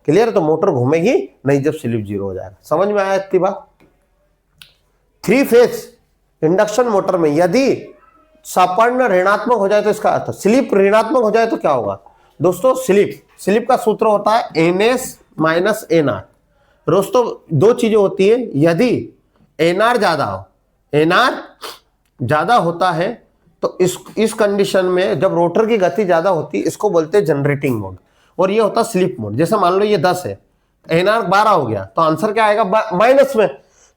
क्लियर? तो मोटर घूमेगी नहीं जब स्लिप 0 हो जाएगा। समझ में आया इतनी बात? 3 फेज इंडक्शन मोटर में यदि सपर्ण ऋणात्मक हो जाए तो इसका अर्थ, स्लिप ऋणात्मक हो जाए तो क्या होगा? दोस्तों स्लिप का सूत्र होता है एनएस माइनस एनआर। दोस्तों 2 चीजें होती है, यदि एनआर ज्यादा हो, एनआर ज्यादा होता है तो इस कंडीशन में जब रोटर की गति ज्यादा होती है इसको बोलते हैं जनरेटिंग मोड, और ये होता है स्लिप मोड। जैसे मान लो ये 10 है, एनआर 12 हो गया, तो आंसर क्या आएगा? माइनस में।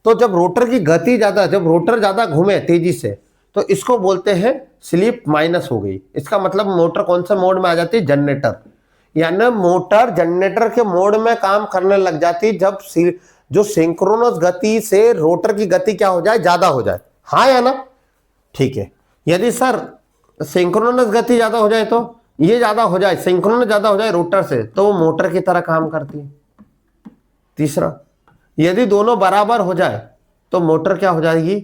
तो जब रोटर की गति ज्यादा, जब रोटर ज्यादा घूमे तेजी से, तो इसको बोलते हैं स्लिप माइनस हो गई। इसका मतलब मोटर कौन सा मोड में आ जाती है? जनरेटर। यानी मोटर जनरेटर के मोड में काम करने लग जाती जब जो सिंक्रोनस गति से रोटर की गति क्या हो जाए? ज्यादा हो जाए। हाँ या ना? ठीक है। यदि सर सिंक्रोनस गति ज्यादा हो जाए, तो ये ज्यादा हो जाए, सिंक्रोनस ज्यादा हो जाए रोटर से, तो वो मोटर की तरह काम करती है। तीसरा, यदि दोनों बराबर हो जाए तो मोटर क्या हो जाएगी,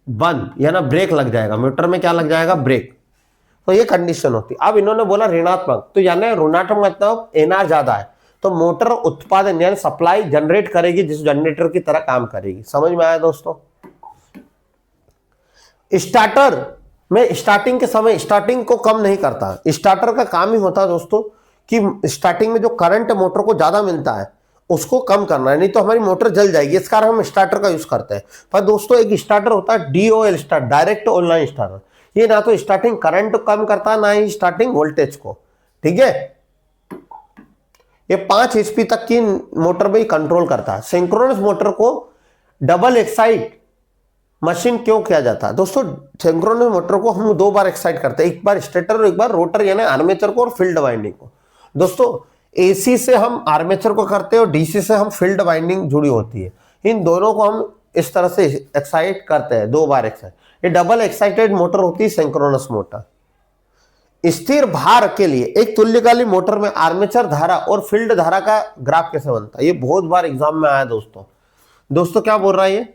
बंद, यानी ब्रेक लग जाएगा, मोटर में क्या लग जाएगा, ब्रेक। तो ये कंडीशन होती है। अब इन्होंने बोला ऋणात्मक, तो यानी ऋणात्मक मतलब एनआर ज्यादा है, तो मोटर उत्पादन यानी सप्लाई जनरेट करेगी, जिस जनरेटर की तरह काम करेगी। समझ में आया दोस्तों। स्टार्टर में स्टार्टिंग के समय स्टार्टिंग को कम नहीं करता, स्टार्टर का काम ही होता है दोस्तों कि स्टार्टिंग में जो करंट मोटर को ज्यादा मिलता है उसको कम करना है, नहीं तो हमारी मोटर जल जाएगी, इस कारण हम स्टार्टर का यूज करते हैं। पर दोस्तों एक स्टार्टर होता है DOL start, direct online starter, ये ना तो स्टार्टिंग करंट कम करता है ना ही स्टार्टिंग वोल्टेज को, ठीक है। ये 5 HP तक की मोटर में कंट्रोल करता है। सिंक्रोनस मोटर को डबल एक्साइट मशीन क्यों किया जाता है दोस्तों, सिंक्रोनस मोटर को हम 2 बार एक्साइट करते हैं, एक बार स्टेटर और एक बार रोटर, यानी आर्मेचर को और फील्ड वाइंडिंग को। दोस्तों AC से हम आर्मेचर को करते हैं और DC से हम फील्ड वाइंडिंग जुड़ी होती है, इन दोनों को हम इस तरह से एक्साइट करते हैं, 2 बार एक्साइट। ये डबल एक्साइटेड मोटर होती है सिंक्रोनस मोटर। स्थिर भार के लिए एक तुल्यकालिक मोटर में आर्मेचर धारा और फील्ड धारा का ग्राफ कैसे बनता है, ये बहुत बार एग्जाम में आया दोस्तों। दोस्तों क्या बोल रहा है, ये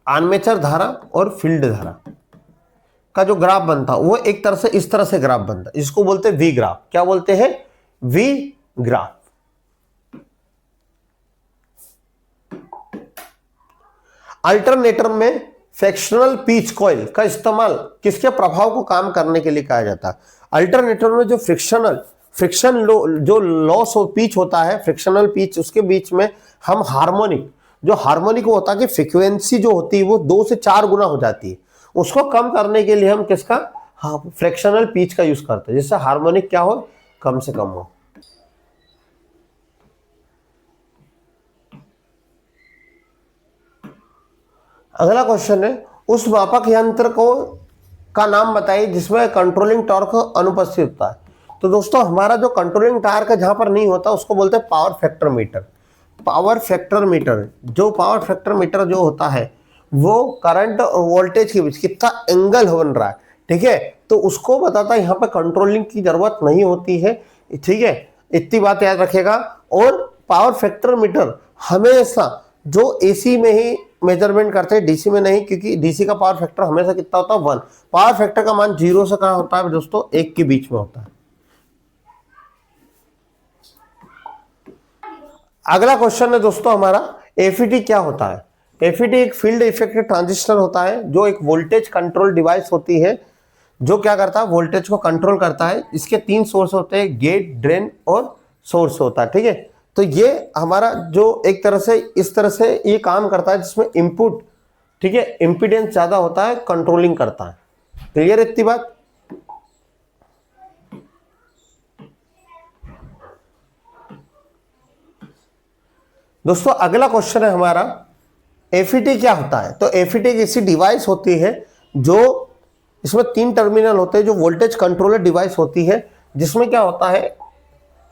आर्मेचर धारा और फील्ड धारा का जो ग्राफ बनता है वो एक तरह से इस तरह से ग्राफ बनता है, इसको बोलते हैं वी ग्राफ। क्या बोलते हैं, वी ग्राफ। अल्टरनेटर में फ्रैक्शनल पिच कॉइल का इस्तेमाल किसके प्रभाव को कम करने के लिए किया जाता है। अल्टरनेटर में जो फ्रिक्शन जो लॉस ऑफ पिच होता है, फ्रिक्शनल पिच, उसके बीच में हम हार्मोनिक, जो हार्मोनिक होता है कि फ्रीक्वेंसी जो होती है वो 2 से 4 गुना हो जाती है, उसको कम करने के लिए हम किसका, फ्रैक्शनल पिच का यूज करते हैं, जिससे हार्मोनिक क्या हो, कम से कम हो। अगला क्वेश्चन है, उस मापक यंत्र को का नाम बताइए जिसमें कंट्रोलिंग टॉर्क अनुपस्थित होता है। तो दोस्तों हमारा जो कंट्रोलिंग टॉर्क जहां पर नहीं होता उसको बोलते हैं power factor metre. Power factor metre, जो पावर फैक्टर मीटर जो होता है वो करंट और वोल्टेज के बीच कितना एंगल बन रहा है, ठीक है, तो उसको बताता है। यहाँ पर कंट्रोलिंग की जरूरत नहीं होती है, ठीक है, इतनी बात याद रखेगा। और पावर फैक्टर मीटर हमेशा जो AC में ही मेजरमेंट करते हैं, DC में नहीं, क्योंकि DC का पावर फैक्टर हमेशा कितना होता है, 1। पावर फैक्टर का मान 0 से कहां होता है दोस्तों, 1 के बीच में होता है। अगला क्वेश्चन है दोस्तों हमारा, FET क्या होता है। FET एक फील्ड इफेक्ट ट्रांजिस्टर होता है, जो एक वोल्टेज कंट्रोल डिवाइस होती है, जो क्या करता है, वोल्टेज को कंट्रोल करता है। इसके 3 सोर्स होते हैं, गेट, ड्रेन और सोर्स होता है, ठीक है। तो ये हमारा जो एक तरह से इस तरह से ये काम करता है, जिसमें इनपुट, ठीक है, इंपीडेंस ज्यादा होता है, कंट्रोलिंग करता है। क्लियर है इतनी बात। दोस्तों अगला क्वेश्चन है हमारा, FET क्या होता है। तो FET एक ऐसी डिवाइस होती है जो, इसमें 3 टर्मिनल होते हैं, जो वोल्टेज कंट्रोलर डिवाइस होती है, जिसमें क्या होता है,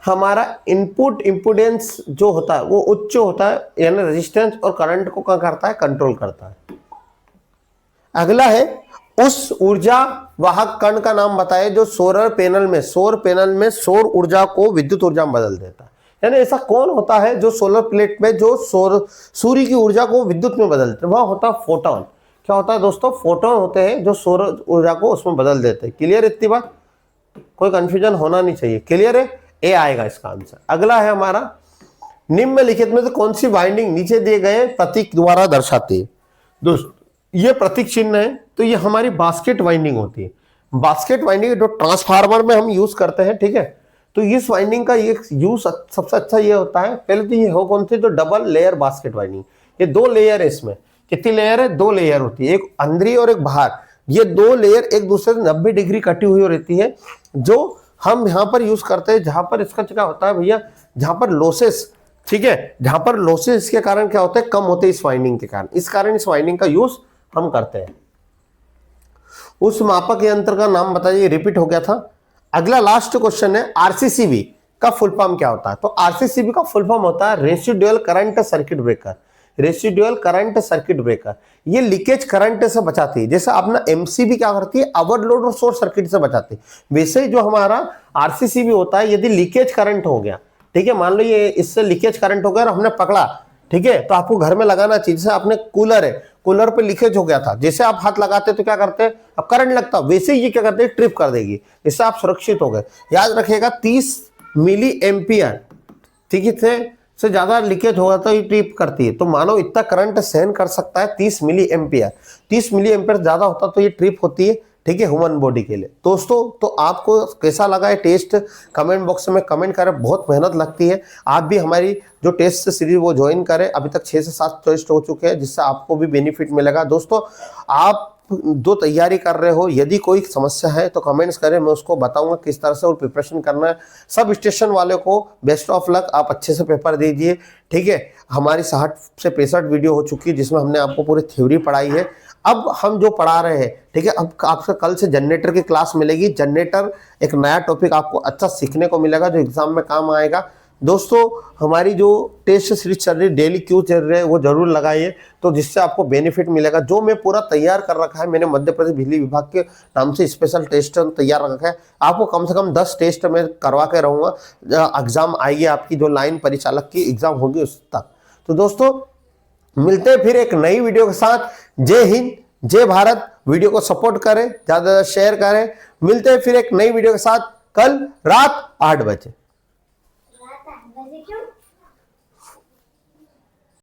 हमारा इनपुट इंपोडेंस जो होता है वो उच्च होता है, यानी रेजिस्टेंस और करंट को क्या करता है, कंट्रोल करता है। अगला है, उस ऊर्जा वाहक कण का नाम बताए जो सौर पैनल में सौर ऊर्जा को विद्युत ऊर्जा में बदल देता है। यानी ऐसा कौन होता है जो सोलर प्लेट में जो सूर्य की ऊर्जा को विद्युत में बदलते हैं, वह होता है फोटोन। क्या होता है दोस्तों, फोटोन होते हैं जो सौर ऊर्जा को उसमें बदल देते हैं। क्लियर इतनी बात, कोई कंफ्यूजन होना नहीं चाहिए। क्लियर है, ए आएगा इसका आंसर। अगला है हमारा, निम्नलिखित में से कौन सी वाइंडिंग नीचे दिए गए प्रतीक द्वारा दर्शाती है। दोस्तों ये प्रतीक चिन्ह है, तो ये हमारी बास्केट वाइंडिंग होती है। बास्केट वाइंडिंग जो ट्रांसफार्मर में हम यूज करते हैं, ठीक है। तो इस वाइंडिंग का ये यूज सबसे अच्छा ये होता है, पहले तो ये हो कौन सी, तो डबल लेयर बास्केट वाइंडिंग। ये 2 लेयर है, इसमें कितनी लेयर है, 2 लेयर होती है, एक अंदरी और एक बाहर। ये 2 लेयर एक दूसरे से 90 डिग्री कटी हुई रहती है, जो हम यहाँ पर यूज करते हैं, जहां पर इसका क्या होता है भैया, जहां पर लॉसेस, ठीक है, जहां पर लॉसेस के कारण क्या होते हैं, कम होते हैं इस वाइंडिंग के कारण, इस कारण इस वाइंडिंग का यूज हम करते हैं। उस मापक यंत्र का नाम बताइए, रिपीट हो गया था। अगला लास्ट क्वेश्चन है, RCCB का फुल फॉर्म क्या होता है। तो RCCB का फुल फॉर्म होता है residual current circuit breaker. Residual current circuit breaker, ये लीकेज करंट से बचाती है। जैसे अपना एमसीबी क्या करती है, ओवरलोड और शॉर्ट सर्किट से बचाती है, वैसे ही जो हमारा आरसीसीबी होता है, यदि लीकेज करंट हो गया, ठीक है, मान लो ये इससे लीकेज करंट हो गया और हमने पकड़ा, ठीक है, तो आपको घर में लगाना चाहिए। जैसे आपने कूलर है, कूलर पे लीकेज हो गया था, जैसे आप हाथ लगाते तो क्या करते हैं, अब करंट लगता, वैसे ही ये क्या करते हैं, ट्रिप कर देगी, इससे आप सुरक्षित हो गए। याद रखिएगा 30 मिली एम्पियर, ठीक है, से ज्यादा लीकेज होगा तो ये ट्रिप करती है। तो मानो इतना करंट सहन कर सकता है 30 मिली एम्पियर, 30 मिली एम्पियर ज्यादा होता तो ये ट्रिप होती है, ठीक है, ह्यूमन बॉडी के लिए। दोस्तों तो आपको कैसा लगा ये टेस्ट, कमेंट बॉक्स में कमेंट करें, बहुत मेहनत लगती है। आप भी हमारी जो टेस्ट सीरीज वो ज्वाइन करें, अभी तक 6 से 7 टेस्ट हो चुके हैं, जिससे आपको भी बेनिफिट मिलेगा। दोस्तों आप जो तैयारी कर रहे हो, यदि कोई समस्या है तो कमेंट्स करें, मैं उसको बताऊंगा किस तरह से और प्रिपरेशन करना है। सब स्टेशन वाले को बेस्ट ऑफ लक, आप अच्छे से पेपर दीजिए, ठीक है। हमारी 60 से 65 वीडियो हो चुकी है, जिसमें हमने आपको पूरी थ्योरी पढ़ाई है। अब हम जो पढ़ा रहे हैं, ठीक है, अब आपसे कल से जनरेटर की क्लास मिलेगी। जनरेटर एक नया टॉपिक आपको अच्छा सीखने को मिलेगा, जो एग्जाम में काम आएगा। दोस्तों हमारी जो टेस्ट सीरीज चल रही है, डेली क्यों चल रहे हैं, वो जरूर लगाइए, तो जिससे आपको बेनिफिट मिलेगा। जो मैं पूरा तैयार कर रखा है, मैंने मध्य प्रदेश बिजली विभाग के नाम से स्पेशल टेस्ट तैयार रखा है। आपको कम से कम 10 टेस्ट में करवा के रहूँगा, एग्जाम आएगी आपकी, जो लाइन परिचालक की एग्जाम होगी उस तक। तो दोस्तों मिलते हैं फिर एक नई वीडियो के साथ। जय हिंद, जय भारत। वीडियो को सपोर्ट करें, ज्यादा शेयर करें। मिलते हैं फिर एक नई वीडियो के साथ कल रात 8 बजे।